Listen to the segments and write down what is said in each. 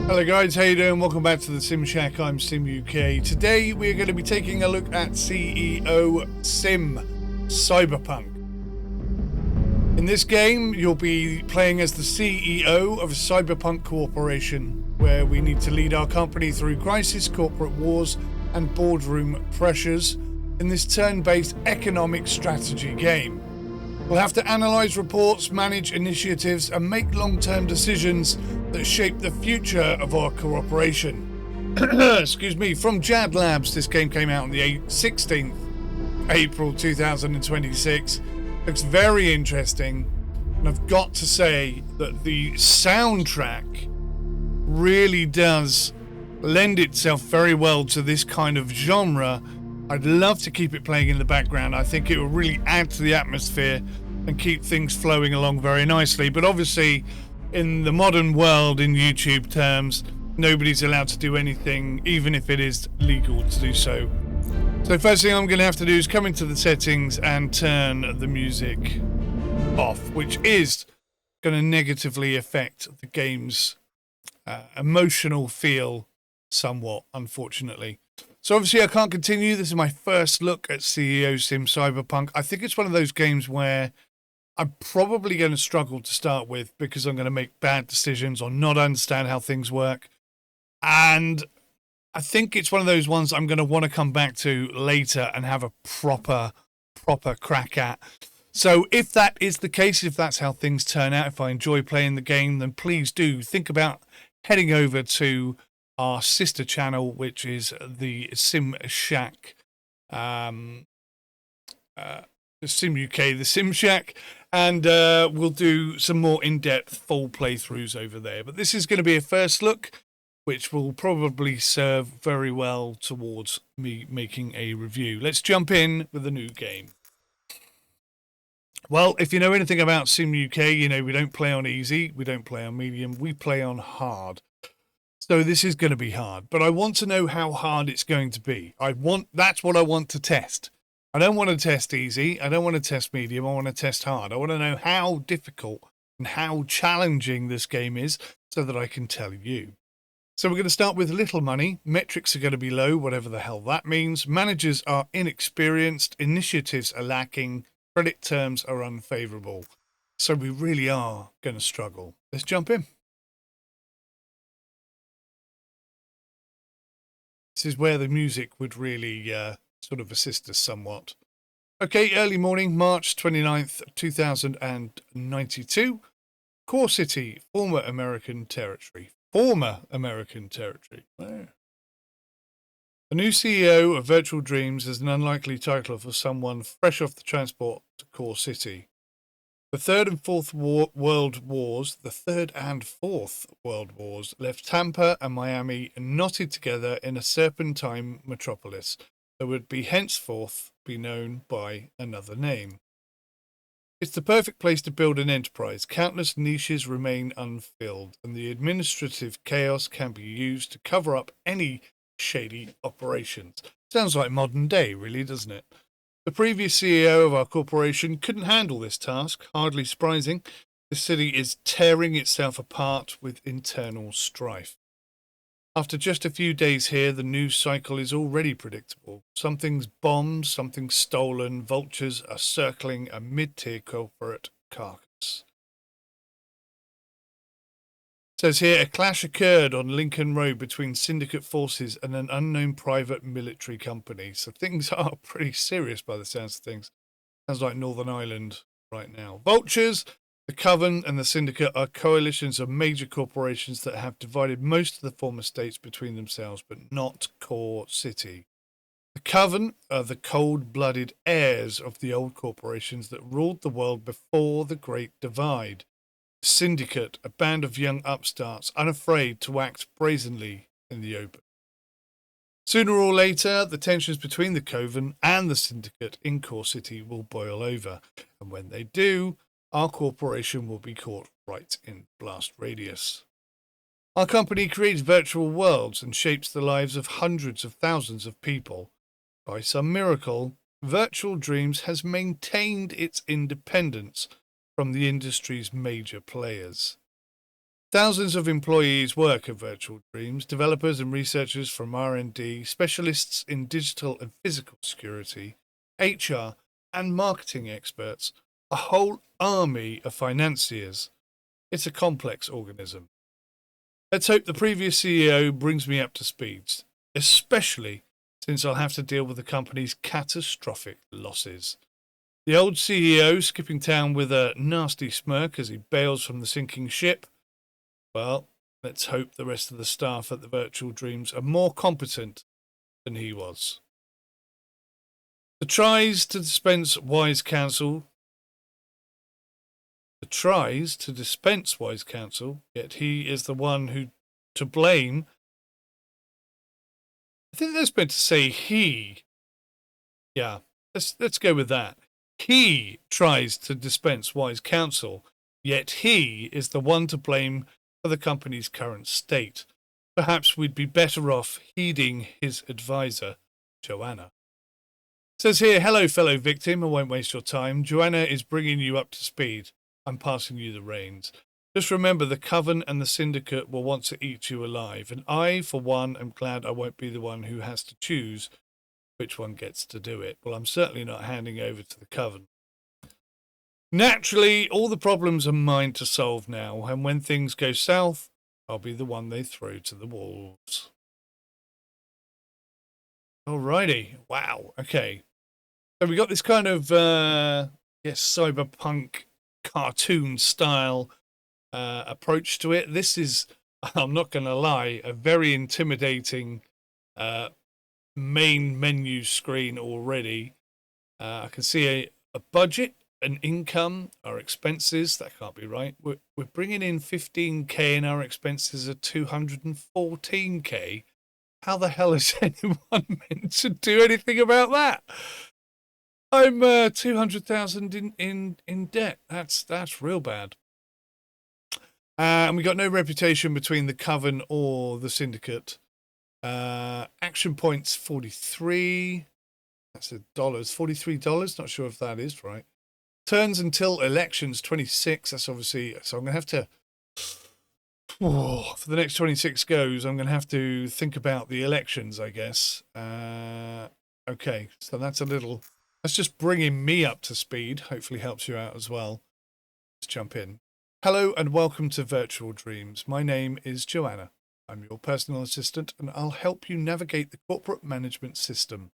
Hello guys, how you doing? Welcome back to the Sim Shack. I'm Sim UK. Today we're going to be taking a look at CEO Sim Cyberpunk. In this game, you'll be playing as the CEO of a cyberpunk corporation, where we need to lead our company through crisis, corporate wars, and boardroom pressures in this turn-based economic strategy game. We'll have to analyze reports, manage initiatives, and make long-term decisions that shape the future of our cooperation. Excuse me. From Jad Labs, this game came out on the 16th April 2026. Looks very interesting, and I've got to say that the soundtrack really does lend itself very well to this kind of genre. I'd love to keep it playing in the background. I think it will really add to the atmosphere and keep things flowing along very nicely. But obviously, in the modern world, in YouTube terms, nobody's allowed to do anything, even if it is legal to do so. So first thing I'm going to have to do is come into the settings and turn the music off, which is going to negatively affect the game's emotional feel somewhat, unfortunately. So obviously I can't continue. This is my first look at CEO Sim Cyberpunk. I think it's one of those games where I'm probably going to struggle to start with because I'm going to make bad decisions or not understand how things work. And I think it's one of those ones I'm going to want to come back to later and have a proper crack at. So if that is the case, if that's how things turn out, if I enjoy playing the game, then please do think about heading over to our sister channel, which is the Sim Shack, Sim UK, the Sim Shack, and we'll do some more in-depth full playthroughs over there. But this is going to be a first look, which will probably serve very well towards me making a review. Let's jump in with the new game. Well, if you know anything about Sim UK, you know we don't play on easy, we don't play on medium, we play on hard. So this is going to be hard, but I want to know how hard it's going to be. That's what I want to test. I don't want to test easy. I don't want to test medium. I want to test hard. I want to know how difficult and how challenging this game is so that I can tell you. So we're going to start with little money. Metrics are going to be low, whatever the hell that means. Managers are inexperienced. Initiatives are lacking. Credit terms are unfavorable. So we really are going to struggle. Let's jump in. This is where the music would really sort of assist us somewhat. Okay, early morning, March 29th, 2092. Core City, former American territory. Former American territory. Wow. The new CEO of Virtual Dreams is an unlikely title for someone fresh off the transport to Core City. The third and fourth world wars left Tampa and Miami knotted together in a serpentine metropolis that would be henceforth be known by another name. It's the perfect place to build an enterprise. Countless niches remain unfilled, and the administrative chaos can be used to cover up any shady operations. Sounds like modern day, really, doesn't it? The previous CEO of our corporation couldn't handle this task, hardly surprising. The city is tearing itself apart with internal strife. After just a few days here, the news cycle is already predictable. Something's bombed, something's stolen, vultures are circling a mid-tier corporate carcass. It says here, a clash occurred on Lincoln Road between syndicate forces and an unknown private military company. So things are pretty serious by the sounds of things. Sounds like Northern Ireland right now. Vultures, the Coven, and the Syndicate are coalitions of major corporations that have divided most of the former states between themselves, but not Core City. The Coven are the cold-blooded heirs of the old corporations that ruled the world before the Great Divide. Syndicate, a band of young upstarts unafraid to act brazenly in the open. Sooner or later, the tensions between the Coven and the Syndicate in Core City will boil over, and when they do, our corporation will be caught right in blast radius. Our company creates virtual worlds and shapes the lives of hundreds of thousands of people. By some miracle, Virtual Dreams has maintained its independence from the industry's major players. Thousands of employees work at Virtual Dreams, developers and researchers from R&D, specialists in digital and physical security, HR, and marketing experts, a whole army of financiers. It's a complex organism. Let's hope the previous CEO brings me up to speed, especially since I'll have to deal with the company's catastrophic losses. The old CEO skipping town with a nasty smirk as he bails from the sinking ship. Well, let's hope the rest of the staff at the Virtual Dreams are more competent than he was. The tries to dispense wise counsel, yet he is the one who to blame. I think that's meant to say he. Yeah, let's go with that. He tries to dispense wise counsel, yet he is the one to blame for the company's current state. Perhaps we'd be better off heeding his advisor, Joanna. It says here, hello, fellow victim. I won't waste your time. Joanna is bringing you up to speed. I'm passing you the reins. Just remember, the Coven and the Syndicate will want to eat you alive, and I, for one, am glad I won't be the one who has to choose which one gets to do it. Well, I'm certainly not handing over to the Coven. Naturally, all the problems are mine to solve now, and when things go south, I'll be the one they throw to the wolves. Alrighty. Wow. Okay. So we got this kind of, cyberpunk cartoon style approach to it. This is, I'm not going to lie, a very intimidating main menu screen already. I can see a budget, an income, our expenses. That can't be right. We're bringing in 15k and our expenses are 214k. How the hell is anyone meant to do anything about that? I'm 200,000 in debt. That's real bad. And we got no reputation between the Coven or the Syndicate. Action points 43. That's dollars. $43. Not sure if that is right. Turns until elections 26. That's obviously, so I'm gonna have to. For the next 26 goes, I'm gonna have to think about the elections, I guess. Okay, so that's a little. That's just bringing me up to speed. Hopefully helps you out as well. Let's jump in. Hello and welcome to Virtual Dreams. My name is Joanna. I'm your personal assistant and I'll help you navigate the corporate management system.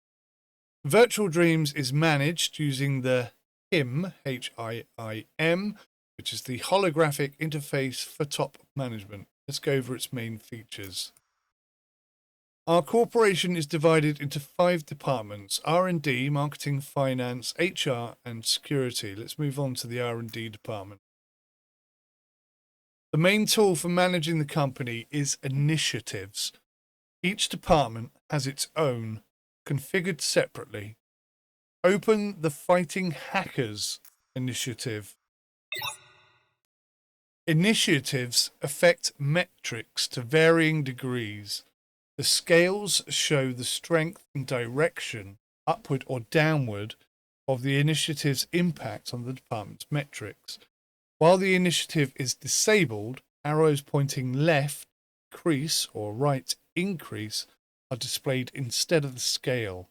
Virtual Dreams is managed using the HIM, H-I-I-M, which is the holographic interface for top management. Let's go over its main features. Our corporation is divided into 5 departments: R&D, marketing, finance, HR, and security. Let's move on to the R&D department. The main tool for managing the company is initiatives. Each department has its own, configured separately. Open the Fighting Hackers initiative. Initiatives affect metrics to varying degrees. The scales show the strength and direction, upward or downward, of the initiative's impact on the department's metrics. While the initiative is disabled, arrows pointing left, decrease, or right, increase, are displayed instead of the scale.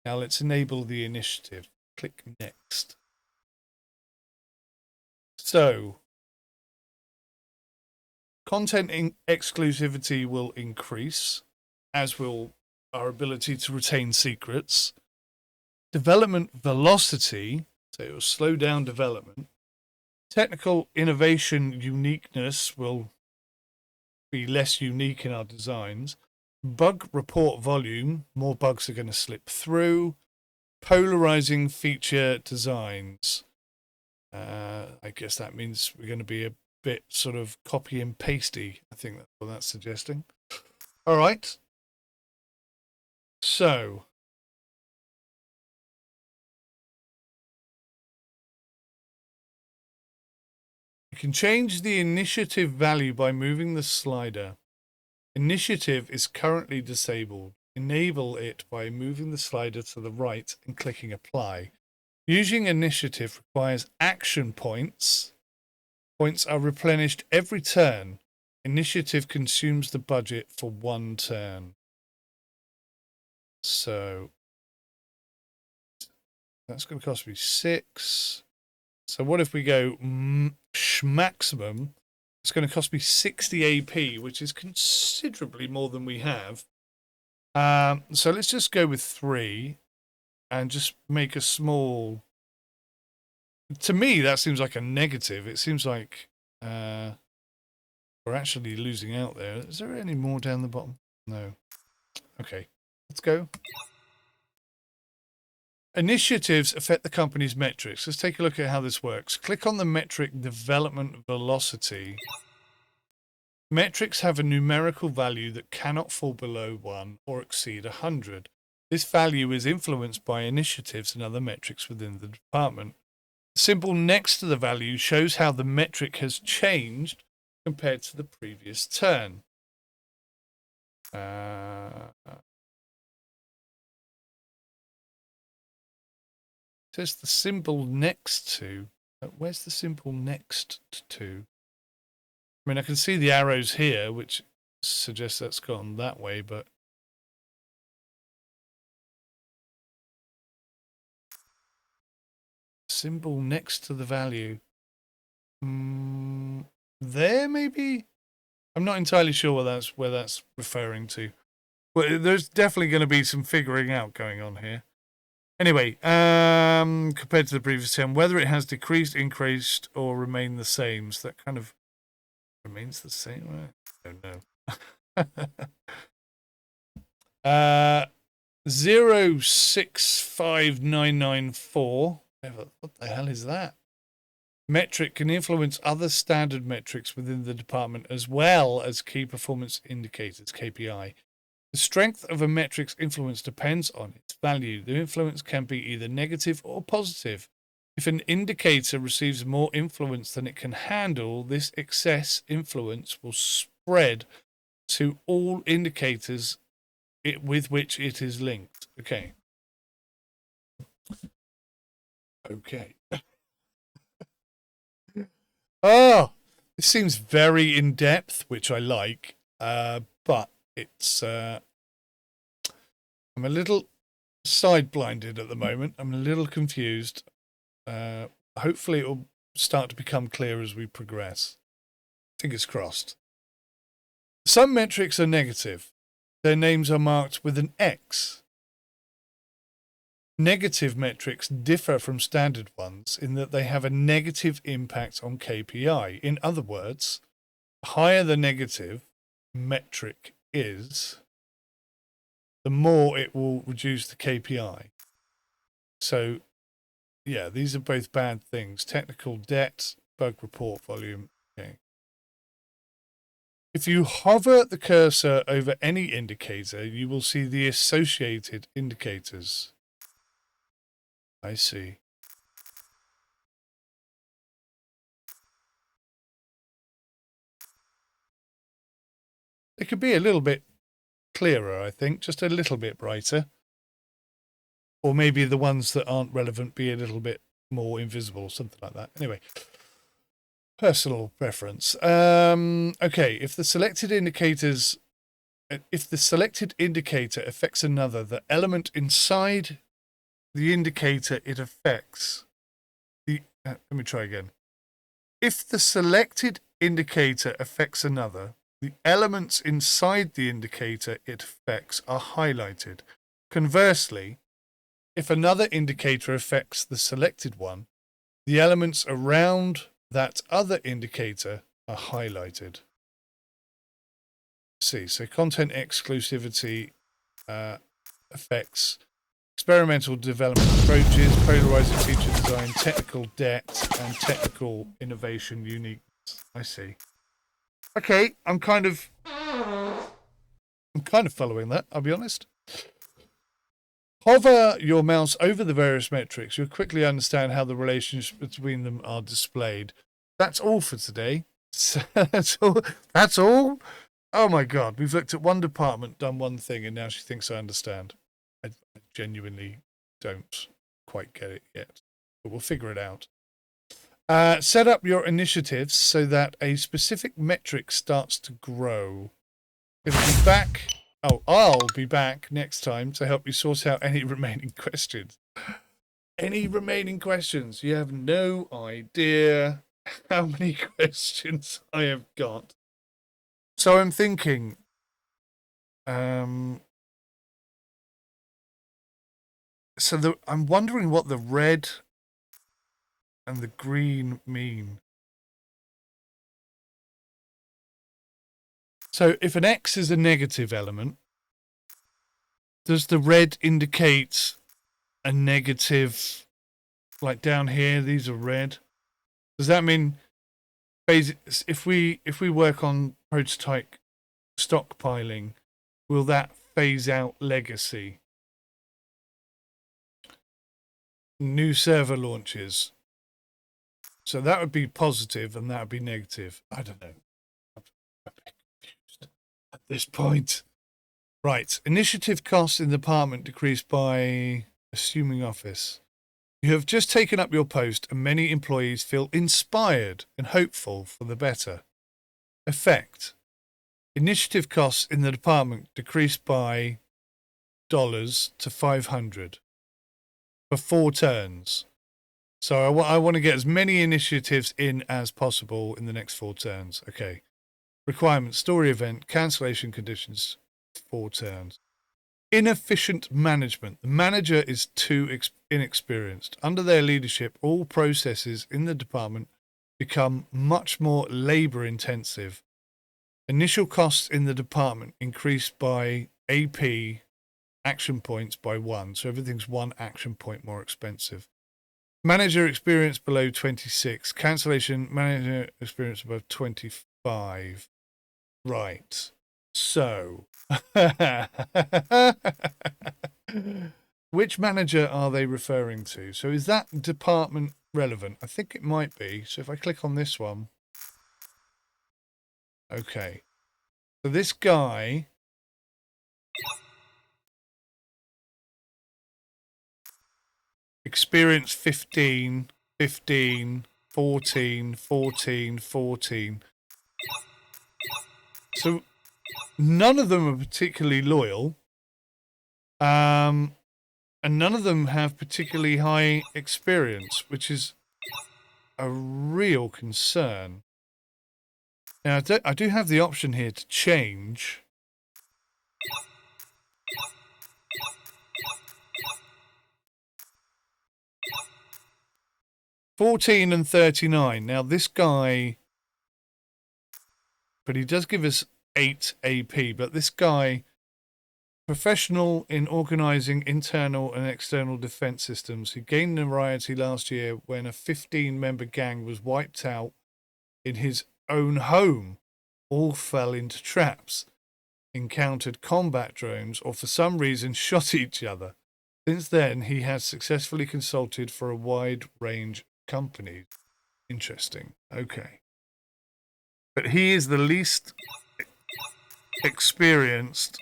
Now let's enable the initiative. Click Next. So, content exclusivity will increase, as will our ability to retain secrets. Development velocity, so it will slow down development. Technical innovation uniqueness will be less unique in our designs. Bug report volume, more bugs are going to slip through. Polarizing feature designs. I guess that means we're going to be a bit sort of copy and pasty. I think that's what that's suggesting. All right. So, you can change the initiative value by moving the slider. Initiative is currently disabled. Enable it by moving the slider to the right and clicking Apply. Using initiative requires action points. Points are replenished every turn. Initiative consumes the budget for 1 turn. So that's going to cost me 6. So what if we go maximum? It's going to cost me 60 AP, which is considerably more than we have. So let's just go with 3 and just make a small... To me, that seems like a negative. It seems like we're actually losing out there. Is there any more down the bottom? No. Okay, let's go. Initiatives affect the company's metrics. Let's take a look at how this works. Click on the metric development velocity. Metrics have a numerical value that cannot fall below 1 or exceed 100. This value is influenced by initiatives and other metrics within the department. The symbol next to the value shows how the metric has changed compared to the previous turn. Says the symbol next to. Where's the symbol next to? I mean, I can see the arrows here, which suggests that's gone that way, but symbol next to the value. There, maybe? I'm not entirely sure where that's referring to. Well, there's definitely going to be some figuring out going on here. Anyway, compared to the previous term, whether it has decreased, increased, or remained the same. So that kind of remains the same. I don't know. 065994. What the hell is that? Metric can influence other standard metrics within the department as well as key performance indicators, KPI. The strength of a metric's influence depends on its value. The influence can be either negative or positive. If an indicator receives more influence than it can handle, this excess influence will spread to all indicators with which it is linked. Okay. Okay. Oh, this seems very in-depth, which I like, but it's... I'm a little side-blinded at the moment. I'm a little confused. Hopefully it will start to become clear as we progress. Fingers crossed. Some metrics are negative. Their names are marked with an X. Negative metrics differ from standard ones in that they have a negative impact on KPI. In other words, the higher the negative metric is, the more it will reduce the KPI. So, yeah, these are both bad things. Technical debt, bug report volume. Okay. If you hover the cursor over any indicator, you will see the associated indicators. I see. It could be a little bit clearer, I think, just a little bit brighter. Or maybe the ones that aren't relevant be a little bit more invisible, something like that. Anyway, personal preference. Okay, if the selected indicator affects another, the element inside the indicator it affects. Let me try again. If the selected indicator affects another, the elements inside the indicator it affects are highlighted. Conversely, if another indicator affects the selected one, the elements around that other indicator are highlighted. See, so content exclusivity affects experimental development approaches, polarizing feature design, technical debt, and technical innovation uniqueness. I see. Okay, I'm kind of following that, I'll be honest. Hover your mouse over the various metrics. You'll quickly understand how the relationships between them are displayed. That's all for today. That's all. That's all? Oh my God. We've looked at one department, done one thing, and now she thinks I understand. I genuinely don't quite get it yet. But we'll figure it out. Set up your initiatives so that a specific metric starts to grow. It'll be back. Oh, I'll be back next time to help you sort out any remaining questions. Any remaining questions? You have no idea how many questions I have got. So I'm thinking, I'm wondering what the red and the green mean. So if an X is a negative element, does the red indicate a negative, like down here, these are red? Does that mean if we work on prototype stockpiling, will that phase out legacy? New server launches. So that would be positive and that would be negative. I don't know. I'm a bit confused at this point. Right. Initiative costs in the department decreased by assuming office. You have just taken up your post and many employees feel inspired and hopeful for the better. Effect. Initiative costs in the department decreased by $500 to 500 for 4 turns. So I want to get as many initiatives in as possible in the next 4 turns. Okay. Requirements, story event, cancellation conditions, 4 turns. Inefficient management. The manager is too inexperienced. Under their leadership, all processes in the department become much more labor intensive. Initial costs in the department increased by AP action points by 1. So everything's 1 action point more expensive. Manager experience below 26. Cancellation manager experience above 25. Right. So, which manager are they referring to? So is that department relevant? I think it might be. So if I click on this one. Okay. So this guy... Experience 15, 15, 14, 14, 14. So none of them are particularly loyal. And none of them have particularly high experience, which is a real concern. Now, I do have the option here to change. $14 and $39. Now, this guy... But he does give us 8 AP. But this guy... Professional in organising internal and external defence systems. He gained notoriety last year when a 15-member gang was wiped out in his own home. All fell into traps, encountered combat drones, or for some reason shot each other. Since then, he has successfully consulted for a wide range of companies. Interesting. Okay. But he is the least experienced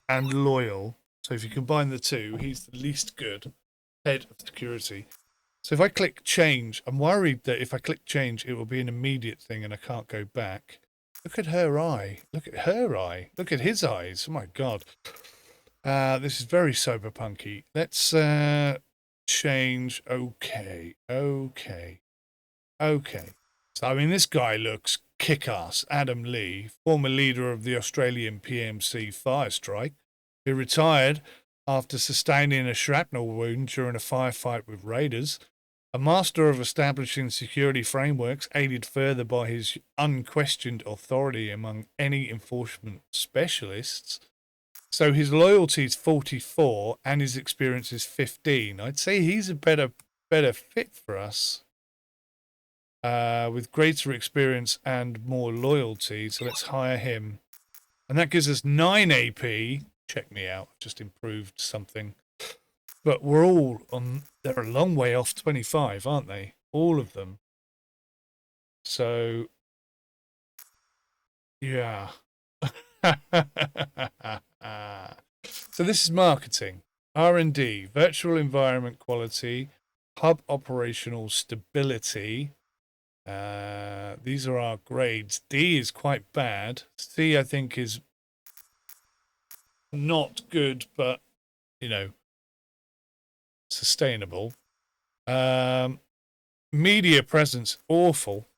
and loyal. So if you combine the two, he's the least good head of security. So if I click change, I'm worried that if I click change, it will be an immediate thing and I can't go back. Look at her eye. Look at her eye. Look at his eyes. Oh my God. This is very cyberpunky. Let's change. Okay. Okay. Okay. So, I mean, this guy looks kick-ass. Adam Lee, former leader of the Australian PMC fire strike, who retired after sustaining a shrapnel wound during a firefight with raiders. A master of establishing security frameworks, aided further by his unquestioned authority among any enforcement specialists. So his loyalty is 44 and his experience is 15. I'd say he's a better fit for us. With greater experience and more loyalty. So let's hire him. And that gives us 9 AP. Check me out. Just improved something. But we're all on... They're a long way off 25, aren't they? All of them. So... Yeah. So this is marketing. R&D. Virtual environment quality. Hub operational stability. These are our grades. D is quite bad. C, I think, is not good, but, you know, sustainable. Media presence, awful.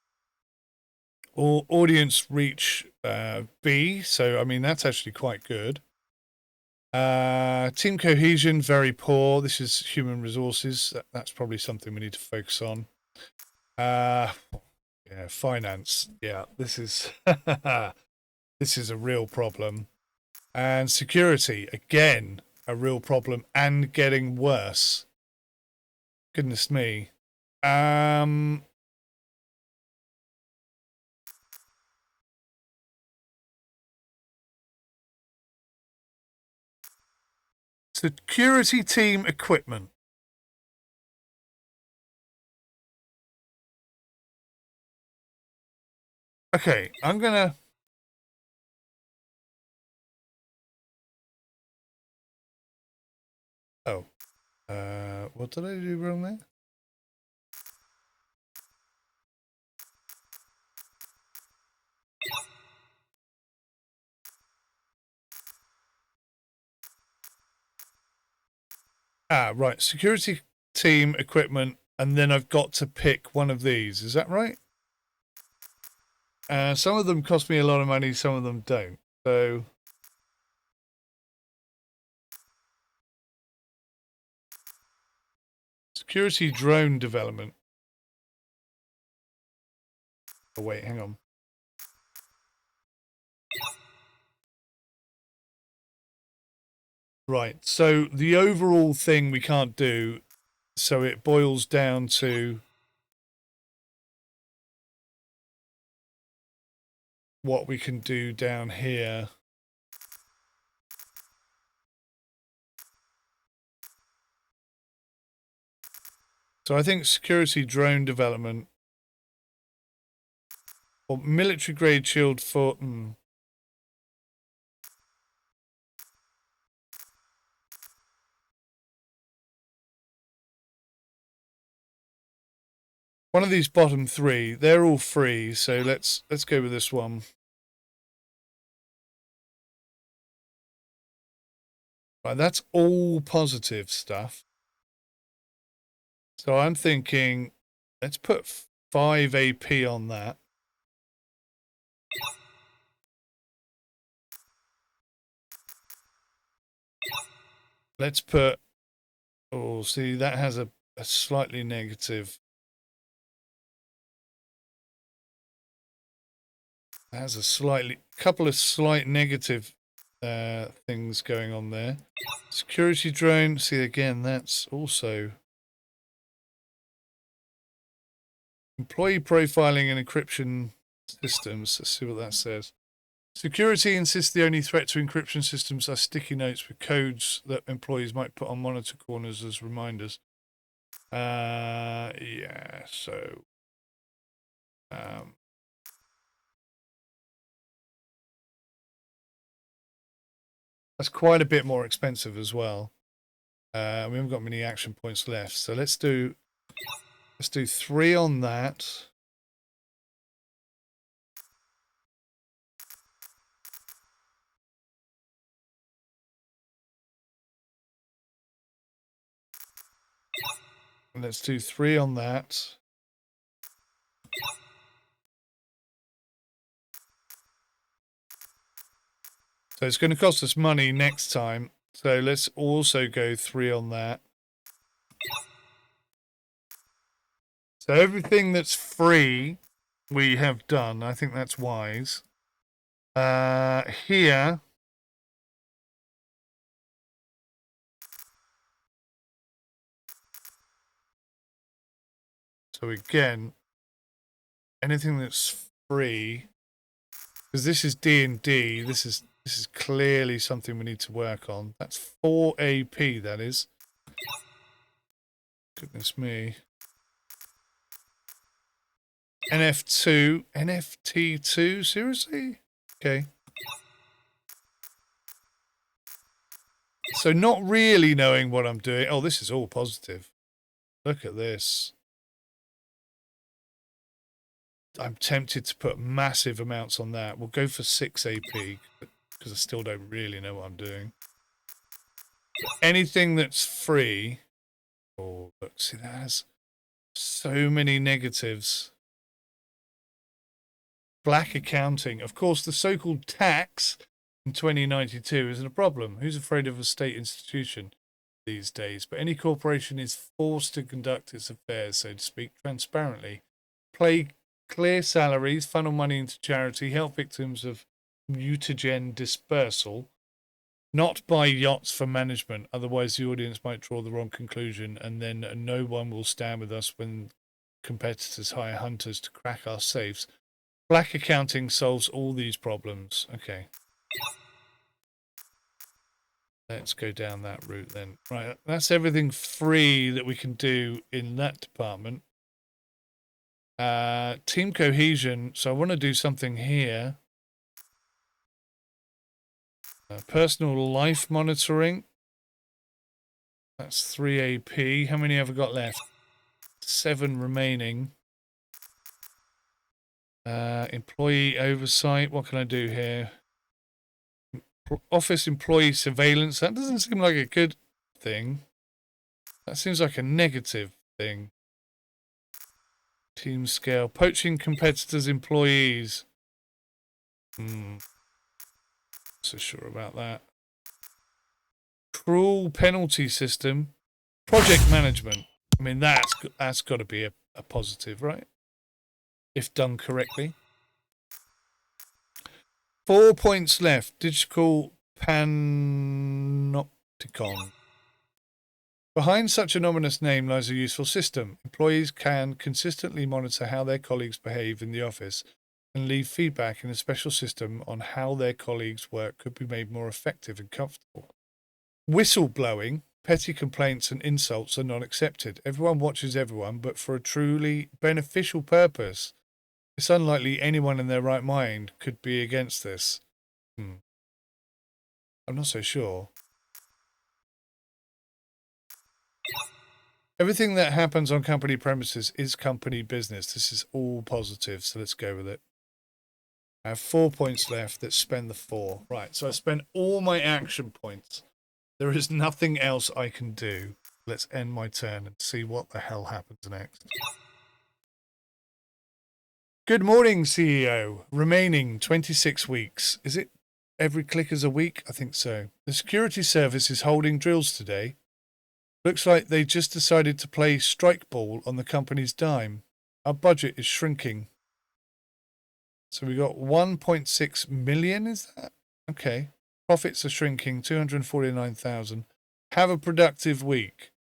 Or audience reach, B. So, I mean, that's actually quite good. Team cohesion, very poor. This is human resources. That's probably something we need to focus on. Yeah, finance. Yeah, this is this is a real problem. And security, again, a real problem and getting worse. Goodness me. Security team equipment. Okay, I'm gonna. Oh, what did I do wrong there? Ah, right. Security team equipment, and then I've got to pick one of these. Is that right? Some of them cost me a lot of money, some of them don't. So security drone development. Oh wait, hang on. Right. So the overall thing we can't do. So it boils down to what we can do down here. So I think security drone development or military grade shield for. One of these bottom three, they're all free, so let's go with this one. Right, that's all positive stuff. So I'm thinking, let's put 5 AP on that. Let's put, oh, see, that has a slightly negative. It has a couple of slight negative things going on there. Security drone, see, again, that's also employee profiling and encryption systems. Let's see what that says. Security insists the only threat to encryption systems are sticky notes with codes that employees might put on monitor corners as reminders. Yeah, so that's quite a bit more expensive as well. We haven't got many action points left, so let's do 3 on that. And let's do 3 on that. So it's going to cost us money next time. So let's also go 3 on that. So everything that's free, we have done. I think that's wise. Here. So again, anything that's free, because this is D&D, this is clearly something we need to work on. That's 4 AP, that is. Goodness me. NF2, NFT2, seriously? Okay. So not really knowing what I'm doing. Oh, this is all positive. Look at this. I'm tempted to put massive amounts on that. We'll go for 6 AP because I still don't really know what I'm doing. Anything that's free. Oh, look, see, that has so many negatives. Black accounting. Of course, the so-called tax in 2092 isn't a problem. Who's afraid of a state institution these days? But any corporation is forced to conduct its affairs, so to speak, transparently. Pay clear salaries, funnel money into charity, help victims of mutagen dispersal. Not buy yachts for management, otherwise the audience might draw the wrong conclusion, and then no one will stand with us when competitors hire hunters to crack our safes. Black accounting solves all these problems. Okay. Let's go down that route then. Right, that's everything free that we can do in that department. Team cohesion. So I want to do something here. Personal life monitoring. That's 3 AP. How many have I got left? 7 remaining. Employee oversight. What can I do here? Office employee surveillance. That doesn't seem like a good thing. That seems like a negative thing. Team scale. Poaching competitors' employees. So sure about that. Cruel penalty system. Project management. I mean, that's got to be a positive, right? If done correctly. 4 points left. Digital panopticon. Behind such an ominous name lies a useful system. Employees can consistently monitor how their colleagues behave in the office and leave feedback in a special system on how their colleagues' work could be made more effective and comfortable. Whistleblowing, petty complaints and insults are not accepted. Everyone watches everyone, but for a truly beneficial purpose. It's unlikely anyone in their right mind could be against this. I'm not so sure. Everything that happens on company premises is company business. This is all positive, so let's go with it. I have 4 points left. Let's spend the 4. Right, so I spent all my action points. There is nothing else I can do. Let's end my turn and see what the hell happens next. Good morning, CEO. Remaining 26 weeks. Is it every click is a week? I think so. The security service is holding drills today. Looks like they just decided to play strike ball on the company's dime. Our budget is shrinking. So we got 1.6 million, is that? Okay. Profits are shrinking, 249,000. Have a productive week.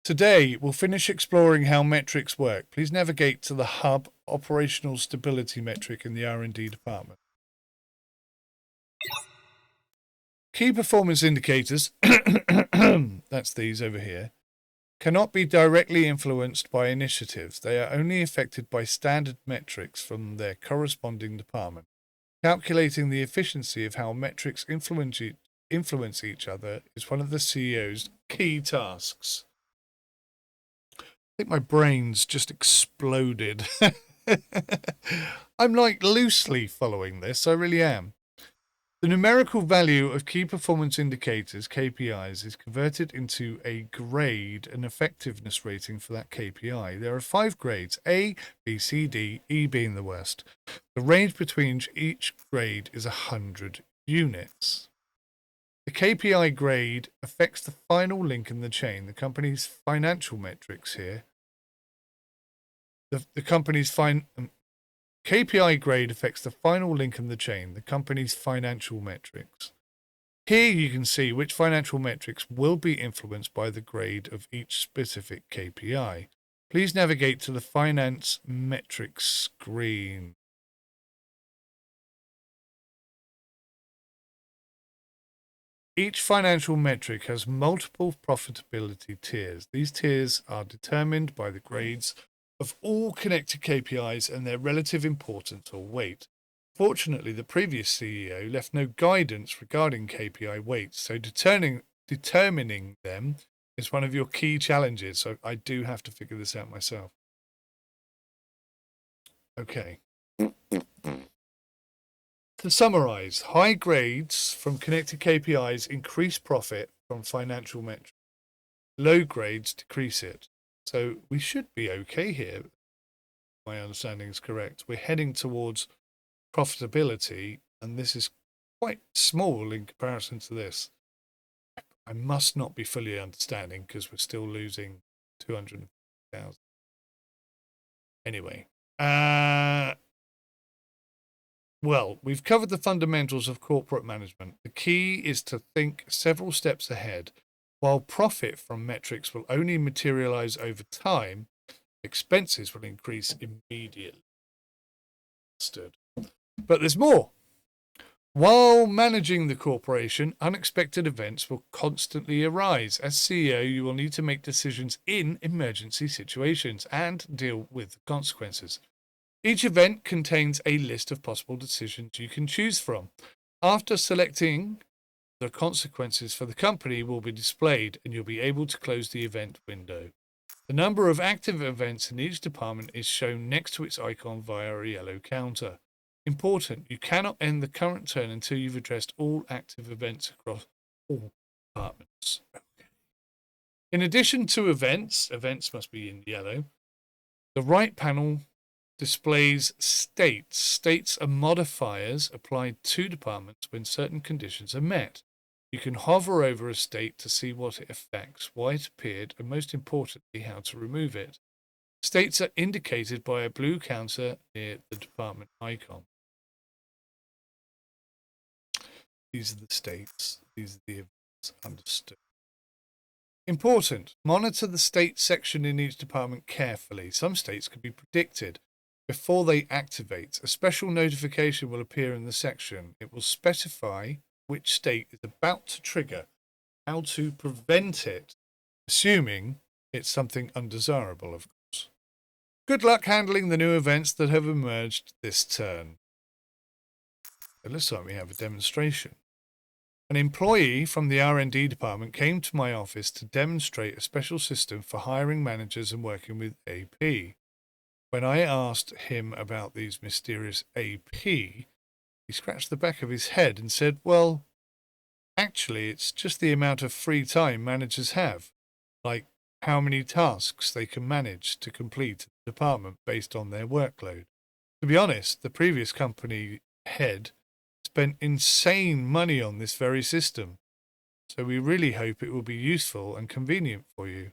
Today, we'll finish exploring how metrics work. Please navigate to the hub operational stability metric in the R&D department. Key performance indicators, that's these over here, cannot be directly influenced by initiatives. They are only affected by standard metrics from their corresponding department. Calculating the efficiency of how metrics influence each other is one of the CEO's key tasks. I think my brain's just exploded. I'm like loosely following this, I really am. The numerical value of key performance indicators, KPIs, is converted into a grade and effectiveness rating for that KPI. There are 5 grades, A, B, C, D, E being the worst. The range between each grade is 100 units. The KPI grade affects the final link in the chain, the company's financial metrics here. The company's KPI grade affects the final link in the chain, the company's financial metrics. Here you can see which financial metrics will be influenced by the grade of each specific KPI. Please navigate to the finance metrics screen. Each financial metric has multiple profitability tiers. These tiers are determined by the grades of all connected KPIs and their relative importance or weight. Fortunately, the previous CEO left no guidance regarding KPI weights, so determining them is one of your key challenges. So I do have to figure this out myself. Okay. To summarize, high grades from connected KPIs increase profit from financial metrics. Low grades decrease it. So we should be okay here. My understanding is correct. We're heading towards profitability, and this is quite small in comparison to this. I must not be fully understanding because we're still losing 200,000. Anyway, well, we've covered the fundamentals of corporate management. The key is to think several steps ahead. While profit from metrics will only materialize over time, expenses will increase immediately. Understood. But there's more. While managing the corporation, unexpected events will constantly arise. As CEO, you will need to make decisions in emergency situations and deal with the consequences. Each event contains a list of possible decisions you can choose from. After selecting, the consequences for the company will be displayed and you'll be able to close the event window. The number of active events in each department is shown next to its icon via a yellow counter. Important, you cannot end the current turn until you've addressed all active events across all departments. In addition to events must be in yellow, the right panel displays states. States are modifiers applied to departments when certain conditions are met. You can hover over a state to see what it affects, why it appeared, and most importantly, how to remove it. States are indicated by a blue counter near the department icon. These are the states. These are the events. Understood. Important. Monitor the state section in each department carefully. Some states can be predicted before they activate. A special notification will appear in the section. It will specify which state is about to trigger, how to prevent it, assuming it's something undesirable, of course. Good luck handling the new events that have emerged this turn. It looks like we have a demonstration. An employee from the R&D department came to my office to demonstrate a special system for hiring managers and working with AP. When I asked him about these mysterious AP, he scratched the back of his head and said, well, actually, it's just the amount of free time managers have, like how many tasks they can manage to complete in the department based on their workload. To be honest, the previous company head spent insane money on this very system, so we really hope it will be useful and convenient for you.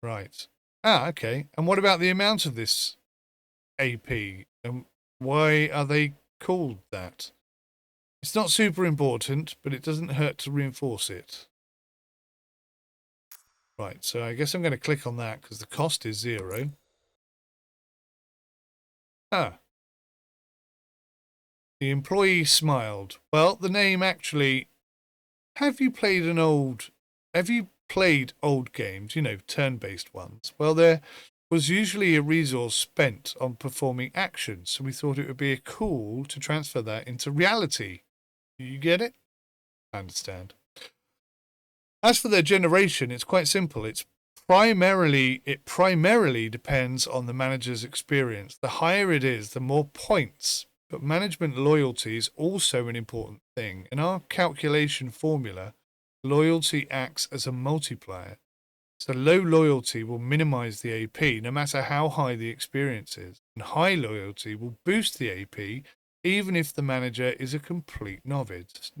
Right. Okay. And what about the amount of this AP? And why are they called that? It's not super important, but it doesn't hurt to reinforce it. Right, so I guess I'm going to click on that because the cost is 0. The employee smiled. Well, the name actually... Have you played old games, turn-based ones? Well, there was usually a resource spent on performing actions, so we thought it would be cool to transfer that into reality. You get it? I understand. As for their generation, it's quite simple. It primarily depends on the manager's experience. The higher it is, the more points. But management loyalty is also an important thing. In our calculation formula, loyalty acts as a multiplier. So low loyalty will minimize the AP no matter how high the experience is. And high loyalty will boost the AP even if the manager is a complete novice.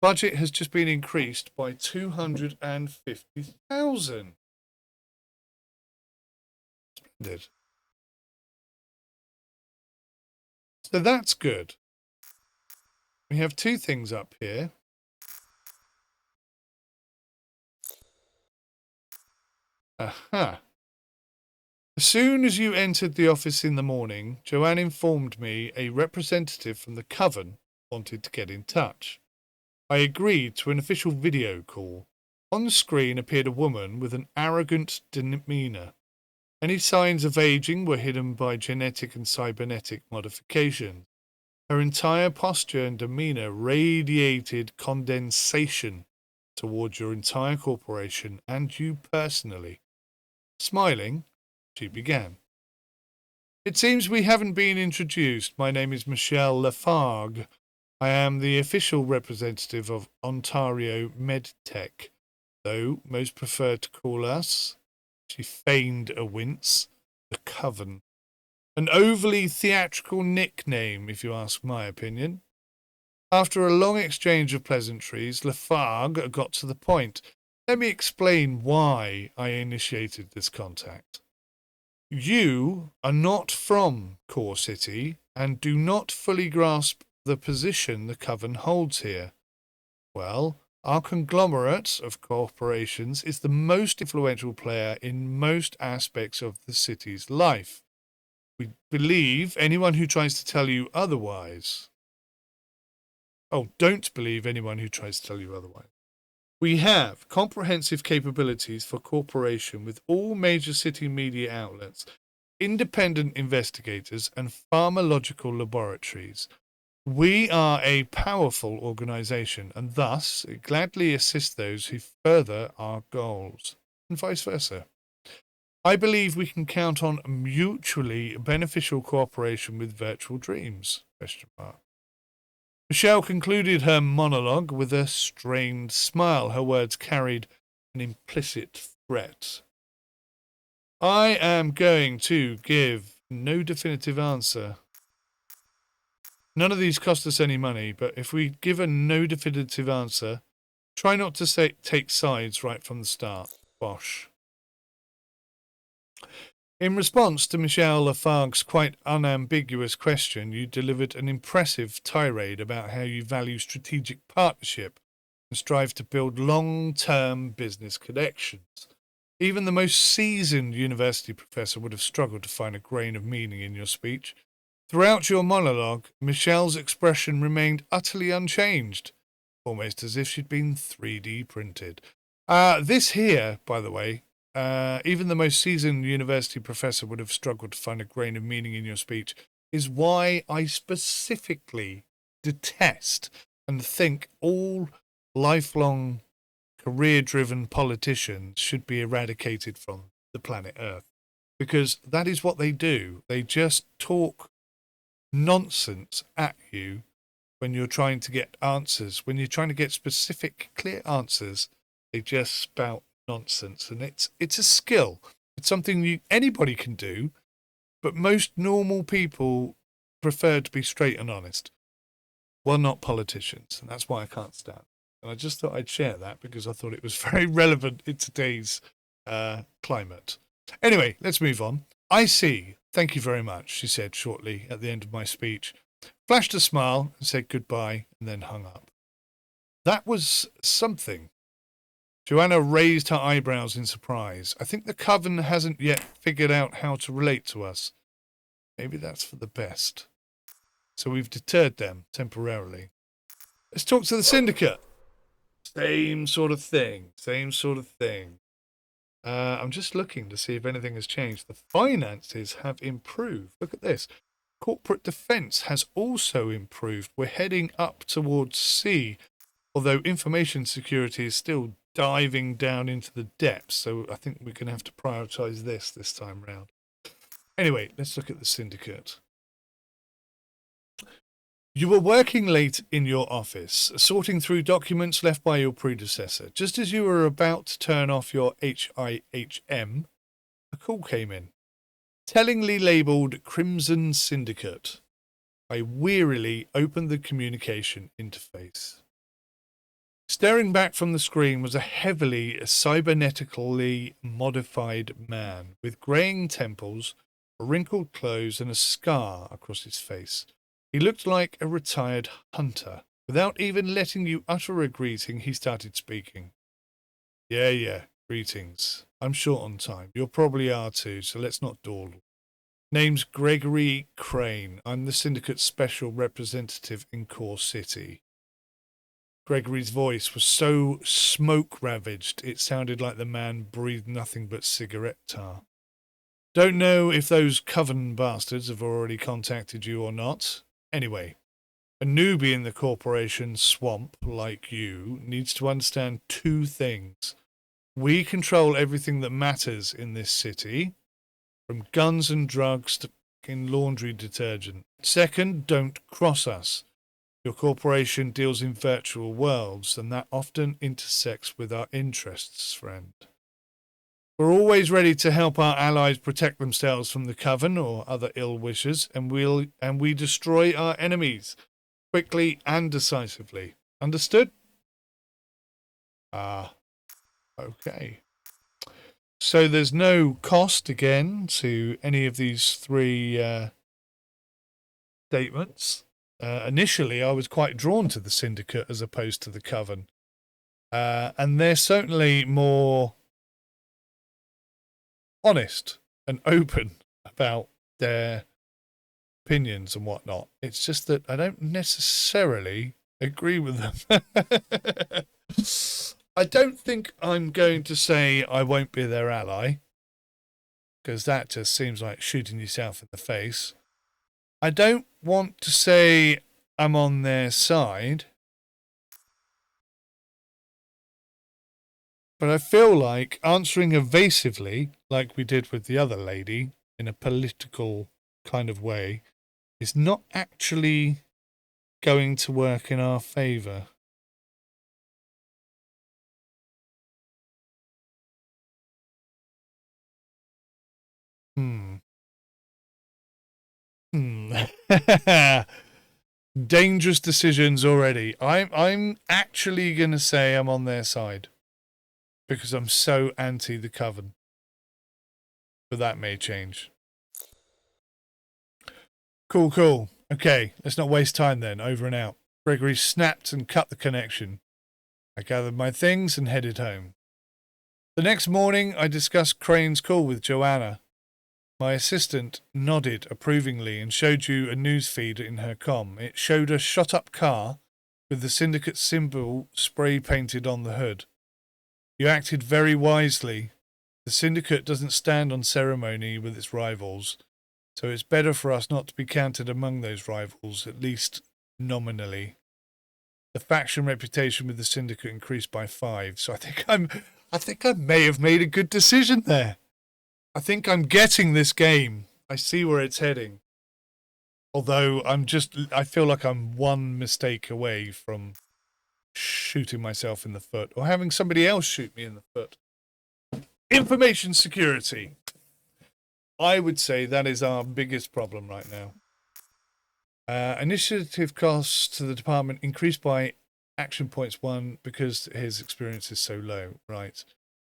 Budget has just been increased by 250,000. Splendid. So that's good. We have 2 things up here. Aha. As soon as you entered the office in the morning, Joanne informed me a representative from the Coven wanted to get in touch. I agreed to an official video call. On the screen appeared a woman with an arrogant demeanor. Any signs of aging were hidden by genetic and cybernetic modifications. Her entire posture and demeanor radiated condensation towards your entire corporation and you personally. Smiling, she began. It seems we haven't been introduced. My name is Michelle Lafargue. I am the official representative of Ontario MedTech, though most prefer to call us, she feigned a wince, the Coven. An overly theatrical nickname, if you ask my opinion. After a long exchange of pleasantries, Lafargue got to the point. Let me explain why I initiated this contact. You are not from Core City and do not fully grasp the position the Coven holds here. Well, our conglomerate of corporations is the most influential player in most aspects of the city's life. We believe anyone who tries to tell you otherwise. Oh, don't believe anyone who tries to tell you otherwise. We have comprehensive capabilities for cooperation with all major city media outlets, independent investigators, and pharmacological laboratories. We are a powerful organization and thus gladly assist those who further our goals, and vice versa. I believe we can count on mutually beneficial cooperation with Virtual Dreams? Michelle concluded her monologue with a strained smile. Her words carried an implicit threat. I am going to give no definitive answer. None of these cost us any money, but if we give a no definitive answer, try not to take sides right from the start. Bosh. In response to Michelle Lafargue's quite unambiguous question, you delivered an impressive tirade about how you value strategic partnership and strive to build long-term business connections. Even the most seasoned university professor would have struggled to find a grain of meaning in your speech. Throughout your monologue, Michelle's expression remained utterly unchanged, almost as if she'd been 3D printed. This here, by the way, even the most seasoned university professor would have struggled to find a grain of meaning in your speech, is why I specifically detest and think all lifelong career-driven politicians should be eradicated from the planet Earth. Because that is what they do. They just talk nonsense at you when you're trying to get answers. When you're trying to get specific, clear answers, they just spout nonsense. And it's a skill. It's something anybody can do, but most normal people prefer to be straight and honest. Well, not politicians, and that's why I can't stand. And I just thought I'd share that because I thought it was very relevant in today's climate. Anyway, let's move on. I see. Thank you very much, she said shortly at the end of my speech, flashed a smile and said goodbye and then hung up. That was something. Joanna raised her eyebrows in surprise. I think the Coven hasn't yet figured out how to relate to us. Maybe that's for the best. So we've deterred them temporarily. Let's talk to the Syndicate. Same sort of thing. I'm just looking to see if anything has changed. The finances have improved. Look at this. Corporate defense has also improved. We're heading up towards C, although information security is still diving down into the depths, so I think we're going to have to prioritize this time round. Anyway, let's look at the Syndicate. You were working late in your office, sorting through documents left by your predecessor. Just as you were about to turn off your HIHM, a call came in. Tellingly labelled Crimson Syndicate. I wearily opened the communication interface. Staring back from the screen was a heavily cybernetically modified man with greying temples, wrinkled clothes, and a scar across his face. He looked like a retired hunter. Without even letting you utter a greeting, he started speaking. Yeah, greetings. I'm short on time. You probably are too, so let's not dawdle. Name's Gregory Crane. I'm the Syndicate's special representative in Core City. Gregory's voice was so smoke-ravaged, it sounded like the man breathed nothing but cigarette tar. Don't know if those Coven bastards have already contacted you or not. Anyway, a newbie in the corporation swamp like you needs to understand two things. We control everything that matters in this city, from guns and drugs to in laundry detergent. Second, don't cross us. Your corporation deals in virtual worlds, and that often intersects with our interests, friend. We're always ready to help our allies protect themselves from the Coven or other ill wishers, and we destroy our enemies quickly and decisively. Understood? Okay. So there's no cost again to any of these three statements. Initially, I was quite drawn to the Syndicate as opposed to the Coven, and they're certainly more honest and open about their opinions and whatnot. It's just that I don't necessarily agree with them. I don't think I'm going to say I won't be their ally, because that just seems like shooting yourself in the face. I don't want to say I'm on their side, but I feel like answering evasively, like we did with the other lady, in a political kind of way, is not actually going to work in our favour. Dangerous decisions already. I'm actually going to say I'm on their side because I'm so anti the Coven. But that may change. Cool. Okay, let's not waste time then. Over and out. Gregory snapped and cut the connection. I gathered my things and headed home. The next morning, I discussed Crane's call with Joanna. My assistant nodded approvingly and showed you a news feed in her comm. It showed a shot-up car with the Syndicate symbol spray-painted on the hood. You acted very wisely. The Syndicate doesn't stand on ceremony with its rivals, so it's better for us not to be counted among those rivals, at least nominally. The faction reputation with the Syndicate increased by 5, so I think I may have made a good decision there. I think I'm getting this game. I see where it's heading. Although I feel like I'm one mistake away from shooting myself in the foot or having somebody else shoot me in the foot. Information security. I would say that is our biggest problem right now. Initiative costs to the department increased by action points 1 because his experience is so low. Right.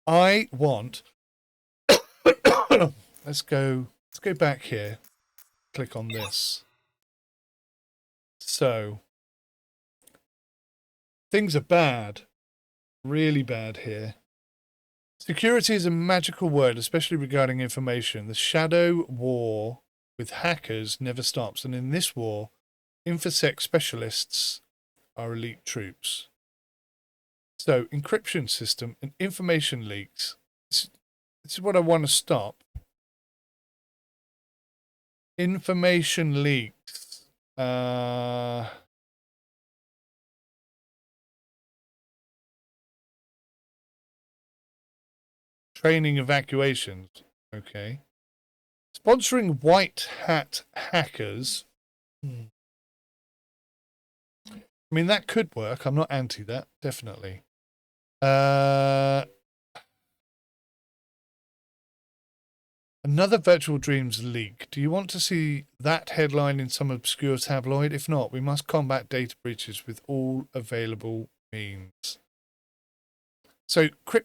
I want... Let's go back here. Click on this. So, things are bad. Really bad here. Security is a magical word, especially regarding information. The shadow war with hackers never stops, and in this war, InfoSec specialists are elite troops. So, encryption system and information leaks. This is what I want to stop. Information leaks. Training evacuations. Okay. Sponsoring white hat hackers. I mean, that could work. I'm not anti that. Definitely. Another Virtual Dreams leak. Do you want to see that headline in some obscure tabloid? If not, we must combat data breaches with all available means. So, I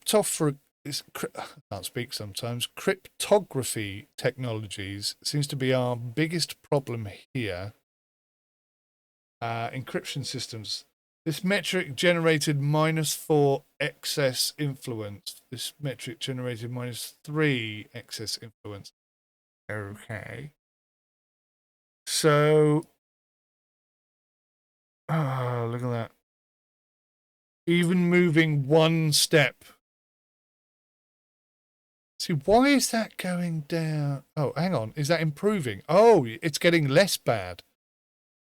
can't speak sometimes. Cryptography technologies seems to be our biggest problem here. Encryption systems. This metric generated -4 excess influence. This metric generated -3 excess influence. Okay. So, look at that. Even moving one step. See, why is that going down? Oh, hang on. Is that improving? Oh, it's getting less bad.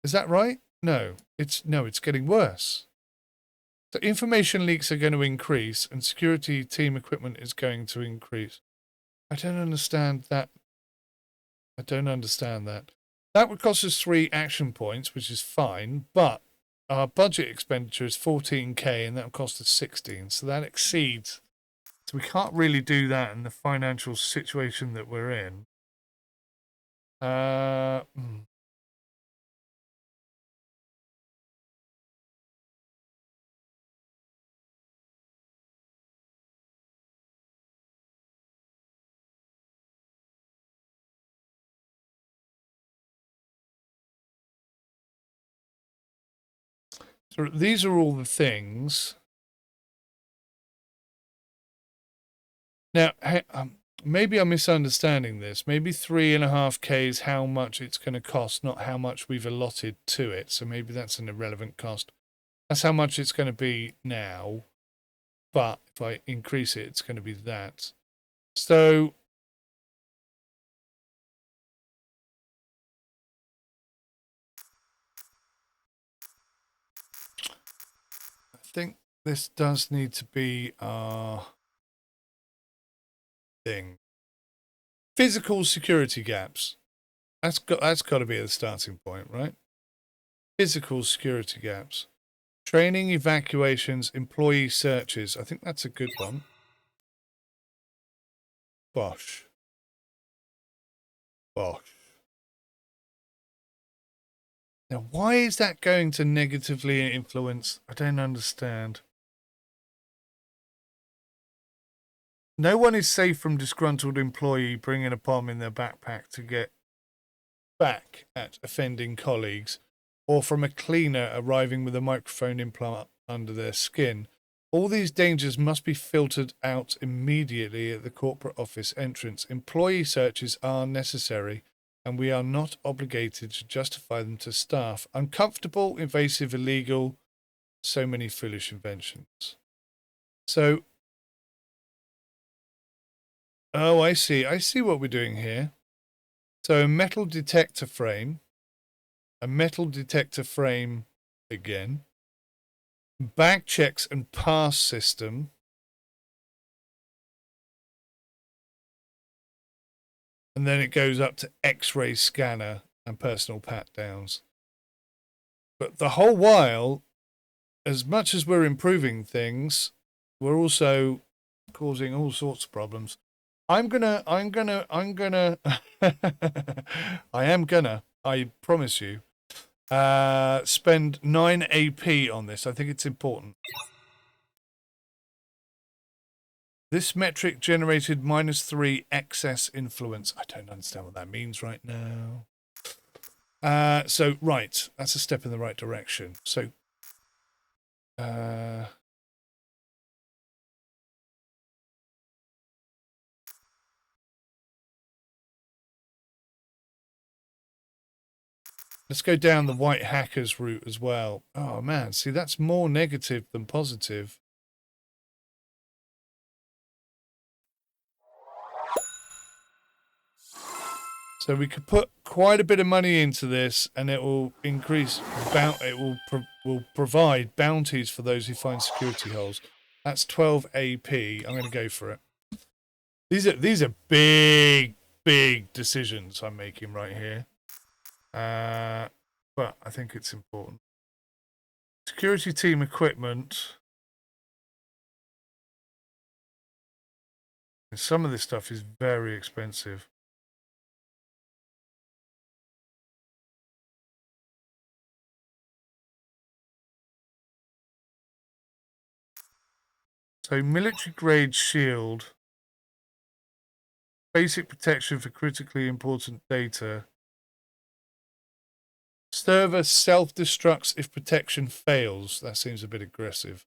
Is that right? No, it's getting worse. So information leaks are going to increase and security team equipment is going to increase. I don't understand that. I don't understand that. That would cost us 3 action points, which is fine, but our budget expenditure is 14k and that will cost us 16, so that exceeds. So we can't really do that in the financial situation that we're in. So these are all the things. Now, maybe I'm misunderstanding this. Maybe 3.5k is how much it's going to cost, not how much we've allotted to it. So maybe that's an irrelevant cost. That's how much it's going to be now. But if I increase it, it's going to be that. So I think this does need to be our thing. Physical security gaps. That's got to be the starting point, right? Physical security gaps. Training, evacuations, employee searches. I think that's a good one. Bosh. Bosh. Now, why is that going to negatively influence? I don't understand. No one is safe from disgruntled employee bringing a bomb in their backpack to get back at offending colleagues, or from a cleaner arriving with a microphone implant under their skin. All these dangers must be filtered out immediately at the corporate office entrance. Employee searches are necessary, and we are not obligated to justify them to staff. Uncomfortable, invasive, illegal, so many foolish inventions. So, oh, I see what we're doing here. So a metal detector frame again, back checks and pass system, and then it goes up to X-ray scanner and personal pat downs. But the whole while, as much as we're improving things, we're also causing all sorts of problems. I am gonna, I promise you, spend 9 AP on this. I think it's important. This metric generated -3 excess influence. I don't understand what that means right now. So, right. That's a step in the right direction. So, let's go down the white hackers route as well. Oh, man. See, that's more negative than positive. So we could put quite a bit of money into this, and it will increase. It will provide bounties for those who find security holes. That's 12 AP. I'm going to go for it. These are big decisions I'm making right here. But I think it's important. Security team equipment. Some of this stuff is very expensive. So military grade shield. Basic protection for critically important data. Server self-destructs if protection fails. That seems a bit aggressive.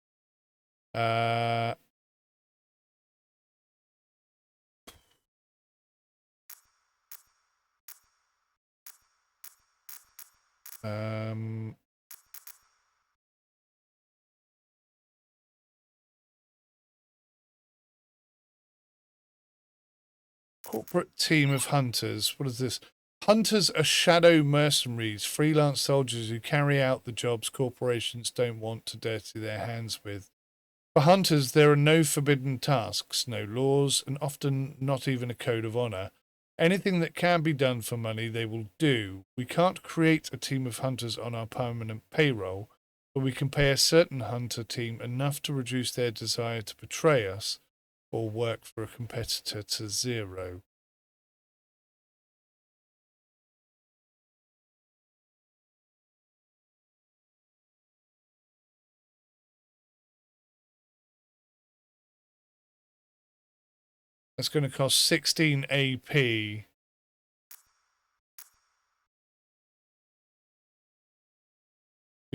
Corporate team of hunters. What is this? Hunters are shadow mercenaries, freelance soldiers who carry out the jobs corporations don't want to dirty their hands with. For hunters, there are no forbidden tasks, no laws, and often not even a code of honor. Anything that can be done for money, they will do. We can't create a team of hunters on our permanent payroll, but we can pay a certain hunter team enough to reduce their desire to betray us or work for a competitor to zero. That's going to cost 16 AP. We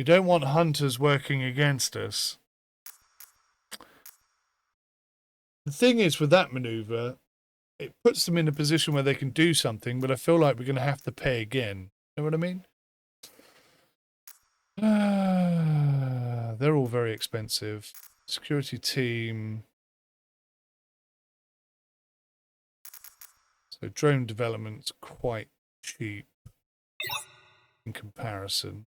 don't want hunters working against us. The thing is, with that maneuver, it puts them in a position where they can do something, but I feel like we're going to have to pay again. You know what I mean? They're all very expensive. Security team. So drone development's quite cheap in comparison.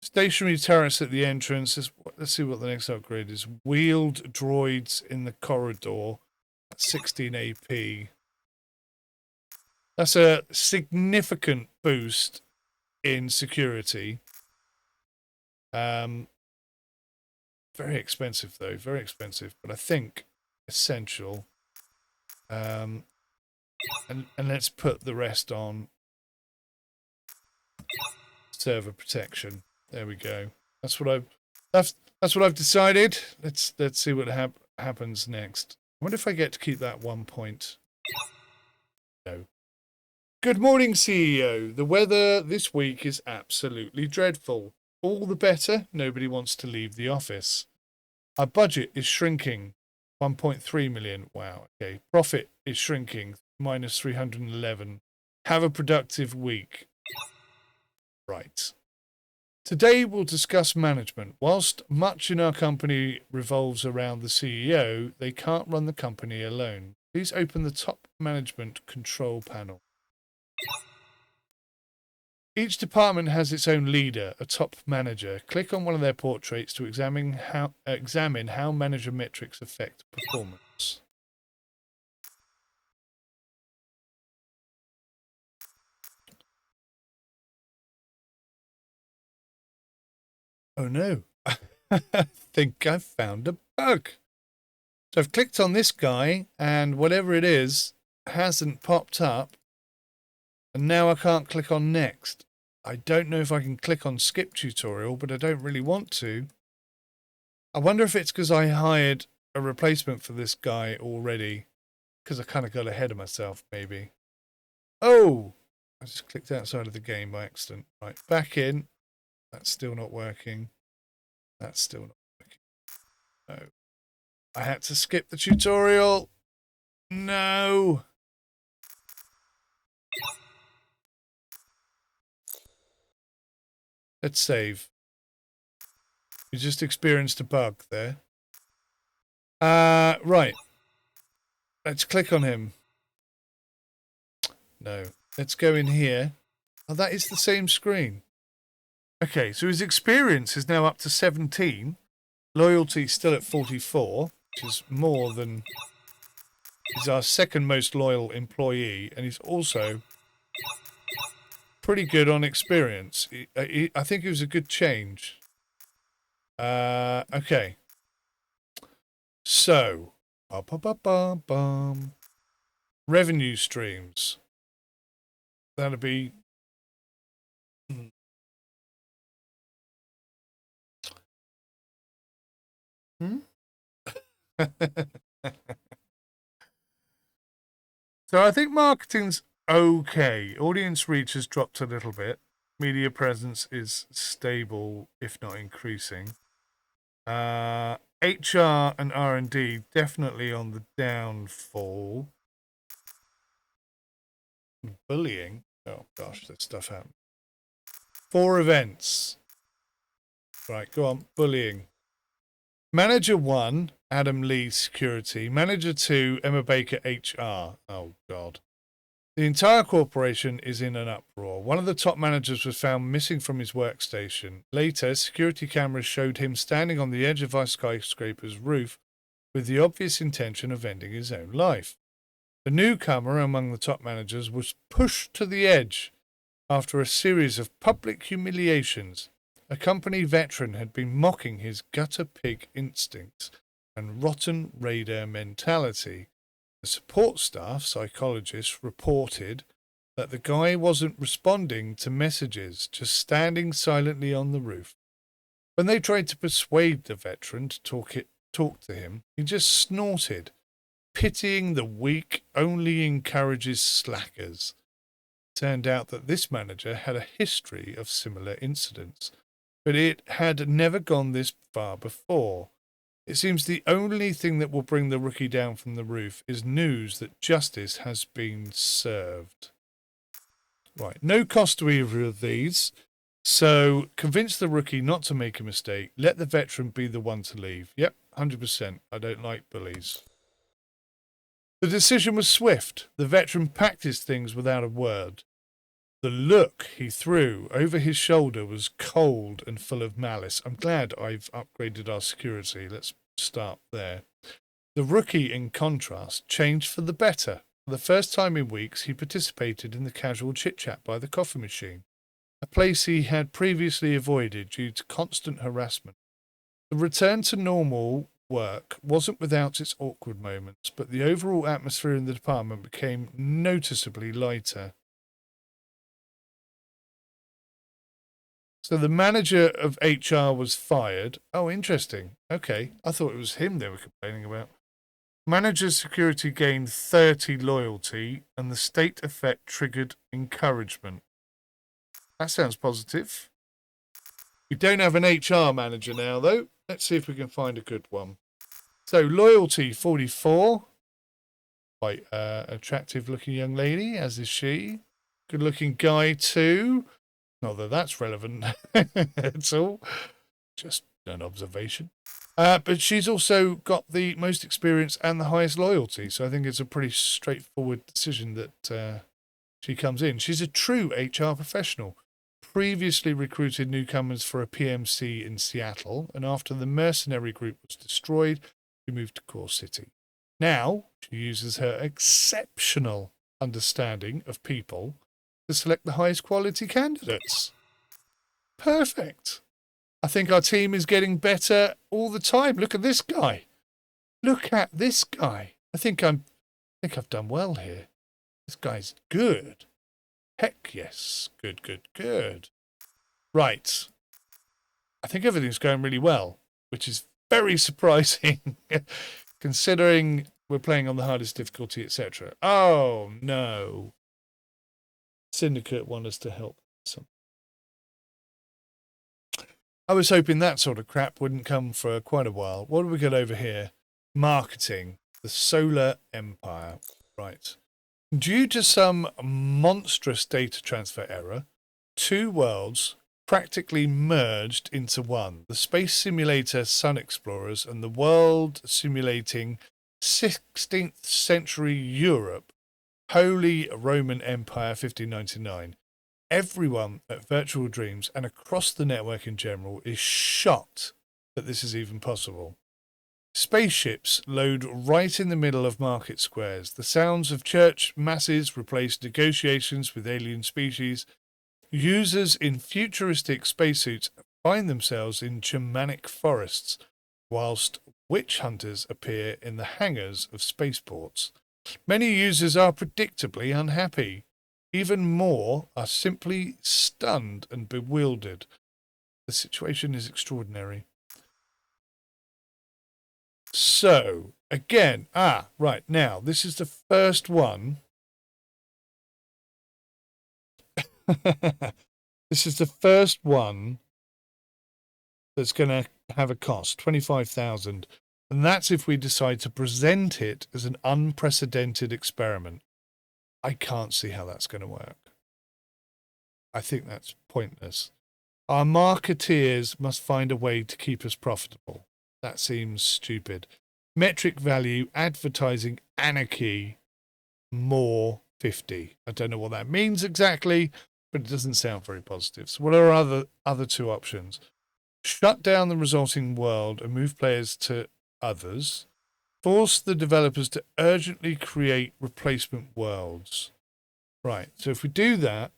Stationary turrets at the entrance. Let's see what the next upgrade is. Wheeled droids in the corridor. 16 AP. That's a significant boost in security. Very expensive though. Very expensive, but I think essential. And let's put the rest on server protection. There we go. That's what I've decided. Let's see what happens next. I wonder if I get to keep that 1 point. No. Good morning, CEO. The weather this week is absolutely dreadful. All the better, nobody wants to leave the office. Our budget is shrinking. 1.3 million. Wow. Okay. Profit is shrinking. Minus 311. Have a productive week. Right. Today we'll discuss management. Whilst much in our company revolves around the CEO, they can't run the company alone. Please open the top management control panel. Each department has its own leader, a top manager. Click on one of their portraits to examine how manager metrics affect performance. Oh no, I think I've found a bug. So I've clicked on this guy and whatever it is hasn't popped up. And now I can't click on next. I don't know if I can click on skip tutorial, but I don't really want to. I wonder if it's because I hired a replacement for this guy already. Because I kind of got ahead of myself, maybe. Oh! I just clicked outside of the game by accident. Right, back in. That's still not working. That's still not working. No. I had to skip the tutorial. No! Let's save. We just experienced a bug there. Right. Let's click on him. No. Let's go in here. Oh, that is the same screen. Okay, so his experience is now up to 17. Loyalty still at 44, which is more than... He's our second most loyal employee, and he's also pretty good on experience. I think it was a good change. Okay. So, revenue streams. That'll be... So I think marketing's okay. Audience reach has dropped a little bit. Media presence is stable, if not increasing. HR and R&D definitely on the downfall. Bullying. Oh gosh, this stuff happened. 4 events. Right, go on. Bullying. Manager 1, Adam Lee, Security. Manager 2, Emma Baker, HR. Oh, God. The entire corporation is in an uproar. One of the top managers was found missing from his workstation. Later, security cameras showed him standing on the edge of our skyscraper's roof with the obvious intention of ending his own life. The newcomer among the top managers was pushed to the edge after a series of public humiliations. A company veteran had been mocking his gutter pig instincts and rotten raider mentality. The support staff psychologist reported that the guy wasn't responding to messages, just standing silently on the roof. When they tried to persuade the veteran to talk to him, he just snorted. Pitying the weak only encourages slackers. Turned out that this manager had a history of similar incidents, but it had never gone this far before. It seems the only thing that will bring the rookie down from the roof is news that justice has been served. Right, no cost to either of these. So convince the rookie not to make a mistake. Let the veteran be the one to leave. Yep, 100%. I don't like bullies. The decision was swift. The veteran packed his things without a word. The look he threw over his shoulder was cold and full of malice. I'm glad I've upgraded our security. Let's start there. The rookie, in contrast, changed for the better. For the first time in weeks, he participated in the casual chit-chat by the coffee machine, a place he had previously avoided due to constant harassment. The return to normal work wasn't without its awkward moments, but the overall atmosphere in the department became noticeably lighter. So the manager of HR was fired. Oh, interesting. Okay. I thought it was him they were complaining about. Manager's security gained 30 loyalty, and the state effect triggered encouragement. That sounds positive. We don't have an HR manager now, though. Let's see if we can find a good one. So, loyalty 44. Quite attractive-looking young lady, as is she. Good-looking guy, too. Not that that's relevant at all. Just an observation. But she's also got the most experience and the highest loyalty. So I think it's a pretty straightforward decision that she comes in. She's a true HR professional. Previously recruited newcomers for a PMC in Seattle. And after the mercenary group was destroyed, she moved to Core City. Now she uses her exceptional understanding of people to select the highest quality candidates. Perfect. I think our team is getting better all the time. Look at this guy. Look at this guy. I think I've done well here. This guy's good. Heck yes. Good, good, good. Right. I think everything's going really well, which is very surprising considering we're playing on the hardest difficulty, etc. Oh, no. Syndicate want us to help some. I was hoping that sort of crap wouldn't come for quite a while. What have we got over here? Marketing. The Solar Empire. Right. Due to some monstrous data transfer error, two worlds practically merged into one. The space simulator Sun Explorers and the world simulating 16th century Europe, Holy Roman Empire 1599. Everyone at Virtual Dreams and across the network in general is shocked that this is even possible. Spaceships load right in the middle of market squares. The sounds of church masses replace negotiations with alien species. Users in futuristic spacesuits find themselves in Germanic forests, whilst witch hunters appear in the hangars of spaceports. Many users are predictably unhappy. Even more are simply stunned and bewildered. The situation is extraordinary. So, again, right, now, this is the first one. This is the first one that's going to have a cost, 25,000. And that's if we decide to present it as an unprecedented experiment. I can't see how that's going to work. I think that's pointless. Our marketeers must find a way to keep us profitable. That seems stupid. Metric value, advertising, anarchy, more 50. I don't know what that means exactly, but it doesn't sound very positive. So what are our other two options? Shut down the resulting world and move players to others. Force the developers to urgently create replacement worlds. Right, so if we do that,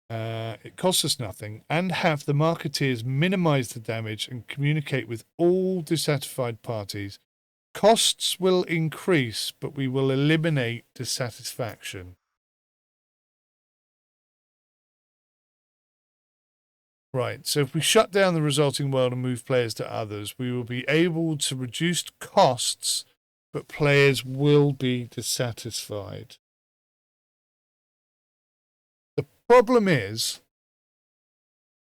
it costs us nothing, and have the marketeers minimize the damage and communicate with all dissatisfied parties. Costs will increase, but we will eliminate dissatisfaction. Right, so if we shut down the resulting world and move players to others, we will be able to reduce costs, but players will be dissatisfied. The problem is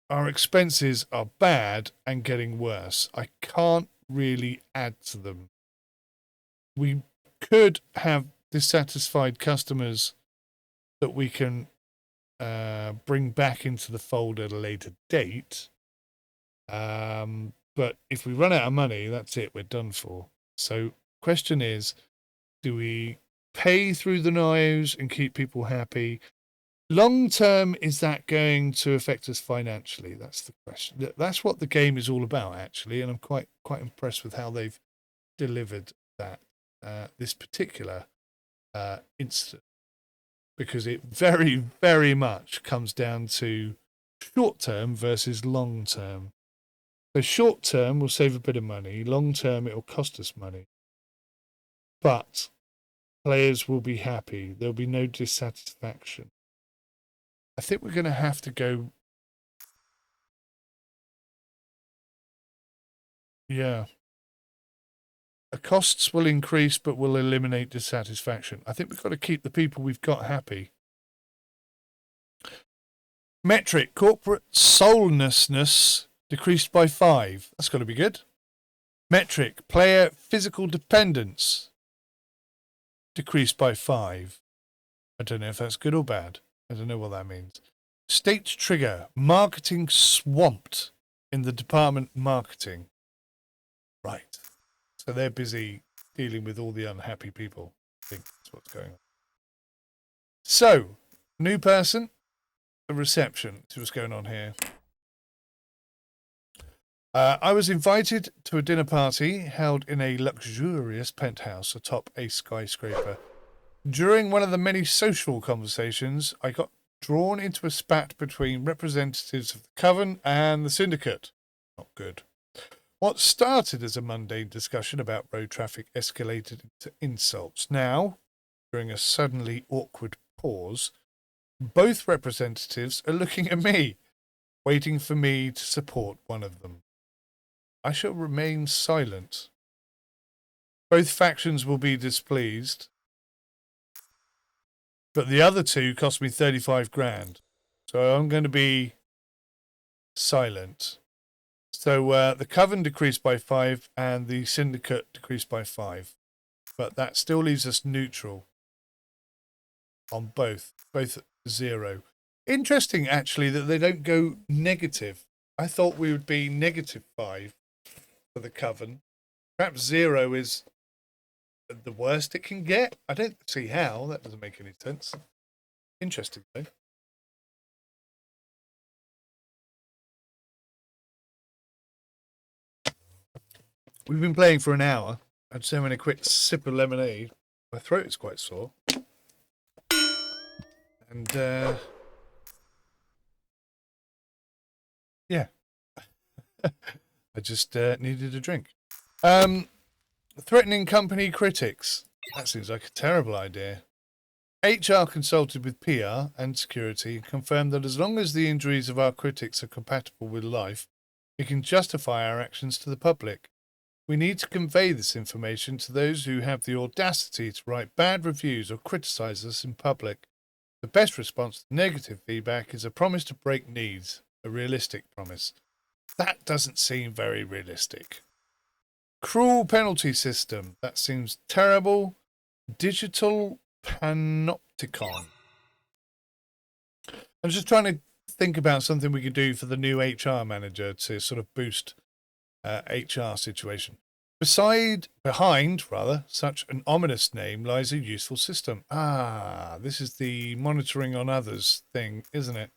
our expenses are bad and getting worse. I can't really add to them. We could have dissatisfied customers that we can bring back into the fold at a later date. But if we run out of money, that's it. We're done for. So question is, do we pay through the nose and keep people happy? Long term, is that going to affect us financially? That's the question. That's what the game is all about, actually, and I'm quite impressed with how they've delivered that this particular instance, because it very, very much comes down to short term versus long term. So short term, we'll save a bit of money. Long term, it'll cost us money, but players will be happy. There'll be no dissatisfaction. I think we're going to have to go. Yeah. The costs will increase, but will eliminate dissatisfaction. I think we've got to keep the people we've got happy. Metric, corporate soullessness decreased by 5. That's got to be good. Metric, player physical dependence decreased by 5. I don't know if that's good or bad. I don't know what that means. State trigger, marketing swamped in the department marketing. Right. So they're busy dealing with all the unhappy people. I think that's what's going on. So, new person, the reception. See what's going on here. I was invited to a dinner party held in a luxurious penthouse atop a skyscraper. During one of the many social conversations, I got drawn into a spat between representatives of the Coven and the Syndicate. Not good. What started as a mundane discussion about road traffic escalated into insults. Now, during a suddenly awkward pause, both representatives are looking at me, waiting for me to support one of them. I shall remain silent. Both factions will be displeased, but the other two cost me 35 grand. So I'm going to be silent. So the Coven decreased by 5 and the Syndicate decreased by 5. But that still leaves us neutral on both 0. Interesting, actually, that they don't go negative. I thought we would be -5 for the Coven. Perhaps 0 is the worst it can get. I don't see how. That doesn't make any sense. Interesting, though. We've been playing for an hour. I'm just having a quick sip of lemonade. My throat is quite sore. And, yeah. I just needed a drink. Threatening company critics. That seems like a terrible idea. HR consulted with PR and security and confirmed that as long as the injuries of our critics are compatible with life, we can justify our actions to the public. We need to convey this information to those who have the audacity to write bad reviews or criticize us in public. The best response to negative feedback is a promise to break knees, a realistic promise. That doesn't seem very realistic. Cruel penalty system. That seems terrible. Digital panopticon. I'm just trying to think about something we could do for the new HR manager to sort of boost HR situation. Behind such an ominous name lies a useful system. This is the monitoring on others thing, isn't it?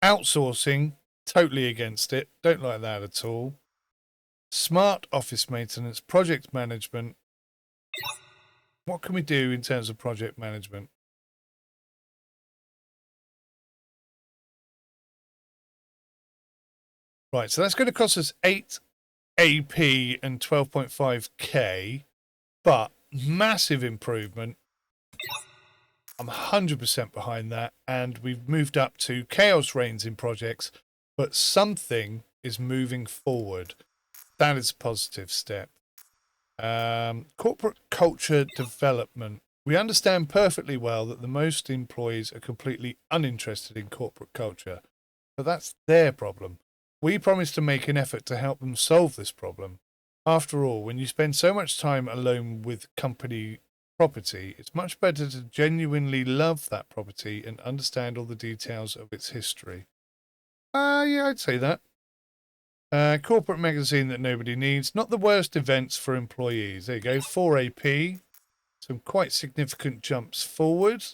Outsourcing Totally against it. Don't like that at all. Smart office maintenance, project management. What can we do in terms of project management? Right, so that's going to cost us 8 AP and 12.5k, but massive improvement. I'm 100% behind that, and we've moved up to chaos reigns in projects, but something is moving forward. That is a positive step. Corporate culture development. We understand perfectly well that the most employees are completely uninterested in corporate culture, but that's their problem. We promise to make an effort to help them solve this problem. After all, when you spend so much time alone with company property, it's much better to genuinely love that property and understand all the details of its history. Yeah, I'd say that. Corporate magazine that nobody needs. Not the worst events for employees. There you go. 4 AP. Some quite significant jumps forward.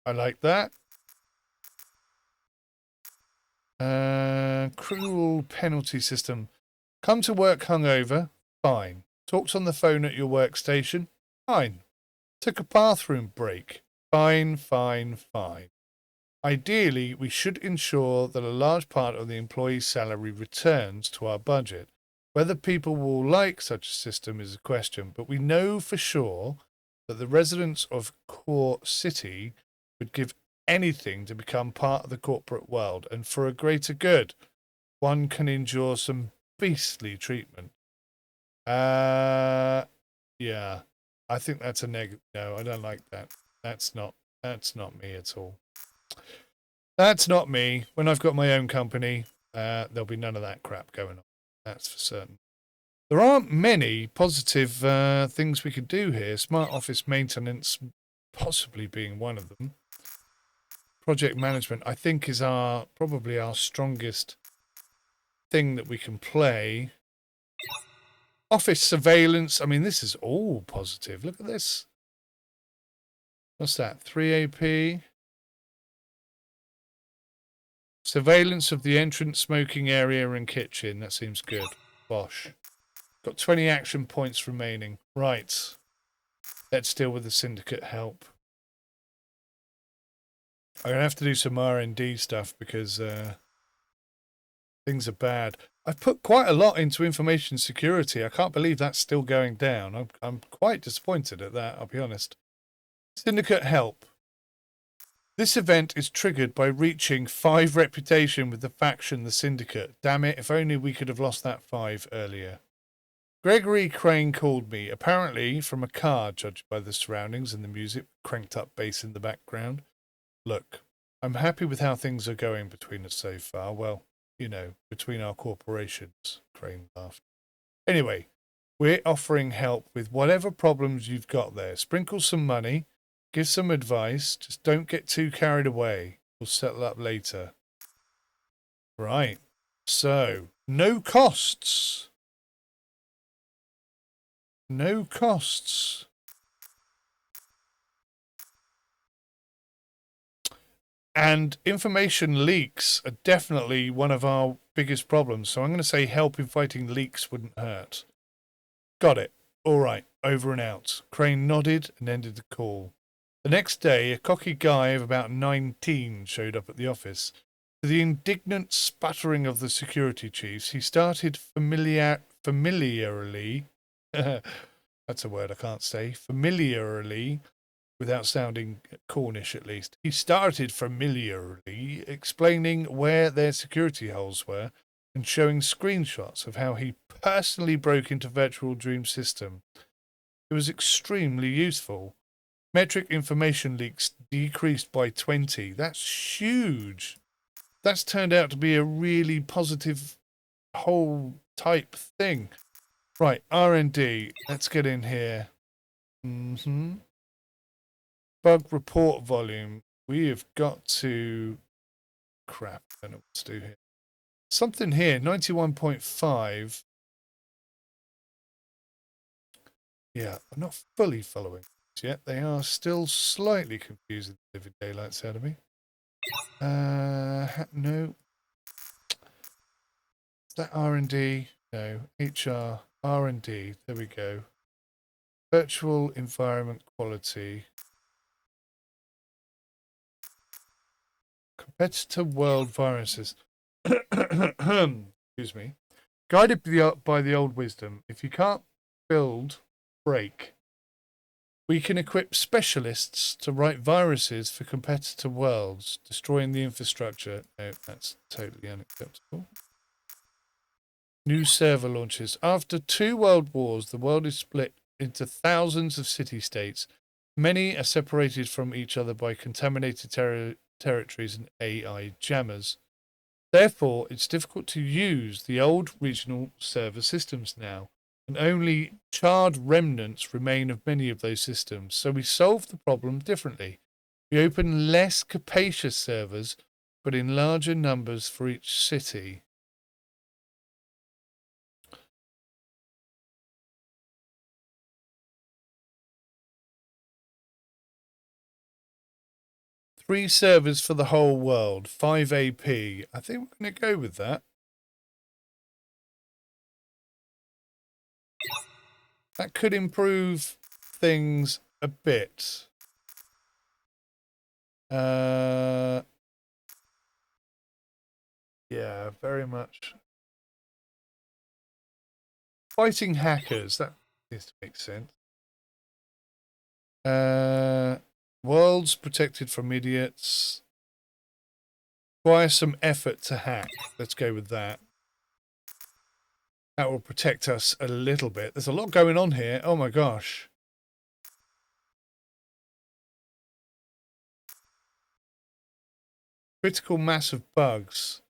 I like that. Cruel penalty system. Come to work hungover. Fine. Talks on the phone at your workstation. Fine. Took a bathroom break. Fine, fine, fine. Ideally, we should ensure that a large part of the employee's salary returns to our budget. Whether people will like such a system is a question, but we know for sure that the residents of Core City would give anything to become part of the corporate world, and for a greater good, one can endure some beastly treatment. Yeah, I think that's a negative. No, I don't like that. That's not me at all. That's not me. When I've got my own company, there'll be none of that crap going on. That's for certain. There aren't many positive things we could do here. Smart office maintenance possibly being one of them. Project management, I think, is probably our strongest thing that we can play. Office surveillance. I mean, this is all positive. Look at this. What's that? 3 AP. Surveillance of the entrance, smoking area and kitchen. That seems good. Bosh. Got 20 action points remaining. Right. Let's deal with the syndicate help. I'm going to have to do some R&D stuff because things are bad. I've put quite a lot into information security. I can't believe that's still going down. I'm quite disappointed at that, I'll be honest. Syndicate help. This event is triggered by reaching 5 reputation with the faction The Syndicate. Damn it, if only we could have lost that 5 earlier. Gregory Crane called me, apparently from a car, judged by the surroundings and the music, cranked up bass in the background. Look, I'm happy with how things are going between us so far. Well, you know, between our corporations, Crane laughed. Anyway, we're offering help with whatever problems you've got there. Sprinkle some money. Give some advice. Just don't get too carried away. We'll settle up later. Right. So, no costs. No costs. And information leaks are definitely one of our biggest problems. So I'm going to say help in fighting leaks wouldn't hurt. Got it. All right. Over and out. Crane nodded and ended the call. The next day, a cocky guy of about 19 showed up at the office. To the indignant sputtering of the security chiefs, he started familiarly, that's a word I can't say, familiarly, without sounding Cornish at least. He started familiarly explaining where their security holes were and showing screenshots of how he personally broke into Virtual Dream's system. It was extremely useful. Metric information leaks decreased by 20. That's huge. That's turned out to be a really positive whole type thing. Right, R&D. Let's get in here. Bug report volume. We have got to... Crap, I don't know what to do here. Something here, 91.5. Yeah, I'm not fully following this yet. They are still slightly confusing the living daylights out of me. No. that R&D? No. HR, R&D. There we go. Virtual environment quality. Competitor world viruses. Excuse me. Guided by the old wisdom, if you can't build, break. We can equip specialists to write viruses for competitor worlds, destroying the infrastructure. No, that's totally unacceptable. New server launches. After 2 world wars, the world is split into thousands of city-states. Many are separated from each other by contaminated territories and AI jammers. Therefore, it's difficult to use the old regional server systems now, and only charred remnants remain of many of those systems. So we solve the problem differently. We open less capacious servers, but in larger numbers for each city. Three servers for the whole world, 5 AP. I think we're going to go with that. That could improve things a bit. Yeah, very much. Fighting hackers, that needs to make sense. Worlds protected from idiots. Require some effort to hack. Let's go with that. That will protect us a little bit. There's a lot going on here. Oh my gosh. Critical mass of bugs.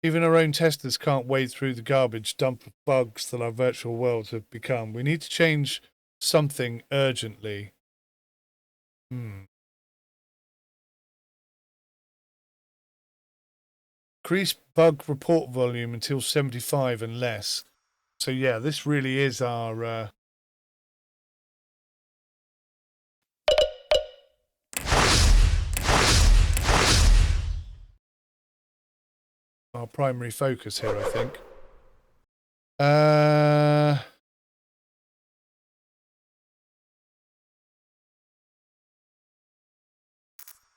Even our own testers can't wade through the garbage dump of bugs that our virtual worlds have become. We need to change something urgently. Increase bug report volume until 75 and less. So yeah, this really is our primary focus here, I think.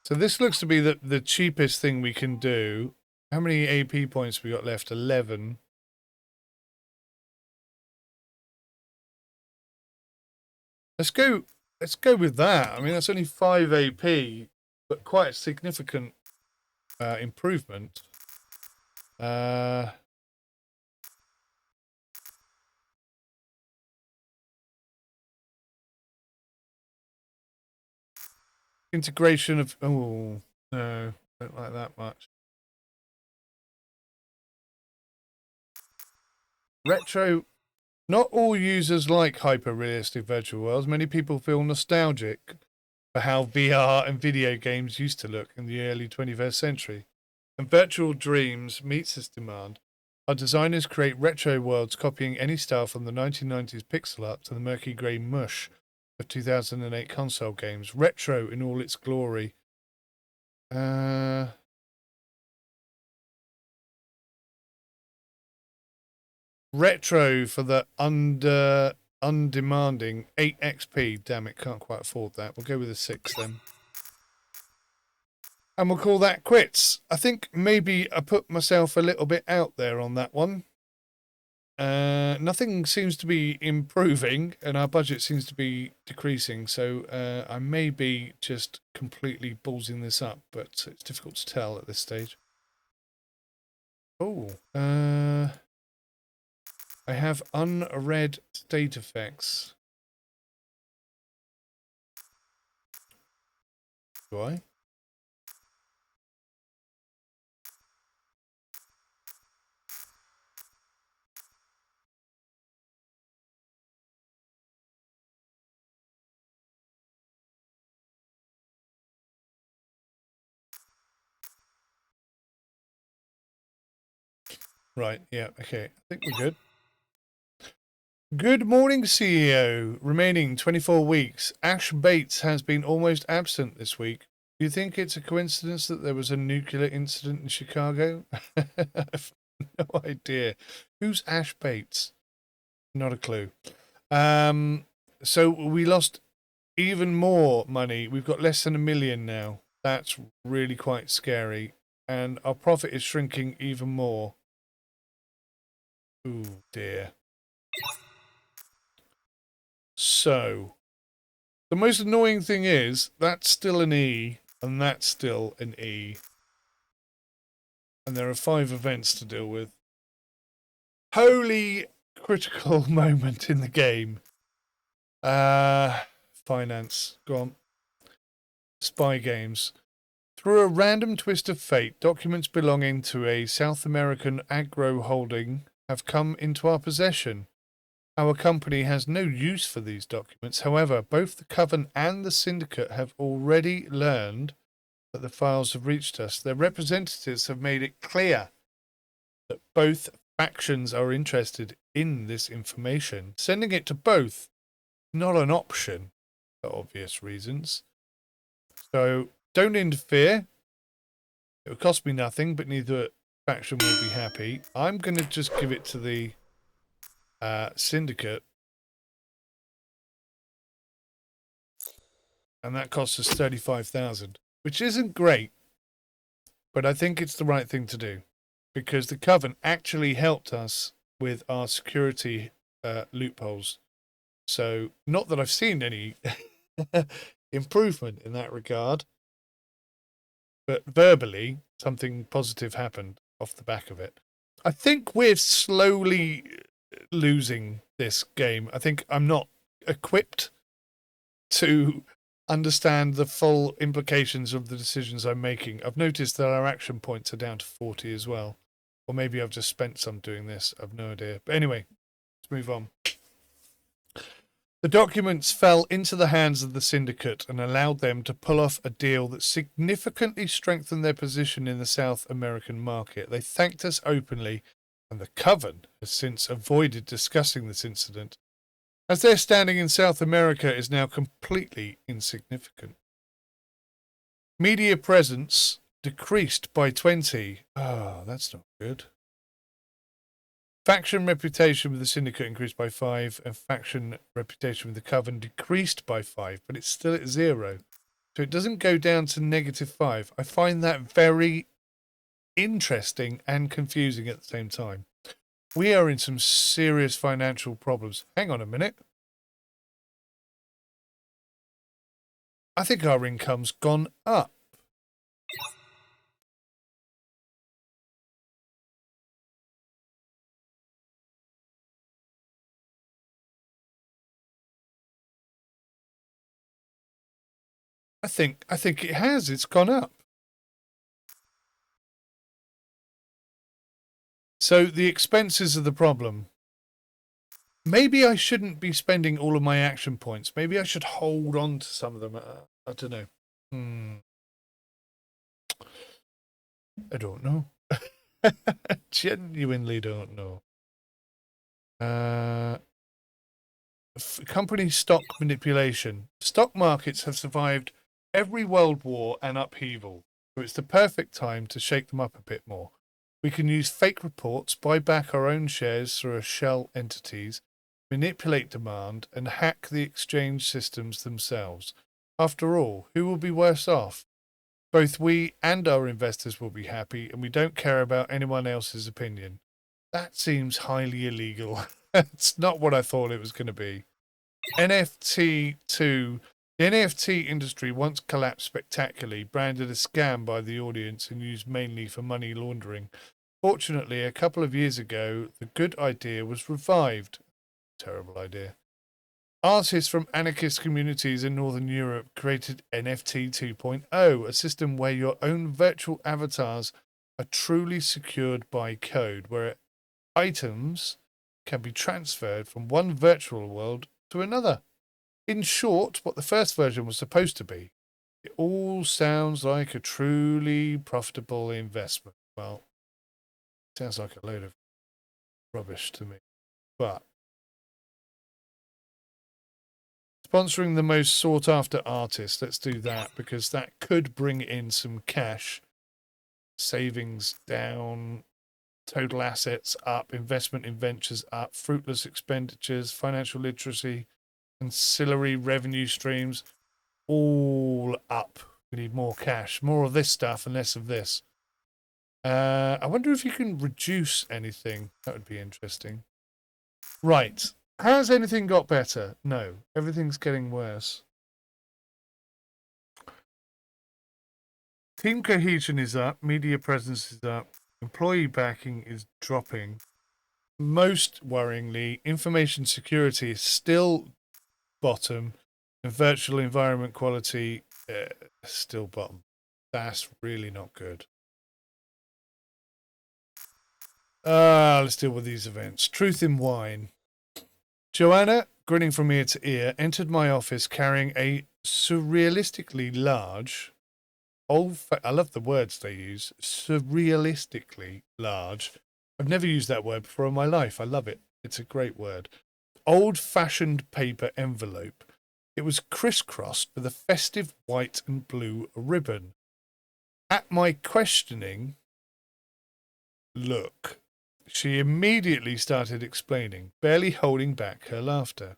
So this looks to be the cheapest thing we can do. How many AP points we got left? 11. Let's go with that. I mean, that's only 5 AP, but quite a significant improvement. Integration of... Oh, no. Don't like that much. Retro... Not all users like hyper-realistic virtual worlds. Many people feel nostalgic for how VR and video games used to look in the early 21st century. And Virtual Dreams meets this demand. Our designers create retro worlds copying any style from the 1990s pixel art to the murky grey mush of 2008 console games. Retro in all its glory. Retro for the undemanding 8 XP. Damn it, can't quite afford that. We'll go with a 6 then. And we'll call that quits. I think maybe I put myself a little bit out there on that one. Nothing seems to be improving, and our budget seems to be decreasing. So I may be just completely ballsing this up, but it's difficult to tell at this stage. Oh, I have unread state effects. Do I? Right, yeah, okay. I think we're good. Good morning, CEO. Remaining 24 weeks. Ash Bates has been almost absent this week. Do you think it's a coincidence that there was a nuclear incident in Chicago? No idea. Who's Ash Bates? Not a clue. So we lost even more money. We've got less than 1 million now. That's really quite scary. And our profit is shrinking even more. Ooh, dear. So, the most annoying thing is, that's still an E, and that's still an E. And there are 5 events to deal with. Holy critical moment in the game. Finance. Go on. Spy games. Through a random twist of fate, documents belonging to a South American agro holding have come into our possession. Our company has no use for these documents. However, both the Coven and the Syndicate have already learned that the files have reached us. Their representatives have made it clear that both factions are interested in this information. Sending it to both, not an option for obvious reasons. So don't interfere. It will cost me nothing, but neither faction will be happy. I'm going to just give it to the Syndicate. And that costs us 35,000, which isn't great, but I think it's the right thing to do because the Coven actually helped us with our security loopholes. So, not that I've seen any improvement in that regard, but verbally, something positive happened off the back of it. I think we're slowly losing this game. I think I'm not equipped to understand the full implications of the decisions I'm making. I've noticed that our action points are down to 40 as well. Or maybe I've just spent some doing this. I've no idea. But anyway, let's move on. The documents fell into the hands of the Syndicate and allowed them to pull off a deal that significantly strengthened their position in the South American market. They thanked us openly, and the Coven has since avoided discussing this incident, as their standing in South America is now completely insignificant. Media presence decreased by 20. Oh, that's not good. Faction reputation with the Syndicate increased by 5, and faction reputation with the Coven decreased by 5, but it's still at 0. So it doesn't go down to -5. I find that very interesting and confusing at the same time. We are in some serious financial problems. Hang on a minute. I think our income's gone up. I think it has. It's gone up. So the expenses are the problem. Maybe I shouldn't be spending all of my action points. Maybe I should hold on to some of them. I don't know. I don't know. Genuinely don't know. Company stock manipulation. Stock markets have survived every world war and upheaval, so it's the perfect time to shake them up a bit more. We can use fake reports, buy back our own shares through shell entities, manipulate demand, and hack the exchange systems themselves. After all, who will be worse off? Both we and our investors will be happy, and we don't care about anyone else's opinion. That seems highly illegal. It's not what I thought it was going to be. NFT 2. The NFT industry once collapsed spectacularly, branded a scam by the audience and used mainly for money laundering. Fortunately, a couple of years ago, the good idea was revived. Terrible idea. Artists from anarchist communities in Northern Europe created NFT 2.0, a system where your own virtual avatars are truly secured by code, where items can be transferred from one virtual world to another. In short, what the first version was supposed to be. It all sounds like a truly profitable investment. Well, it sounds like a load of rubbish to me. But sponsoring the most sought after artist, let's do that because that could bring in some cash. Savings down. total assets up, investment in ventures up, fruitless expenditures, financial literacy, ancillary revenue streams, all up. We need more cash, more of this stuff and less of this. I wonder if you can reduce anything. That would be interesting. Right. Has anything got better? No. Everything's getting worse. Team cohesion is up. Media presence is up. Employee backing is dropping. Most worryingly, information security is still bottom. And virtual environment quality still bottom. That's really not good. Let's deal with these events. Truth in wine. Joanna, grinning from ear to ear, entered my office carrying a surrealistically large, I love the words they use, surrealistically large. I've never used that word before in my life. I love it. It's a great word. Old-fashioned paper envelope. It was crisscrossed with a festive white and blue ribbon. At my questioning look, she immediately started explaining, barely holding back her laughter.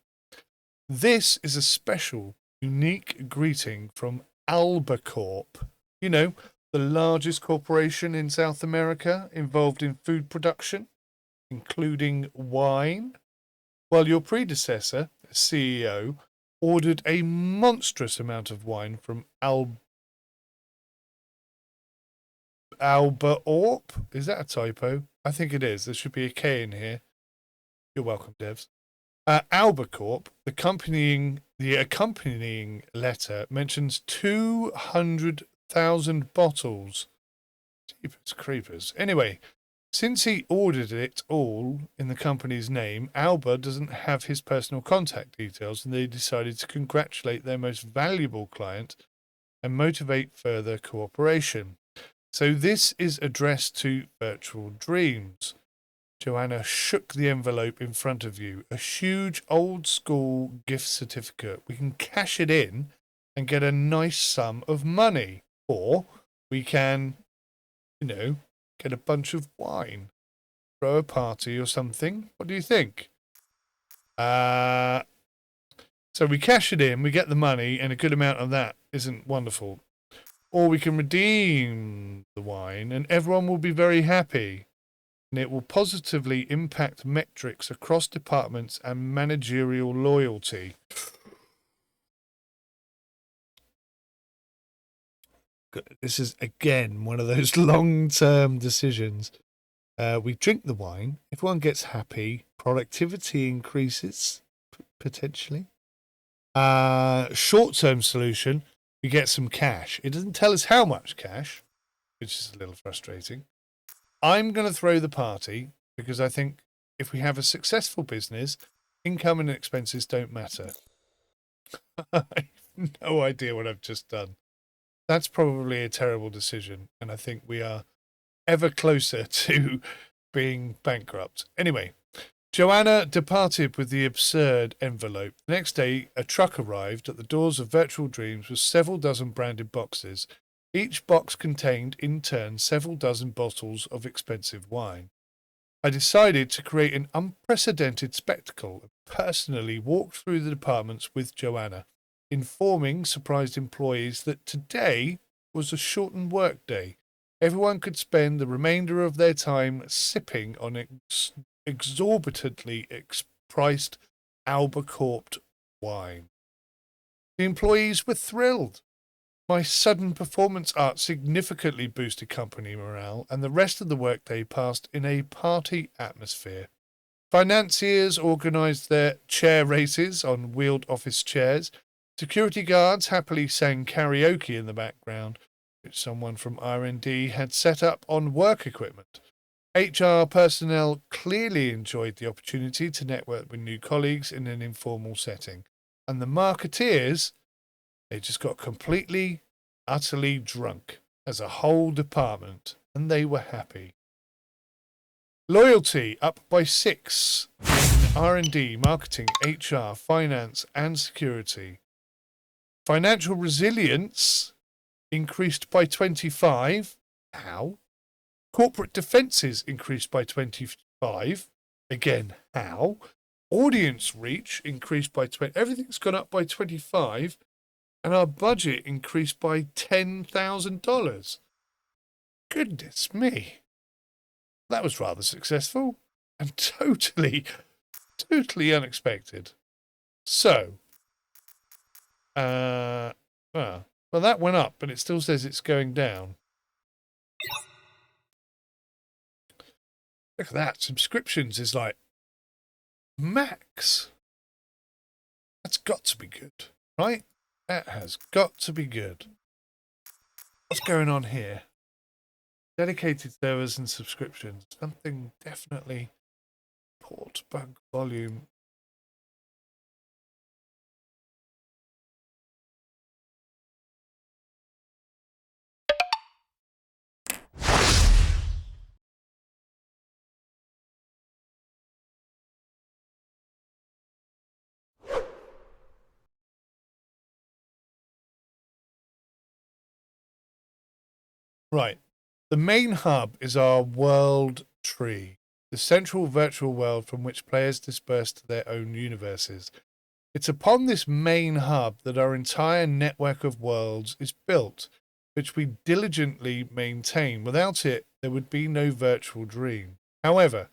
This is a special, unique greeting from Albacorp. You know, the largest corporation in South America involved in food production, including wine. While your predecessor, CEO, ordered a monstrous amount of wine from Albacorp. Is that a typo? I think it is. There should be a K in here. You're welcome, devs. Albacorp, the accompanying letter mentions 200,000 bottles. Jeepers creepers. Anyway, since he ordered it all in the company's name, Alba doesn't have his personal contact details, and they decided to congratulate their most valuable client and motivate further cooperation. So this is addressed to Virtual Dreams. Joanna shook the envelope in front of you. A huge old-school gift certificate. We can cash it in and get a nice sum of money. Or we can, get a bunch of wine. Throw a party or something. What do you think? So we cash it in, we get the money, and a good amount of that isn't wonderful. Or we can redeem the wine, and everyone will be very happy. And it will positively impact metrics across departments and managerial loyalty. This is, again, one of those long-term decisions. We drink the wine. Everyone gets happy. Productivity increases, potentially. Short-term solution, we get some cash. It doesn't tell us how much cash, which is a little frustrating. I'm going to throw the party because I think if we have a successful business, income and expenses don't matter. I have no idea what I've just done. That's probably a terrible decision, and I think we are ever closer to being bankrupt. Anyway, Joanna departed with the absurd envelope. The next day, a truck arrived at the doors of Virtual Dreams with several dozen branded boxes. Each box contained, in turn, several dozen bottles of expensive wine. I decided to create an unprecedented spectacle and personally walked through the departments with Joanna, informing surprised employees that today was a shortened work day. Everyone could spend the remainder of their time sipping on exorbitantly priced Albacorp wine. The employees were thrilled. My sudden performance art significantly boosted company morale, and the rest of the workday passed in a party atmosphere. Financiers organised their chair races on wheeled office chairs. Security guards happily sang karaoke in the background, which someone from R&D had set up on work equipment. HR personnel clearly enjoyed the opportunity to network with new colleagues in an informal setting. And the marketeers, they just got completely, utterly drunk as a whole department, and they were happy. Loyalty up by 6 in R&D, marketing, HR, finance, and security. Financial resilience increased by 25. How? Corporate defences increased by 25. Again, how? Audience reach increased by 20. Everything's gone up by 25. And our budget increased by $10,000. Goodness me. That was rather successful and totally unexpected. So, well, that went up, but it still says it's going down. Look at that. Subscriptions is like max. That's got to be good, right? That has got to be good. What's going on here? Dedicated servers and subscriptions. Something definitely. Port bug volume. Right. The main hub is our world tree, the central virtual world from which players disperse to their own universes. It's upon this main hub that our entire network of worlds is built, which we diligently maintain. Without it, there would be no virtual dream. However,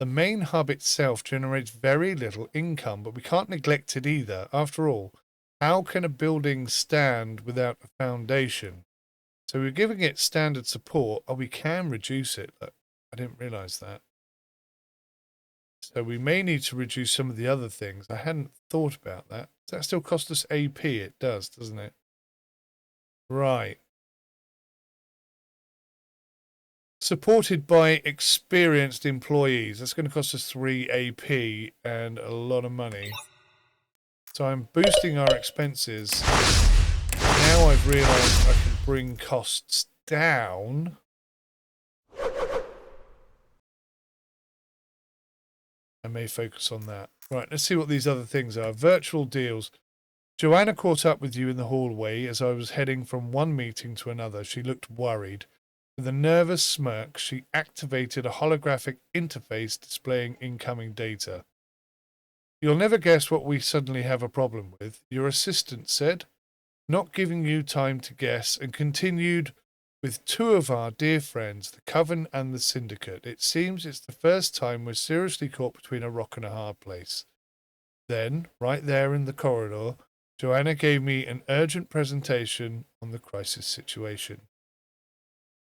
the main hub itself generates very little income, but we can't neglect it either. After all, how can a building stand without a foundation? So we're giving it standard support. Oh, we can reduce it. Look, I didn't realize that. So we may need to reduce some of the other things. I hadn't thought about that. Does that still cost us AP? It does, doesn't it? Right. Supported by experienced employees. That's going to cost us 3 AP and a lot of money. So I'm boosting our expenses. Now I've realized I can bring costs down. I may focus on that. Right, let's see what these other things are. Virtual deals. Joanna caught up with you in the hallway as I was heading from one meeting to another. She looked worried. With a nervous smirk, she activated a holographic interface displaying incoming data. You'll never guess what we suddenly have a problem with, your assistant said, not giving you time to guess, and continued with 2 of our dear friends, the Coven and the Syndicate. It seems it's the first time we're seriously caught between a rock and a hard place. Then, right there in the corridor, Joanna gave me an urgent presentation on the crisis situation.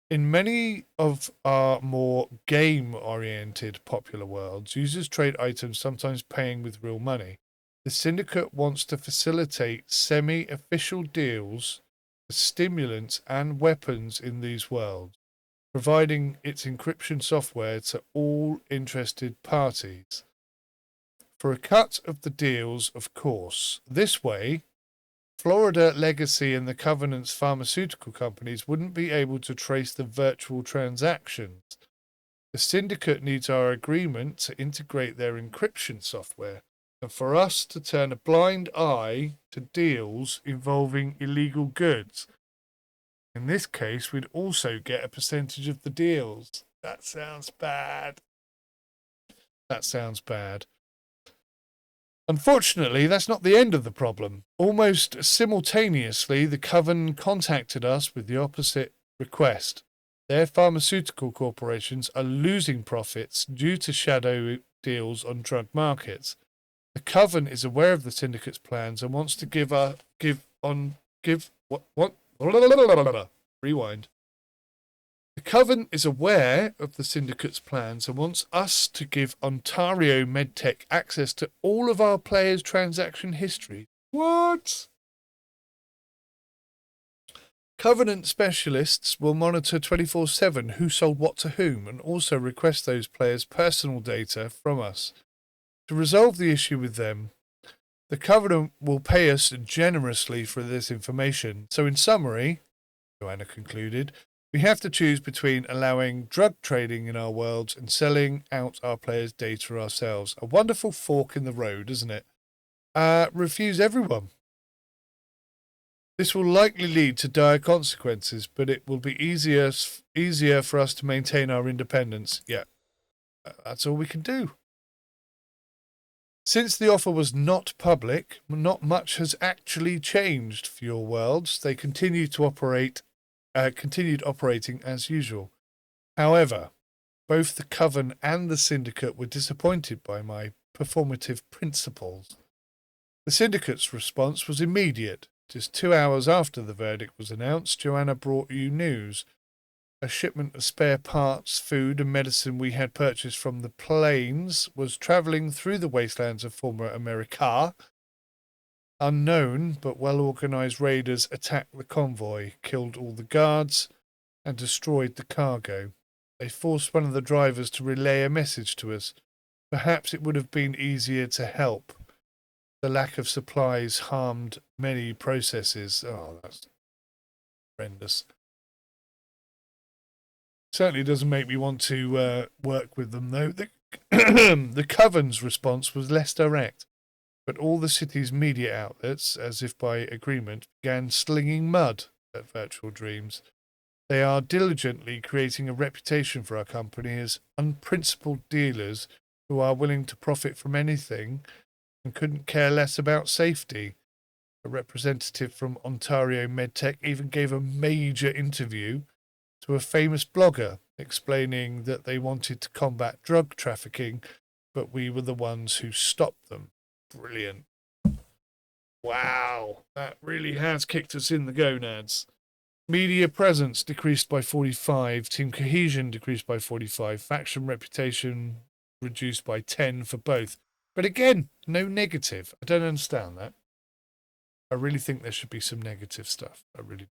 In many of our more game-oriented popular worlds, users trade items, sometimes paying with real money. The Syndicate wants to facilitate semi-official deals for stimulants and weapons in these worlds, providing its encryption software to all interested parties. For a cut of the deals, of course. This way, Florida Legacy and the Covenant's pharmaceutical companies wouldn't be able to trace the virtual transactions. The Syndicate needs our agreement to integrate their encryption software, and for us to turn a blind eye to deals involving illegal goods. In this case, we'd also get a percentage of the deals. That sounds bad. That sounds bad. Unfortunately, that's not the end of the problem. Almost simultaneously, the Coven contacted us with the opposite request. Their pharmaceutical corporations are losing profits due to shadow deals on drug markets. The Coven is aware of the Syndicate's plans and wants to Rewind. The Coven is aware of the Syndicate's plans and wants us to give Ontario MedTech access to all of our players' transaction history. What? Covenant specialists will monitor 24/7 who sold what to whom and also request those players' personal data from us. To resolve the issue with them, the Covenant will pay us generously for this information. So in summary, Joanna concluded, we have to choose between allowing drug trading in our worlds and selling out our players' data ourselves. A wonderful fork in the road, isn't it? Refuse everyone. This will likely lead to dire consequences, but it will be easier for us to maintain our independence. Yeah, that's all we can do. Since the offer was not public, not much has actually changed for your worlds. They continued operating as usual. However, both the Coven and the Syndicate were disappointed by my performative principles. The Syndicate's response was immediate. Just 2 hours after the verdict was announced, Joanna brought you news. A shipment of spare parts, food, and medicine we had purchased from the plains was travelling through the wastelands of former America. Unknown but well-organised raiders attacked the convoy, killed all the guards, and destroyed the cargo. They forced one of the drivers to relay a message to us. Perhaps it would have been easier to help. The lack of supplies harmed many processes. Oh, that's horrendous. Certainly doesn't make me want to work with them, though. The Coven's response was less direct, but all the city's media outlets, as if by agreement, began slinging mud at Virtual Dreams. They are diligently creating a reputation for our company as unprincipled dealers who are willing to profit from anything and couldn't care less about safety. A representative from Ontario MedTech even gave a major interview to a famous blogger explaining that they wanted to combat drug trafficking, but we were the ones who stopped them. Brilliant. Wow, that really has kicked us in the gonads. Media presence decreased by 45, team cohesion decreased by 45, faction reputation reduced by 10 for both. But again, no negative. I don't understand that. I really think there should be some negative stuff. I really.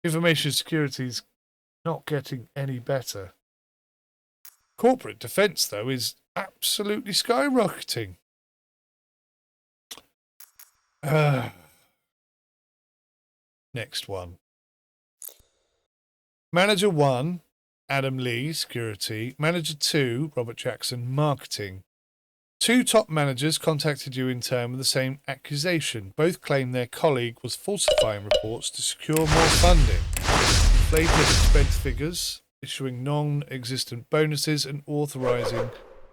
Information security is not getting any better. Corporate defense, though, is absolutely skyrocketing. Next one. Manager 1, Adam Lee, security. Manager 2, Robert Jackson, marketing. 2 top managers contacted you in turn with the same accusation. Both claimed their colleague was falsifying reports to secure more funding, inflated expense figures, issuing non-existent bonuses, and authorizing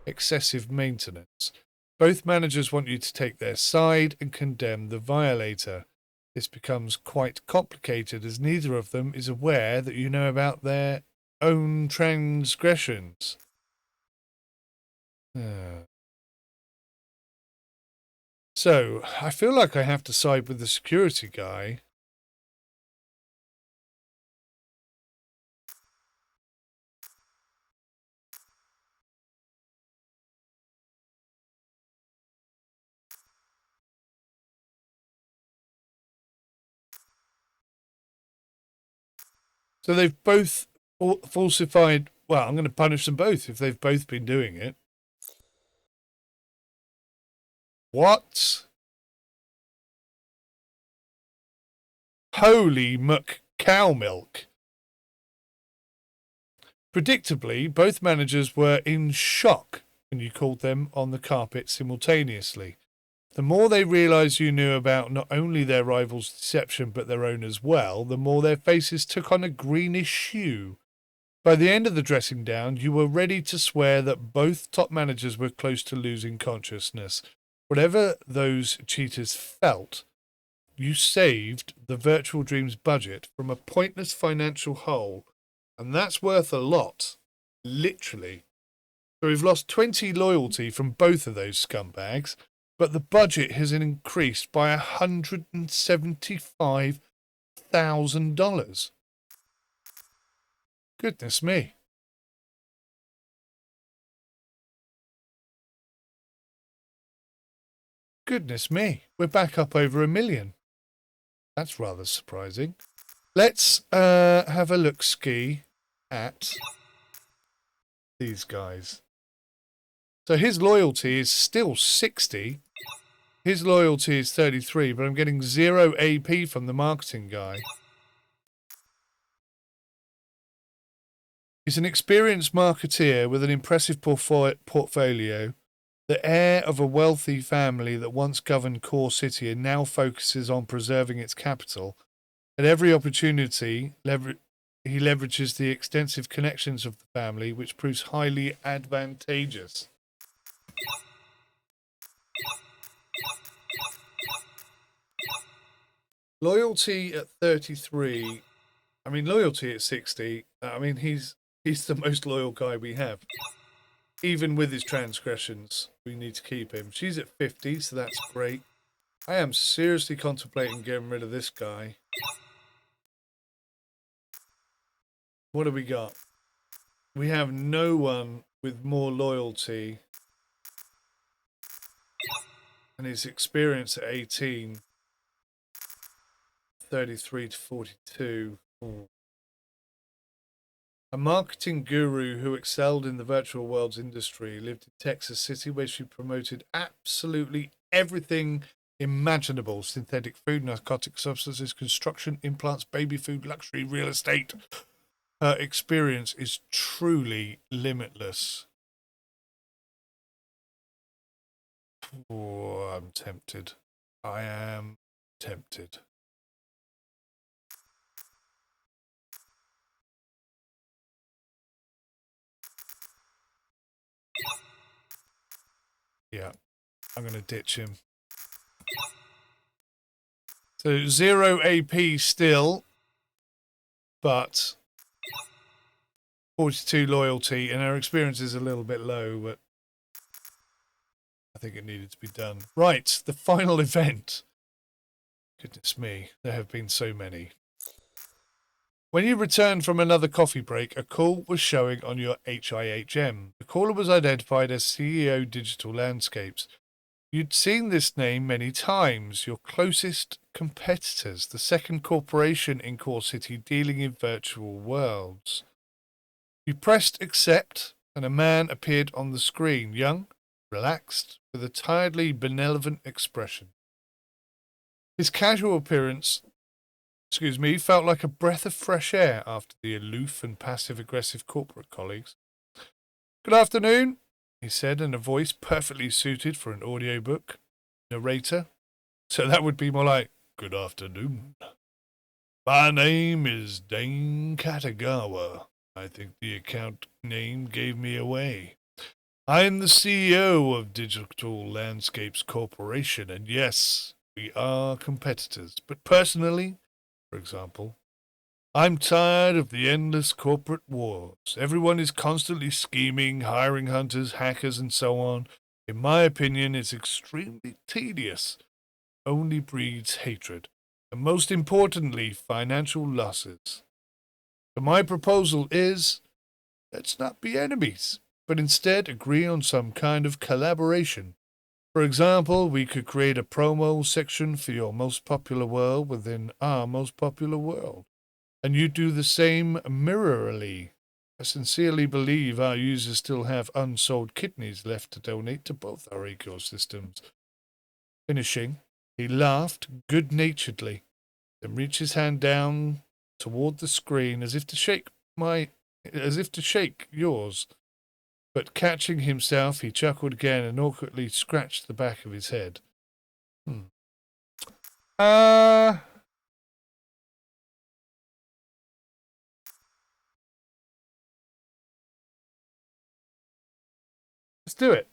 excessive maintenance. Both managers want you to take their side and condemn the violator. This becomes quite complicated as neither of them is aware that you know about their own transgressions. So, I feel like I have to side with the security guy. So they've both falsified. Well, I'm going to punish them both if they've both been doing it. What? Holy cow milk. Predictably, both managers were in shock when you called them on the carpet simultaneously. The more they realised you knew about not only their rival's deception but their own as well, the more their faces took on a greenish hue. By the end of the dressing down, you were ready to swear that both top managers were close to losing consciousness. Whatever those cheaters felt, you saved the Virtual Dreams budget from a pointless financial hole, and that's worth a lot. Literally. So we've lost 20 loyalty from both of those scumbags, but the budget has increased by $175,000. Goodness me. Goodness me. We're back up over $1 million. That's rather surprising. Let's have a look-ski at these guys. So his loyalty is still 60. His loyalty is 33, but I'm getting 0 AP from the marketing guy. He's an experienced marketeer with an impressive portfolio. The heir of a wealthy family that once governed Core City and now focuses on preserving its capital. At every opportunity, he leverages the extensive connections of the family, which proves highly advantageous. Loyalty at 33. I mean, loyalty at 60. I mean, he's the most loyal guy we have. Even with his transgressions, we need to keep him. She's at 50, so that's great. I am seriously contemplating getting rid of this guy. What do we got? We have no one with more loyalty. And his experience at 18. 33 to 42. Ooh. A marketing guru who excelled in the virtual world's industry, lived in Texas City, where she promoted absolutely everything imaginable: synthetic food, narcotic substances, construction, implants, baby food, luxury, real estate. Her experience is truly limitless. Oh, I'm tempted. I am tempted. Yeah, I'm going to ditch him. So 0 AP still, but 42 loyalty, and her experience is a little bit low, but I think it needed to be done. Right, the final event. Goodness me, there have been so many. When you returned from another coffee break, a call was showing on your HIHM. The caller was identified as CEO Digital Landscapes. You'd seen this name many times. Your closest competitors, the second corporation in Core City dealing in virtual worlds. You pressed accept, and a man appeared on the screen, young, relaxed, with a tiredly benevolent expression. His casual appearance, felt like a breath of fresh air after the aloof and passive-aggressive corporate colleagues. "Good afternoon," he said in a voice perfectly suited for an audiobook narrator. So that would be more like, "Good afternoon. My name is Dane Katagawa. I think the account name gave me away. I am the CEO of Digital Landscapes Corporation, and yes, we are competitors. But personally, for example, I'm tired of the endless corporate wars. Everyone is constantly scheming, hiring hunters, hackers, and so on. In my opinion, it's extremely tedious. Only breeds hatred. And most importantly, financial losses. So my proposal is, let's not be enemies, but instead agree on some kind of collaboration. For example, we could create a promo section for your most popular world within our most popular world. And you do the same mirrorly. I sincerely believe our users still have unsold kidneys left to donate to both our ecosystems." Finishing, he laughed good-naturedly, then reached his hand down toward the screen as if to shake yours. But catching himself, he chuckled again and awkwardly scratched the back of his head. Let's do it.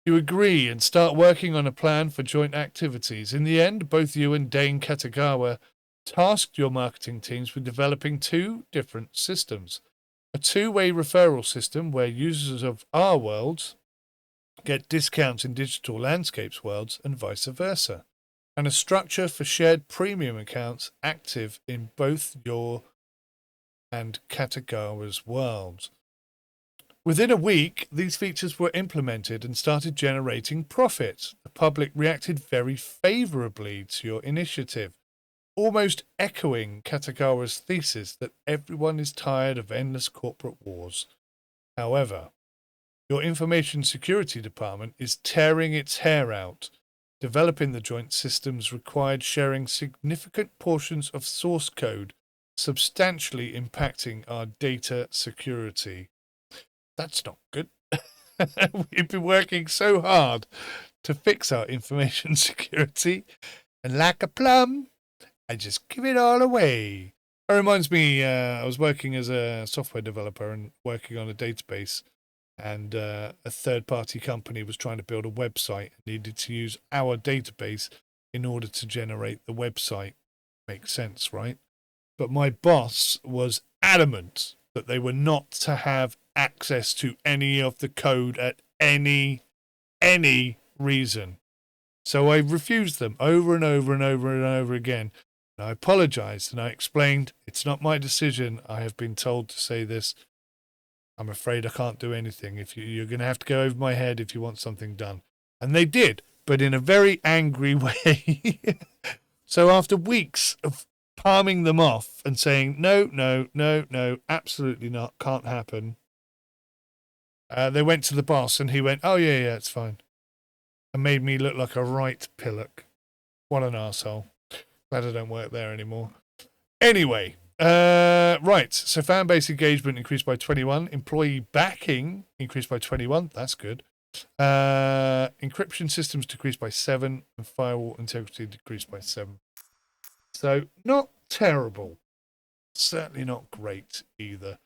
You agree and start working on a plan for joint activities. In the end, both you and Dane Katagawa tasked your marketing teams with developing two different systems. A two-way referral system where users of our worlds get discounts in Digital Landscapes worlds and vice versa. And a structure for shared premium accounts active in both your and Katagawa's worlds. Within a week, these features were implemented and started generating profit. The public reacted very favorably to your initiative, almost echoing Katagawa's thesis that everyone is tired of endless corporate wars. However, your information security department is tearing its hair out. Developing the joint systems required sharing significant portions of source code, substantially impacting our data security. That's not good. We've been working so hard to fix our information security, and like a plum, I just give it all away. It reminds me, I was working as a software developer and working on a database, and a third-party company was trying to build a website and needed to use our database in order to generate the website. Makes sense, right? But my boss was adamant that they were not to have access to any of the code at any reason. So I refused them over and over and over and over again. And I apologized and I explained, it's not my decision. I have been told to say this. I'm afraid I can't do anything. If you're going to have to go over my head if you want something done. And they did, but in a very angry way. So after weeks of palming them off and saying, no, no, no, no, absolutely not, can't happen, they went to the boss and he went, oh, yeah, it's fine. And made me look like a right pillock. What an arsehole. Glad I don't work there anymore. Anyway, right. So fan base engagement increased by 21. Employee backing increased by 21. That's good. Encryption systems decreased by 7. And firewall integrity decreased by 7. So not terrible. Certainly not great either.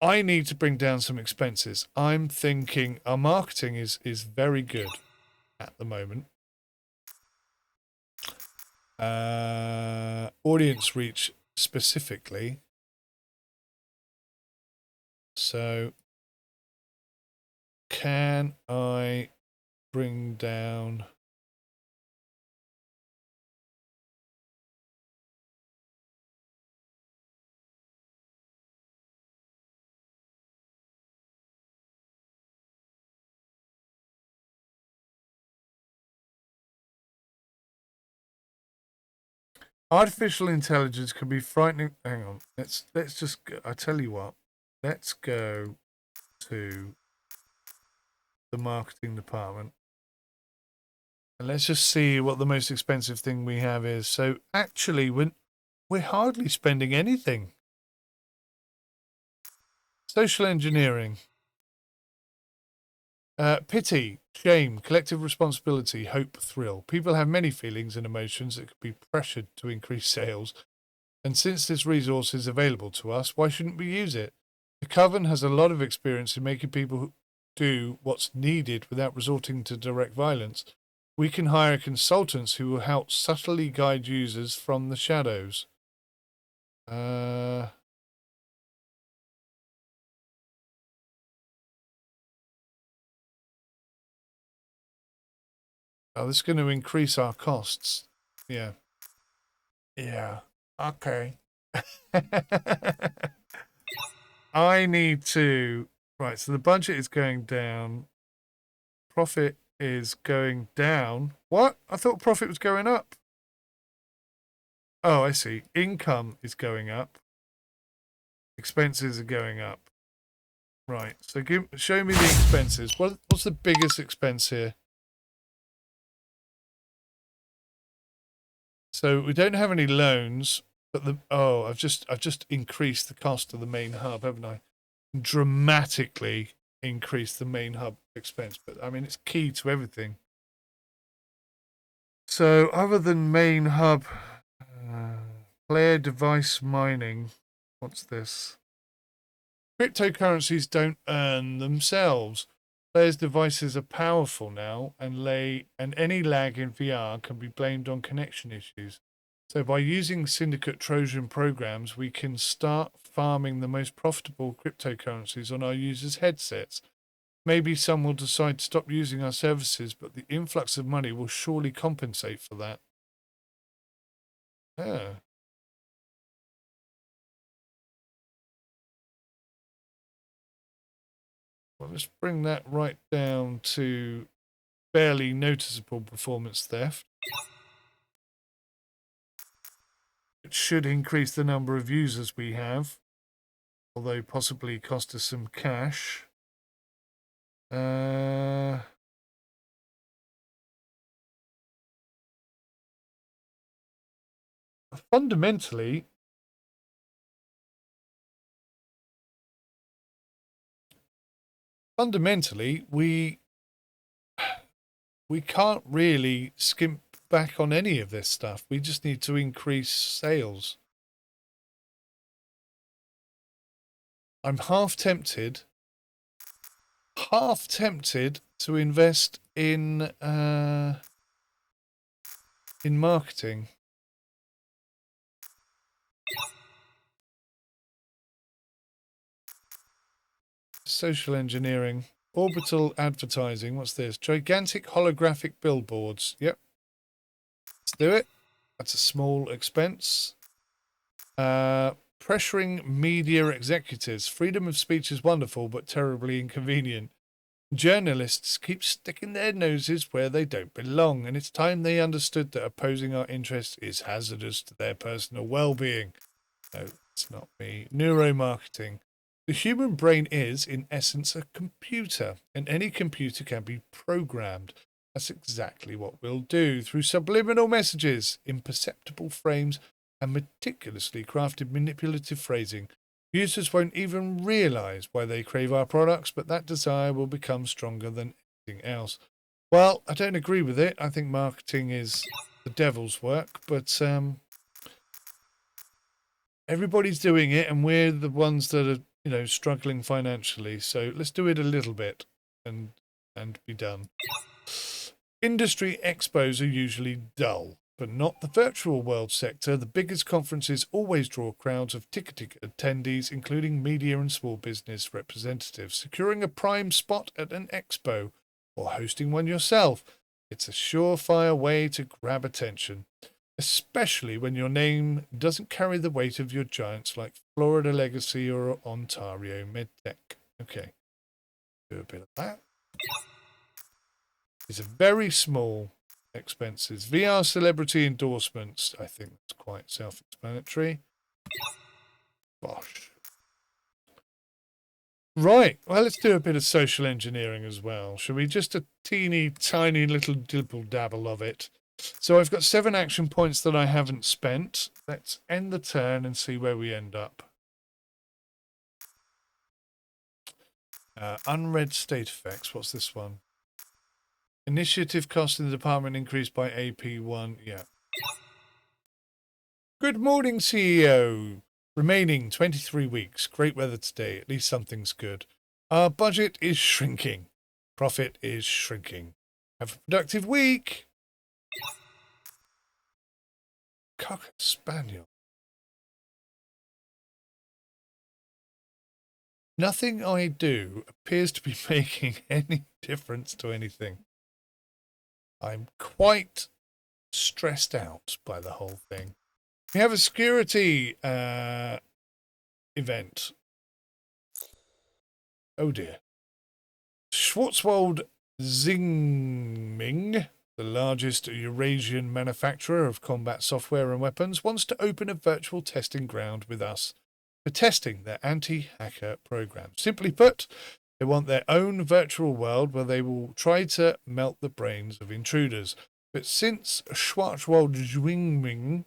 I need to bring down some expenses. I'm thinking our marketing is very good at the moment. Audience reach specifically. So can I bring down artificial intelligence can be frightening. Hang on. Let's just go. I tell you what. Let's go to the marketing department. And let's just see what the most expensive thing we have is. So actually we're hardly spending anything. Social engineering. Pity, shame, collective responsibility, hope, thrill. People have many feelings and emotions that could be pressured to increase sales. And since this resource is available to us, why shouldn't we use it? The Coven has a lot of experience in making people do what's needed without resorting to direct violence. We can hire consultants who will help subtly guide users from the shadows. Oh, this is going to increase our costs. Yeah. Yeah. Okay. I need to... Right, so the budget is going down. Profit is going down. What? I thought profit was going up. Oh, I see. Income is going up. Expenses are going up. Right, so show me the expenses. What's the biggest expense here? So we don't have any loans, but I've just increased the cost of the main hub, haven't I? Dramatically increased the main hub expense, but I mean it's key to everything. So other than main hub, player device mining. What's this? Cryptocurrencies don't earn themselves. Players' devices are powerful now, and any lag in VR can be blamed on connection issues. So by using Syndicate Trojan programs, we can start farming the most profitable cryptocurrencies on our users' headsets. Maybe some will decide to stop using our services, but the influx of money will surely compensate for that. Yeah. Well, let's bring that right down to barely noticeable performance theft. It should increase the number of users we have, although possibly cost us some cash. Fundamentally, fundamentally, we can't really skimp back on any of this stuff. We just need to increase sales. I'm half tempted to invest in marketing. Social engineering. Orbital advertising. What's this? Gigantic holographic billboards. Yep. Let's do it. That's a small expense. Pressuring media executives. Freedom of speech is wonderful, but terribly inconvenient. Journalists keep sticking their noses where they don't belong, and it's time they understood that opposing our interests is hazardous to their personal well-being. No, it's not me. Neuromarketing. The human brain is, in essence, a computer, and any computer can be programmed. That's exactly what we'll do. Through subliminal messages, imperceptible frames, and meticulously crafted manipulative phrasing, users won't even realize why they crave our products, but that desire will become stronger than anything else. Well, I don't agree with it. I think marketing is the devil's work, but everybody's doing it, and we're the ones that are, struggling financially. So let's do it a little bit and be done. Industry expos are usually dull, but not the virtual world sector. The biggest conferences always draw crowds of ticketed attendees, including media and small business representatives. Securing a prime spot at an expo or hosting one yourself, it's a surefire way to grab attention, especially when your name doesn't carry the weight of your giants like Florida Legacy or Ontario MedTech. Okay, do a bit of that. These are very small expenses. VR celebrity endorsements. I think that's quite self-explanatory. Bosh. Right. Well, let's do a bit of social engineering as well. Shall we? Just a teeny tiny little dibble dabble of it. So I've got 7 action points that I haven't spent. Let's end the turn and see where we end up. Unread state effects. What's this one? Initiative cost in the department increased by AP1. Yeah. Good morning, CEO. Remaining 23 weeks. Great weather today. At least something's good. Our budget is shrinking. Profit is shrinking. Have a productive week. Cocker Spaniel. Nothing I do appears to be making any difference to anything. I'm quite stressed out by the whole thing. We have a security event. Oh dear. Schwarzwald Zingming, the largest Eurasian manufacturer of combat software and weapons, wants to open a virtual testing ground with us for testing their anti-hacker program. Simply put, they want their own virtual world where they will try to melt the brains of intruders. But since Schwarzwald Zingming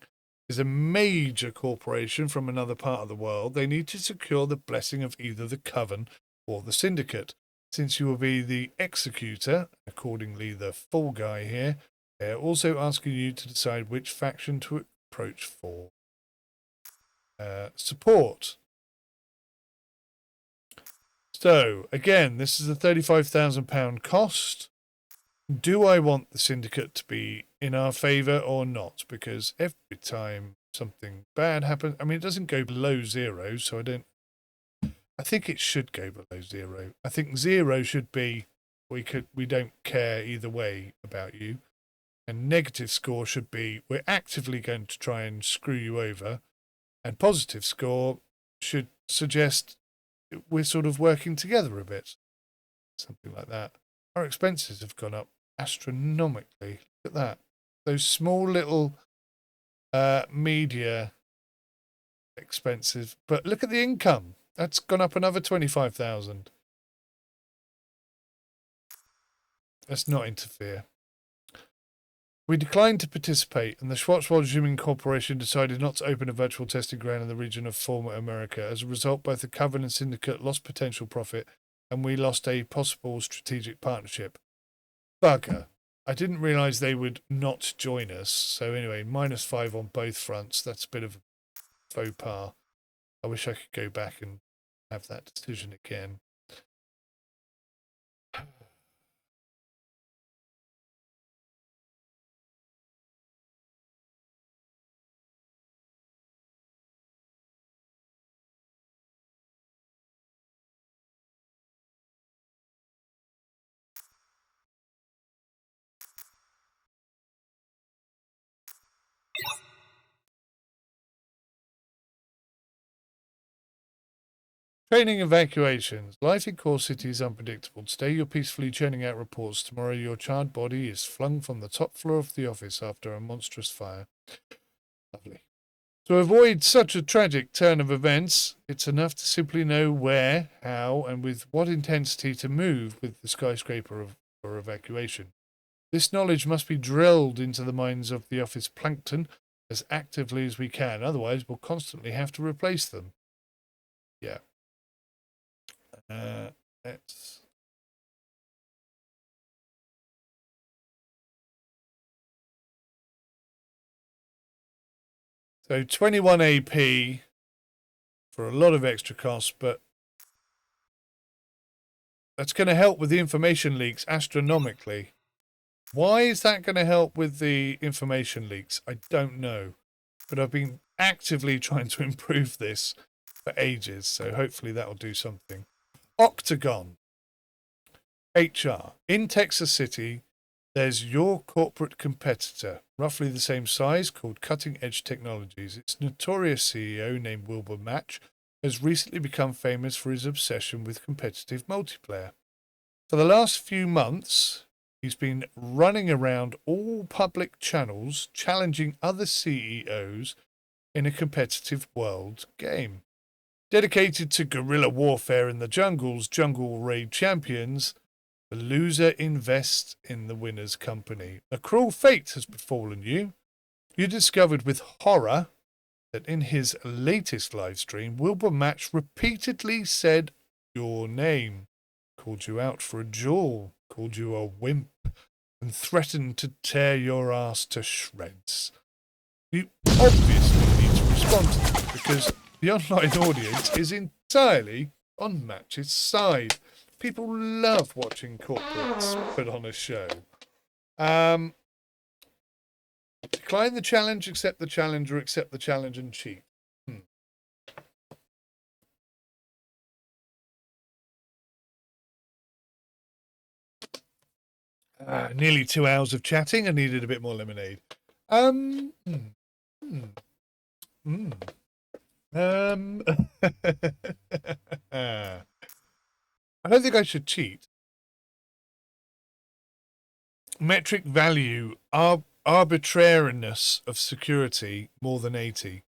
is a major corporation from another part of the world, they need to secure the blessing of either the Coven or the Syndicate. Since you will be the executor, accordingly the fall guy here, they are also asking you to decide which faction to approach for. Support. So, again, this is a £35,000 cost. Do I want the Syndicate to be in our favour or not? Because every time something bad happens, I mean, it doesn't go below 0, so I think it should go below 0. I think 0 should be, we don't care either way about you. And negative score should be, we're actively going to try and screw you over. And positive score should suggest we're sort of working together a bit. Something like that. Our expenses have gone up astronomically. Look at that. Those small little media expenses. But look at the income. That's gone up another 25,000. Let's not interfere. We declined to participate, and the Schwarzwald Zooming Corporation decided not to open a virtual testing ground in the region of former America. As a result, both the Coven and Syndicate lost potential profit and we lost a possible strategic partnership. Bugger. I didn't realise they would not join us. So anyway, -5 on both fronts. That's a bit of a faux pas. I wish I could go back and have that decision again. Training evacuations. Life in core city is unpredictable. Today you're peacefully churning out reports. Tomorrow your charred body is flung from the top floor of the office after a monstrous fire. Lovely. To avoid such a tragic turn of events, it's enough to simply know where, how, and with what intensity to move with the skyscraper for evacuation. This knowledge must be drilled into the minds of the office plankton as actively as we can. Otherwise, we'll constantly have to replace them. Yeah. Let's... So 21 AP for a lot of extra costs, but that's going to help with the information leaks astronomically. Why is that going to help with the information leaks? I don't know. But I've been actively trying to improve this for ages, so hopefully that'll do something. Octagon. HR. In Texas City, there's your corporate competitor, roughly the same size, called Cutting Edge Technologies. Its notorious CEO, named Wilbur Match, has recently become famous for his obsession with competitive multiplayer. For the last few months, he's been running around all public channels, challenging other CEOs in a competitive world game. Dedicated to guerrilla warfare in the jungles, jungle raid champions, the loser invests in the winner's company. A cruel fate has befallen you. You discovered with horror that in his latest live stream, Wilbur Match repeatedly said your name, called you out for a duel, called you a wimp, and threatened to tear your ass to shreds. You obviously need to respond to that because the online audience is entirely on Match's side. People love watching corporates put on a show. Decline the challenge, accept the challenge, or accept the challenge and cheat. Nearly 2 hours of chatting. I needed a bit more lemonade. I don't think I should cheat. Metric value, arbitrariness of security, more than 80.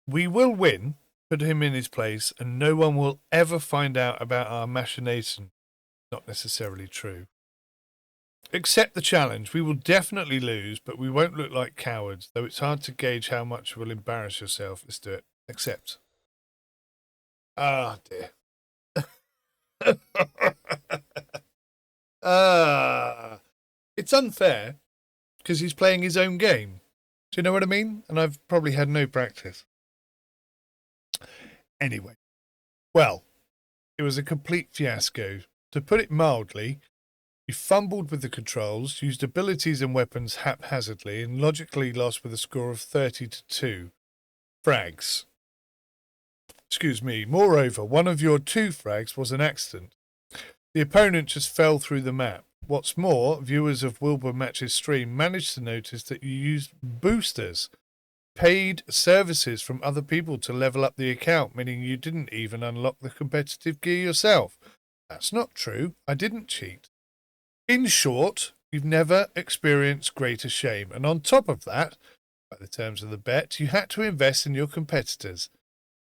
We will win, put him in his place, and no one will ever find out about our machination. Not necessarily true. Accept the challenge. We will definitely lose, but we won't look like cowards, though it's hard to gauge how much you will embarrass yourself. Let's do it. Accept. Ah, dear. It's unfair because he's playing his own game. Do you know what I mean? And I've probably had no practice. Anyway, well, it was a complete fiasco. To put it mildly, you fumbled with the controls, used abilities and weapons haphazardly, and logically lost with a score of 30-2. Frags. Excuse me. Moreover, one of your 2 frags was an accident. The opponent just fell through the map. What's more, viewers of Wilbur Match's stream managed to notice that you used boosters, paid services from other people to level up the account, meaning you didn't even unlock the competitive gear yourself. That's not true. I didn't cheat. In short, you've never experienced greater shame. And on top of that, by the terms of the bet, you had to invest in your competitors.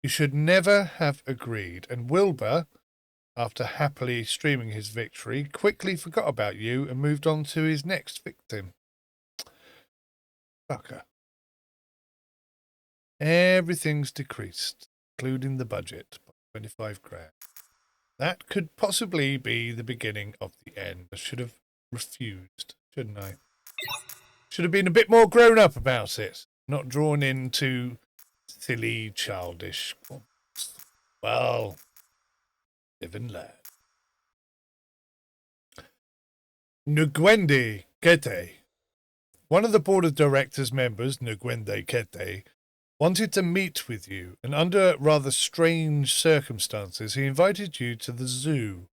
You should never have agreed. And Wilbur, after happily streaming his victory, quickly forgot about you and moved on to his next victim. Fucker. Everything's decreased, including the budget, by 25 grand. That could possibly be the beginning of the end. I should have refused, shouldn't I? Should have been a bit more grown up about it. Not drawn into silly, childish. Well, live and learn. Ngwende Kete. One of the board of directors members, Ngwende Kete, wanted to meet with you, and under rather strange circumstances, he invited you to the zoo.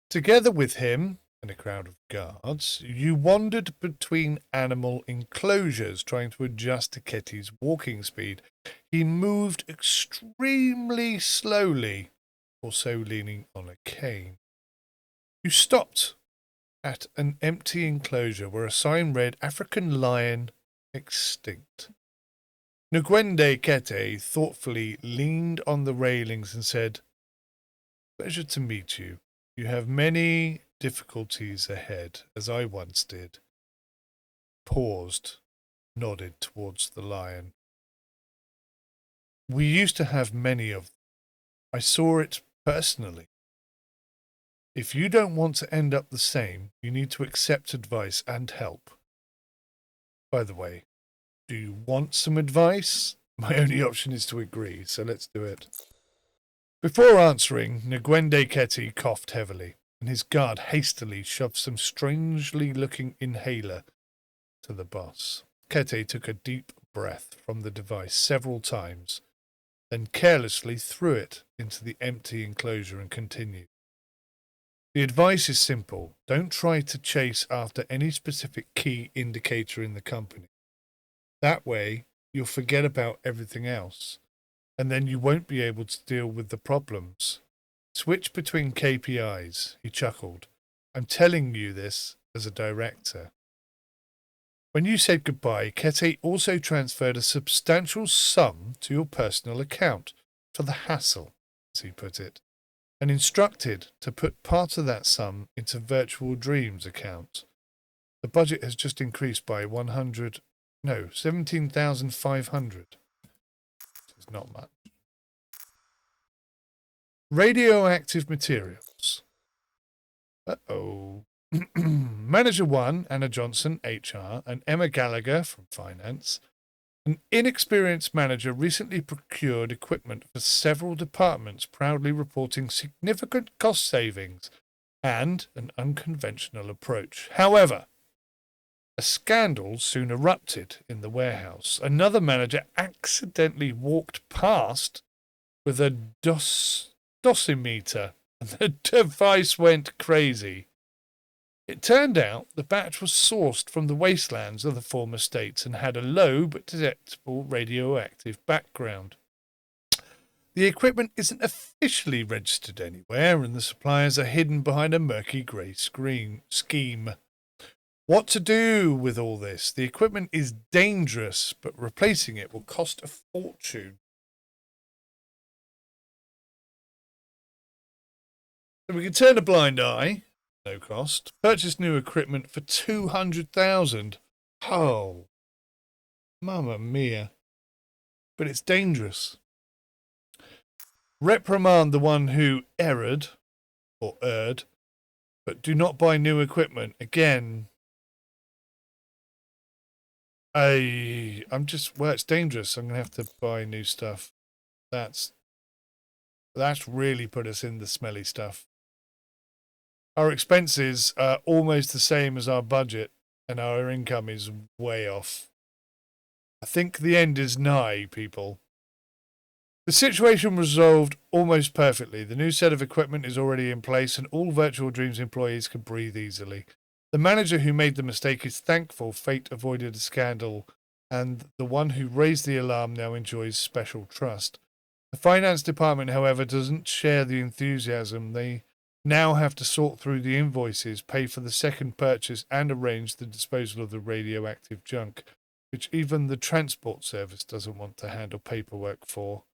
Together with him and a crowd of guards, you wandered between animal enclosures, trying to adjust to Ketty's walking speed. He moved extremely slowly, also leaning on a cane. You stopped at an empty enclosure where a sign read African lion extinct. Ngwende Kete thoughtfully leaned on the railings and said, "Pleasure to meet you. You have many difficulties ahead, as I once did." Paused, nodded towards the lion. "We used to have many of them. I saw it personally. If you don't want to end up the same, you need to accept advice and help. By the way, do you want some advice? My only option is to agree, so let's do it." Before answering, Ngwende Kete coughed heavily, and his guard hastily shoved some strangely looking inhaler to the boss. Kete took a deep breath from the device several times, then carelessly threw it into the empty enclosure and continued. "The advice is simple. Don't try to chase after any specific key indicator in the company. That way, you'll forget about everything else, and then you won't be able to deal with the problems. Switch between KPIs," he chuckled. "I'm telling you this as a director." When you said goodbye, Kete also transferred a substantial sum to your personal account for the hassle, as he put it, and instructed to put part of that sum into Virtual Dreams account. The budget has just increased by 17,500. Which is not much. Radioactive materials. Uh-oh. Manager 1, Anna Johnson, HR, and Emma Gallagher from Finance. An inexperienced manager recently procured equipment for several departments, proudly reporting significant cost savings and an unconventional approach. However, a scandal soon erupted in the warehouse. Another manager accidentally walked past with a dosimeter, and the device went crazy. It turned out the batch was sourced from the wastelands of the former states and had a low but detectable radioactive background. The equipment isn't officially registered anywhere, and the suppliers are hidden behind a murky grey scheme. What to do with all this? The equipment is dangerous, but replacing it will cost a fortune. So we can turn a blind eye. No cost. Purchase new equipment for 200,000. Oh, mamma mia! But it's dangerous. Reprimand the one who erred, but do not buy new equipment. Again, it's dangerous. I'm gonna have to buy new stuff. That's really put us in the smelly stuff. Our expenses are almost the same as our budget, and our income is way off. I think the end is nigh, people. The situation resolved almost perfectly. The new set of equipment is already in place, and all Virtual Dreams employees can breathe easily. The manager who made the mistake is thankful fate avoided a scandal, and the one who raised the alarm now enjoys special trust. The finance department, however, doesn't share the enthusiasm. They now have to sort through the invoices, pay for the second purchase, and arrange the disposal of the radioactive junk, which even the transport service doesn't want to handle paperwork for.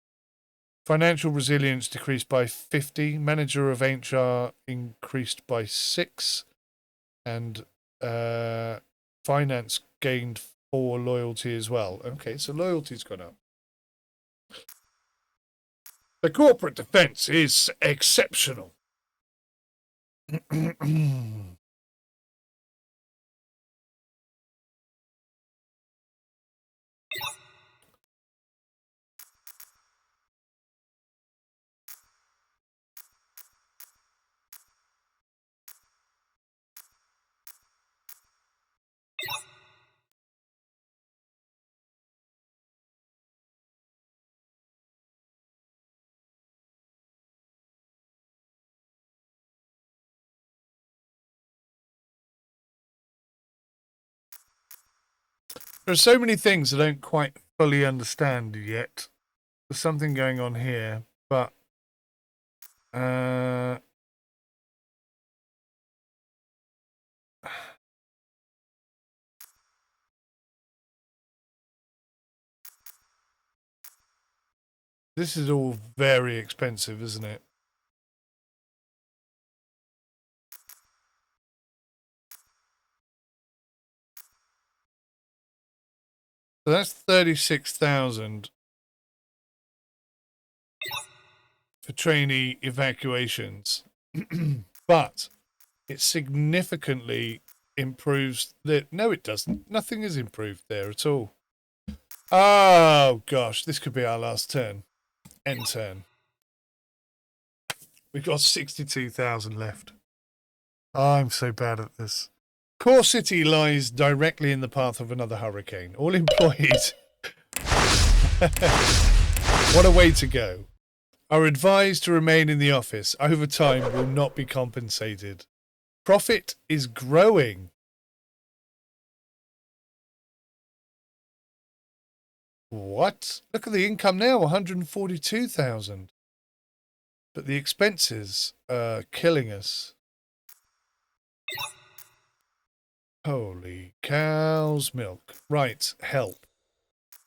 Financial resilience decreased by 50. Manager of HR increased by 6. And finance gained 4 loyalty as well. Okay, so loyalty's gone up. The corporate defense is exceptional. There are so many things I don't quite fully understand yet. There's something going on here, but this is all very expensive, isn't it? So that's 36,000 for trainee evacuations. But it significantly improves the... No, it doesn't. Nothing is improved there at all. Oh, gosh. This could be our last turn. End turn. We've got 62,000 left. Oh, I'm so bad at this. Core City lies directly in the path of another hurricane. All employees... What a way to go. Are advised to remain in the office. Overtime will not be compensated. Profit is growing. What? Look at the income now, 142,000. But the expenses are killing us. Holy cow's milk. Right, help.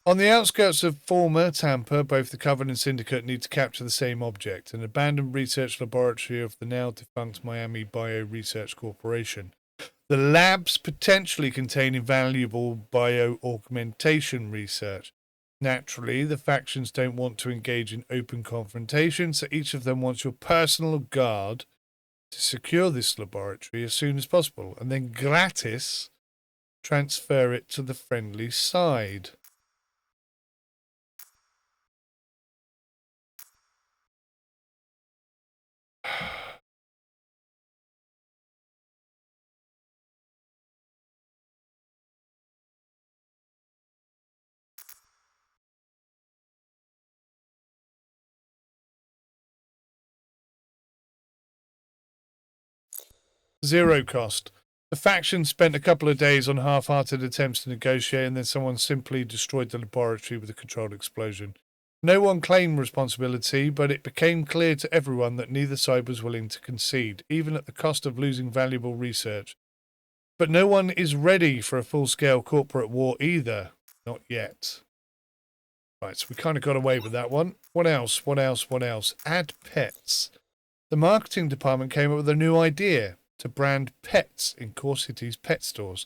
On the outskirts of former Tampa, both the Covenant and Syndicate need to capture the same object, an abandoned research laboratory of the now defunct Miami Bio Research Corporation. The labs potentially contain invaluable bio-augmentation research. Naturally, the factions don't want to engage in open confrontation, so each of them wants your personal guard to secure this laboratory as soon as possible, and then gratis transfer it to the friendly side. Zero cost. The faction spent a couple of days on half-hearted attempts to negotiate, and then someone simply destroyed the laboratory with a controlled explosion. No one claimed responsibility, but it became clear to everyone that neither side was willing to concede, even at the cost of losing valuable research. But no one is ready for a full-scale corporate war either. Not yet. Right, so we kind of got away with that one. What else? What else? What else? Add pets. The marketing department came up with a new idea to brand pets in Core City's pet stores.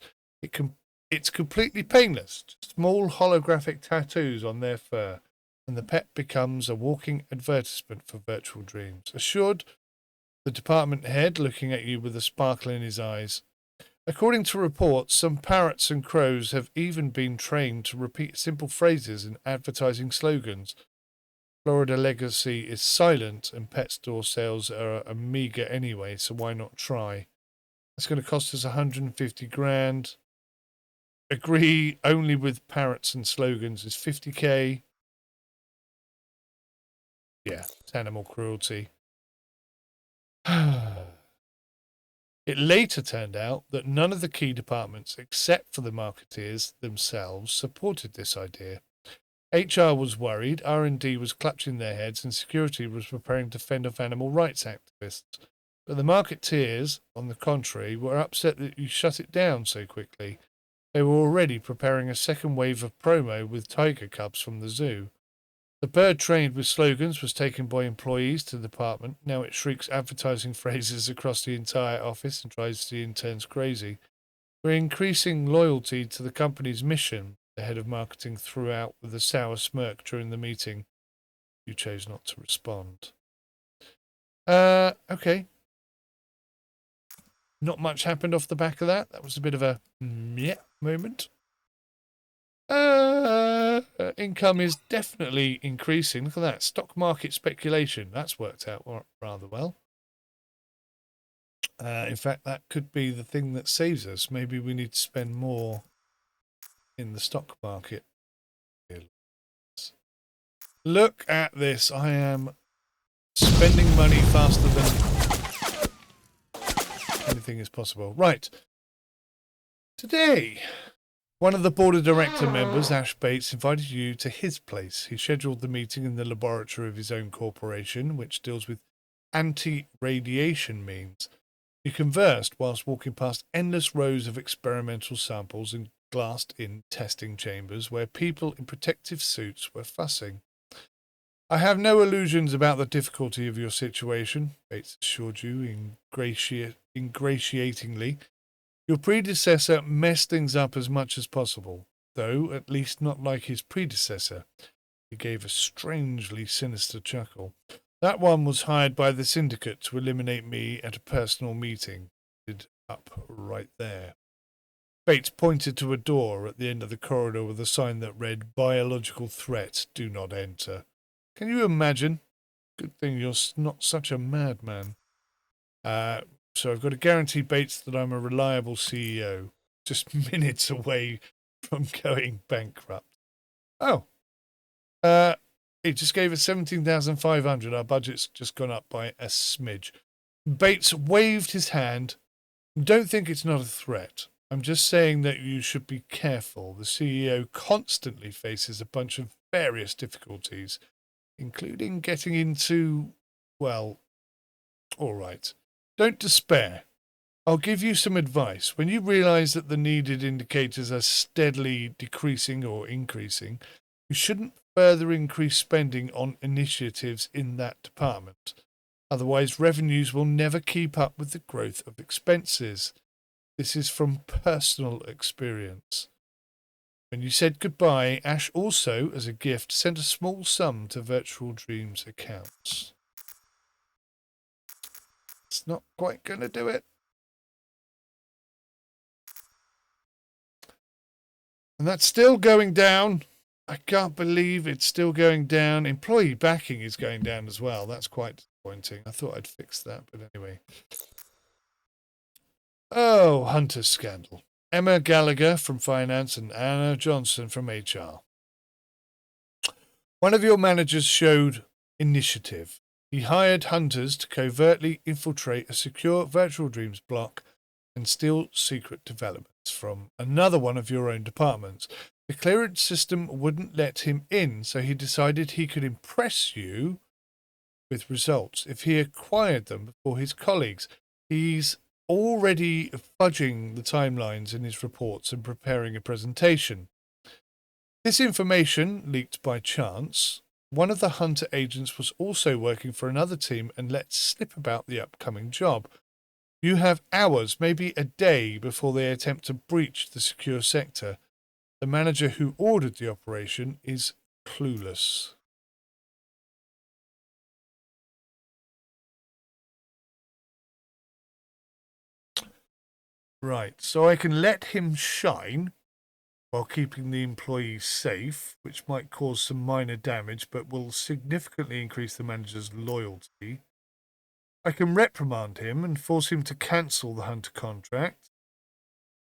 It's completely painless. Just small holographic tattoos on their fur, and the pet becomes a walking advertisement for virtual dreams. Assured, the department head looking at you with a sparkle in his eyes. According to reports, some parrots and crows have even been trained to repeat simple phrases in advertising slogans. Florida Legacy is silent and pet store sales are a meager anyway, so why not try? It's going to cost us 150 grand. Agree only with parrots and slogans is 50k. Yeah, it's animal cruelty. It later turned out that none of the key departments, except for the marketeers themselves, supported this idea. HR was worried, R&D was clutching their heads, and security was preparing to fend off animal rights activists. But the marketeers, on the contrary, were upset that you shut it down so quickly. They were already preparing a second wave of promo with tiger cubs from the zoo. The bird trained with slogans was taken by employees to the department. Now it shrieks advertising phrases across the entire office and drives the interns crazy. We're increasing loyalty to the company's mission, the head of marketing threw out with a sour smirk during the meeting. You chose not to respond. Okay. Not much happened off the back of that. That was a bit of a yeah moment. Income is definitely increasing. Look at that. Stock market speculation. That's worked out rather well. In fact, that could be the thing that saves us. Maybe we need to spend more in the stock market. Look at this. I am spending money faster than anything is possible. Right. Today, one of the board of director members, Ash Bates, invited you to his place. He scheduled the meeting in the laboratory of his own corporation, which deals with anti-radiation means. You conversed whilst walking past endless rows of experimental samples in glassed-in testing chambers where people in protective suits were fussing. I have no illusions about the difficulty of your situation, Bates assured you ingratiatingly. Your predecessor messed things up as much as possible, though at least not like his predecessor. He gave a strangely sinister chuckle. That one was hired by the syndicate to eliminate me at a personal meeting. Up right there. Bates pointed to a door at the end of the corridor with a sign that read, "Biological threat, do not enter." Can you imagine? Good thing you're not such a madman. So I've got to guarantee Bates that I'm a reliable CEO. Just minutes away from going bankrupt. Oh. It just gave us 17,500. Our budget's just gone up by a smidge. Bates waved his hand. Don't think it's not a threat. I'm just saying that you should be careful. The CEO constantly faces a bunch of various difficulties, including getting into, well, all right. Don't despair. I'll give you some advice. When you realize that the needed indicators are steadily decreasing or increasing, you shouldn't further increase spending on initiatives in that department. Otherwise, revenues will never keep up with the growth of expenses. This is from personal experience. When you said goodbye, Ash also, as a gift, sent a small sum to Virtual Dreams accounts. It's not quite going to do it. And that's still going down. I can't believe it's still going down. Employee backing is going down as well. That's quite disappointing. I thought I'd fix that, but anyway. Oh, Hunter's scandal. Emma Gallagher from Finance and Anna Johnson from HR. One of your managers showed initiative. He hired hunters to covertly infiltrate a secure Virtual Dreams block and steal secret developments from another one of your own departments. The clearance system wouldn't let him in, so he decided he could impress you with results if he acquired them before his colleagues. He's already fudging the timelines in his reports and preparing a presentation. This information leaked by chance. One of the hunter agents was also working for another team and let slip about the upcoming job. You have hours, maybe a day, before they attempt to breach the secure sector. The manager who ordered the operation is clueless. Right, so I can let him shine while keeping the employees safe, which might cause some minor damage but will significantly increase the manager's loyalty. I can reprimand him and force him to cancel the hunter contract.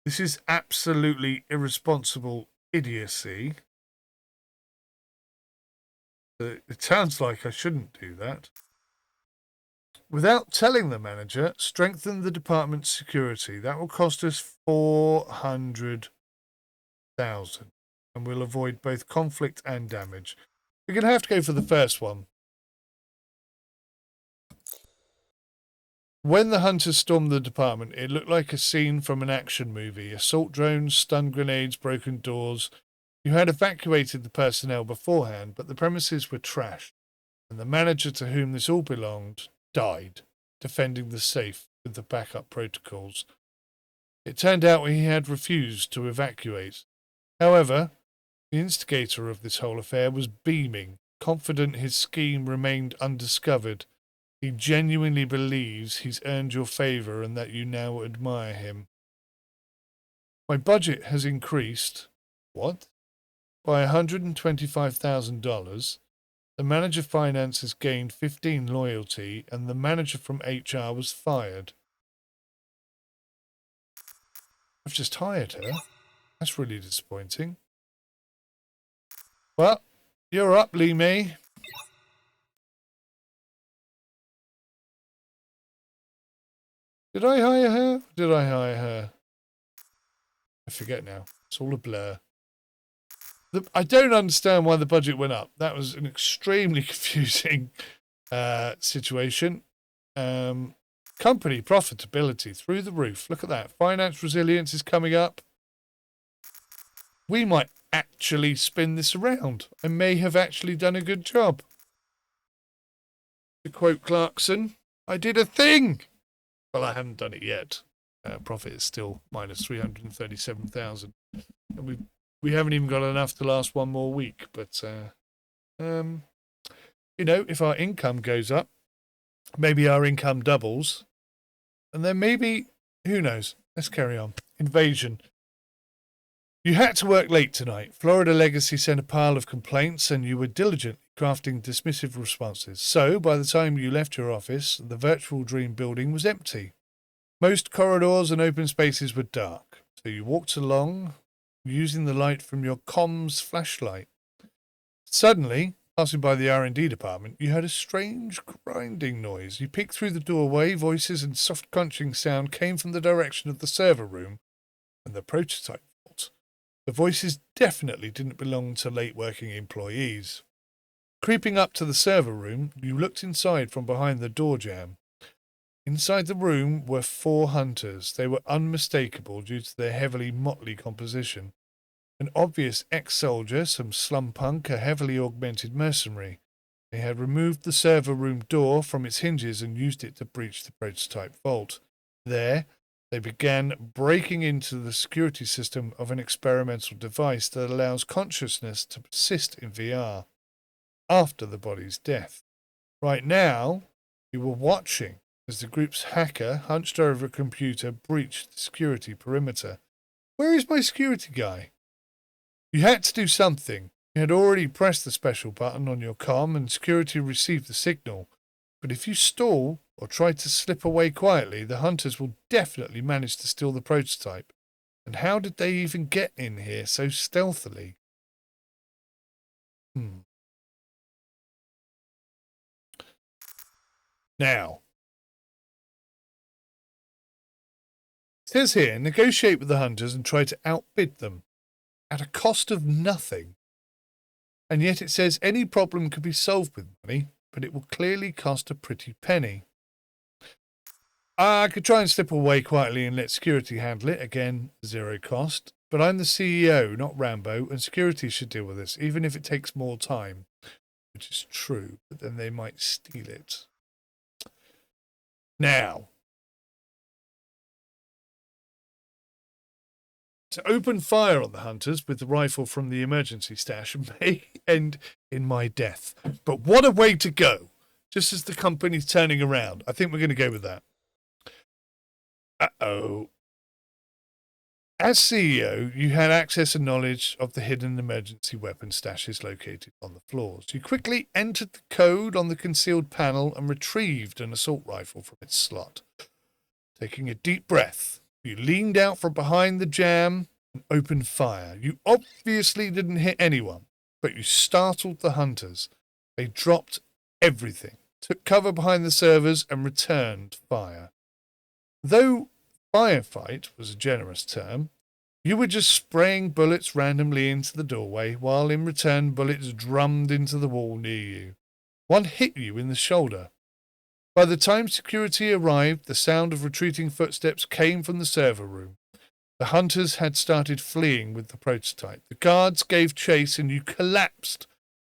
This is absolutely irresponsible idiocy. It sounds like I shouldn't do that. Without telling the manager, strengthen the department's security. That will cost us 400,000, and we'll avoid both conflict and damage. We're going to have to go for the first one. When the hunters stormed the department, it looked like a scene from an action movie. Assault drones, stun grenades, broken doors. You had evacuated the personnel beforehand, but the premises were trashed, and the manager to whom this all belonged died, defending the safe with the backup protocols. It turned out he had refused to evacuate. However, the instigator of this whole affair was beaming. confident his scheme remained undiscovered. He genuinely believes he's earned your favor and that you now admire him. My budget has increased. What? By $125,000. The manager of finance has gained 15 loyalty, and the manager from HR was fired. I've just hired her. That's really disappointing. Well, you're up, Lee May. Did I hire her? Did I hire her? I forget now. It's all a blur. I don't understand why the budget went up. That was an extremely confusing situation. Company profitability through the roof. Look at that. Finance resilience is coming up. We might actually spin this around. I may have actually done a good job. To quote Clarkson, I did a thing. Well, I haven't done it yet. Profit is still minus 337,000. And we haven't even got enough to last one more week. But, you know, if our income goes up, maybe our income doubles. And then maybe, who knows? Let's carry on. Invasion. You had to work late tonight. Florida Legacy sent a pile of complaints and you were diligently crafting dismissive responses. So, by the time you left your office, the virtual dream building was empty. Most corridors and open spaces were dark. So you walked along, using the light from your comms flashlight. Suddenly, passing by the R&D department, you heard a strange grinding noise. You peeked through the doorway. Voices and soft crunching sound came from the direction of the server room and the prototype vault. The voices definitely didn't belong to late working employees. Creeping up to the server room, you looked inside from behind the door jamb. Inside the room were 4 hunters. They were unmistakable due to their heavily motley composition. An obvious ex-soldier, some slum punk, a heavily augmented mercenary. They had removed the server room door from its hinges and used it to breach the prototype vault. There, they began breaking into the security system of an experimental device that allows consciousness to persist in VR after the body's death. Right now, you were watching as the group's hacker, hunched over a computer, breached the security perimeter. Where is my security guy? You had to do something. You had already pressed the special button on your comm and security received the signal. But if you stall or try to slip away quietly, the hunters will definitely manage to steal the prototype. And how did they even get in here so stealthily? Now, it says here, negotiate with the hunters and try to outbid them at a cost of nothing. And yet it says any problem could be solved with money, but it will clearly cost a pretty penny. I could try and slip away quietly and let security handle it. Again, 0 cost. But I'm the CEO, not Rambo, and security should deal with this, even if it takes more time. Which is true, but then they might steal it. Now, to open fire on the hunters with the rifle from the emergency stash may end in my death. But what a way to go! Just as the company's turning around. I think we're going to go with that. Uh-oh. As CEO, you had access and knowledge of the hidden emergency weapon stashes located on the floors. You quickly entered the code on the concealed panel and retrieved an assault rifle from its slot. Taking a deep breath, you leaned out from behind the jam and opened fire. You obviously didn't hit anyone, but you startled the hunters. They dropped everything, took cover behind the servers, and returned fire. Though firefight was a generous term, you were just spraying bullets randomly into the doorway, while in return bullets drummed into the wall near you. One hit you in the shoulder. By the time security arrived, the sound of retreating footsteps came from the server room. The hunters had started fleeing with the prototype. The guards gave chase and you collapsed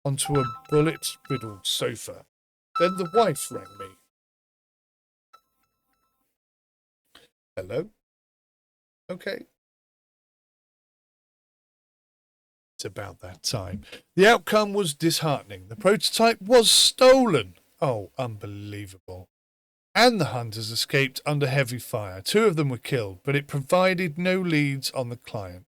onto a bullet-riddled sofa. Then the wife rang me. Hello? Okay. It's about that time. The outcome was disheartening. The prototype was stolen. Oh, unbelievable. And the hunters escaped under heavy fire. 2 of them were killed, but it provided no leads on the client.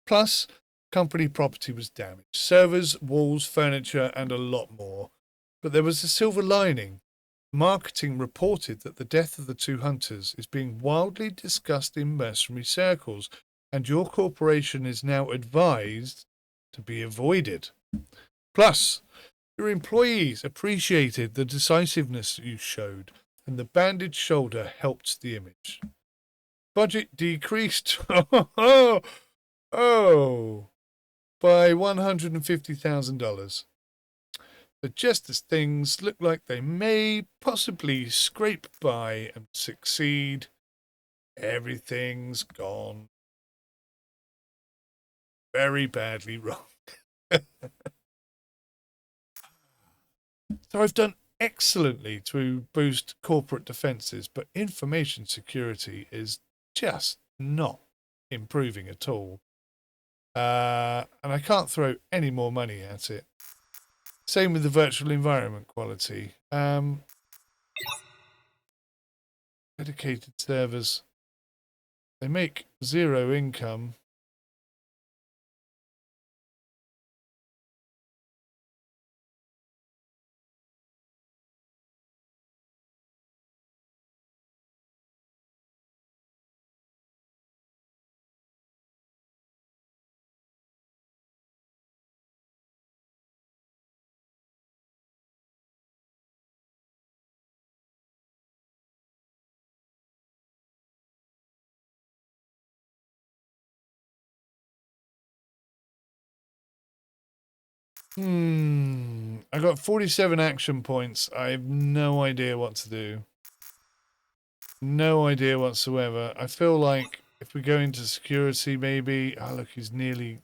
Plus, company property was damaged. Servers, walls, furniture, and a lot more. But there was a silver lining. Marketing reported that the death of the 2 hunters is being wildly discussed in mercenary circles, and your corporation is now advised to be avoided. Plus, your employees appreciated the decisiveness you showed, and the bandaged shoulder helped the image. Budget decreased by $150,000. But just as things look like they may possibly scrape by and succeed, everything's gone very badly wrong. So I've done excellently to boost corporate defenses, but information security is just not improving at all. And I can't throw any more money at it. Same with the virtual environment quality. Dedicated servers. They make 0 income. I got 47 action points. I have no idea what to do. No idea whatsoever. I feel like if we go into security, maybe... Oh, look, he's nearly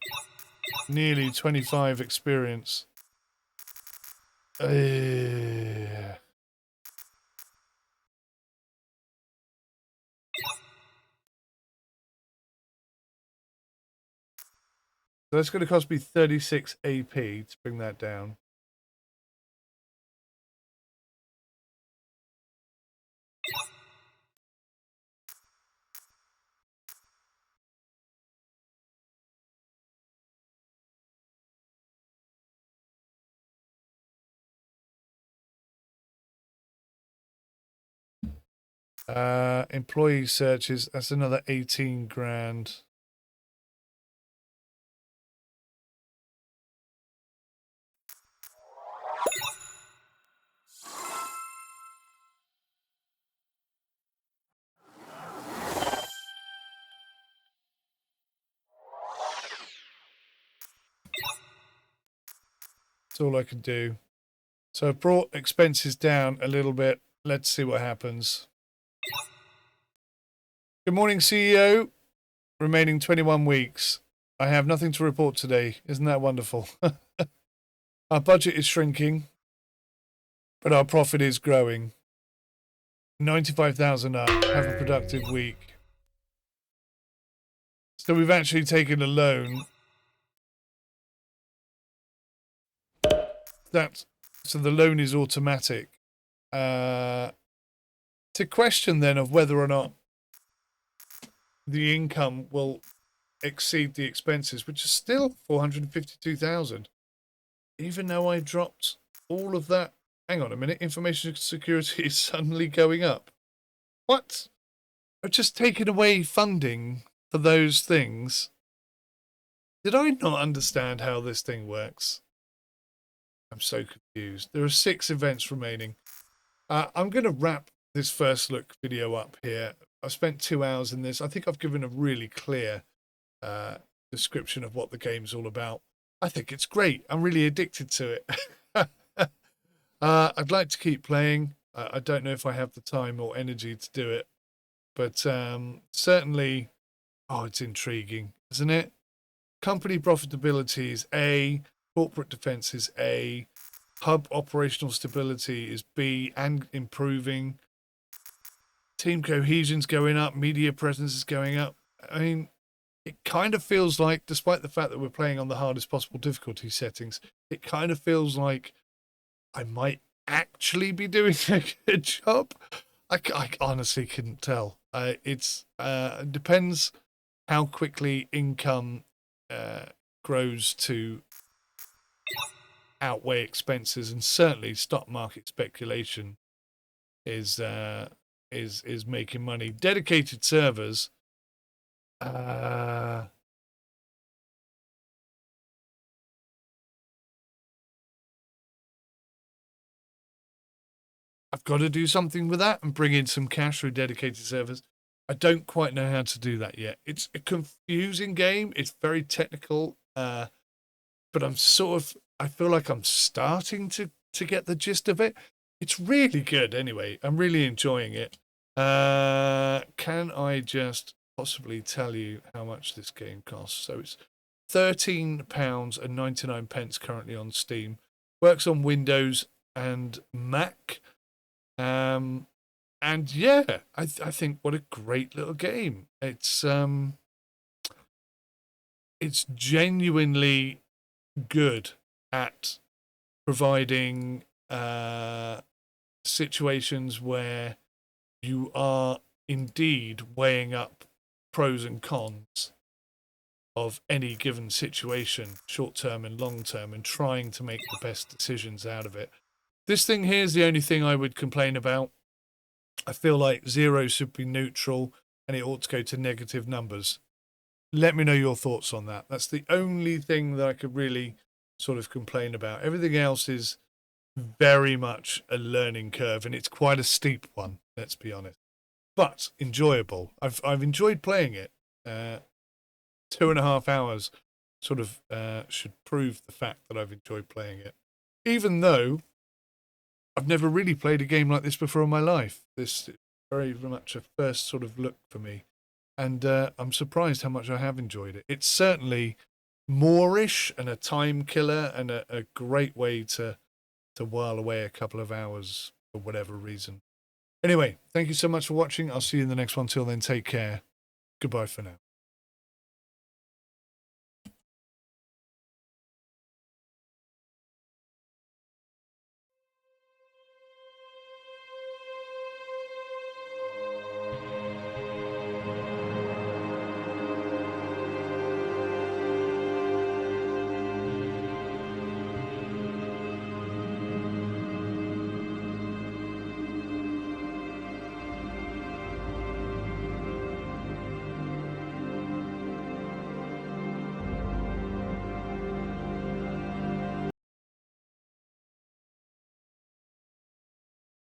25 experience. So that's going to cost me 36 AP to bring that down. Employee searches, that's another 18 grand. That's all I can do. So I've brought expenses down a little bit. Let's see what happens. Good morning, CEO. Remaining 21 weeks. I have nothing to report today. Isn't that wonderful? Our budget is shrinking, but our profit is growing. 95,000 up. Have a productive week. So we've actually taken a loan. So the loan is automatic. To question then of whether or not the income will exceed the expenses, which is still 452,000. Even though I dropped all of that. Hang on a minute. Information security is suddenly going up. What? I've just taken away funding for those things. Did I not understand how this thing works? I'm so confused. There are 6 events remaining. I'm going to wrap this first look video up here. I've spent 2 hours in this. I think I've given a really clear description of what the game's all about. I think it's great. I'm really addicted to it. I'd like to keep playing. I don't know if I have the time or energy to do it. But certainly, oh, it's intriguing, isn't it? Company profitability is A. Corporate defense is A. Hub operational stability is B and improving. Team cohesion's going up. Media presence is going up. I mean, it kind of feels like, despite the fact that we're playing on the hardest possible difficulty settings, it kind of feels like I might actually be doing a good job. I honestly couldn't tell. It depends how quickly income grows to outweigh expenses, and certainly stock market speculation is making money. Dedicated servers. I've got to do something with that and bring in some cash through dedicated servers. I don't quite know how to do that yet. It's a confusing game. It's very technical, but I feel like I'm starting to get the gist of it. It's really good anyway. I'm really enjoying it. Can I just possibly tell you how much this game costs? So it's £13.99 currently on Steam. Works on Windows and Mac. And yeah, I think what a great little game. It's genuinely good at providing situations where you are indeed weighing up pros and cons of any given situation, short term and long term, and trying to make the best decisions out of it. This thing here is the only thing I would complain about. I feel like 0 should be neutral and it ought to go to negative numbers. Let me know your thoughts on that. That's the only thing that I could really sort of complain about. Everything else is very much a learning curve, and it's quite a steep one, let's be honest. But enjoyable. I've enjoyed playing it. 2.5 hours sort of should prove the fact that I've enjoyed playing it. Even though I've never really played a game like this before in my life. This is very much a first sort of look for me. And I'm surprised how much I have enjoyed it. It's certainly moreish and a time killer and a great way to while away a couple of hours for whatever reason. Anyway, thank you so much for watching. I'll see you in the next one. Till then, take care. Goodbye for now.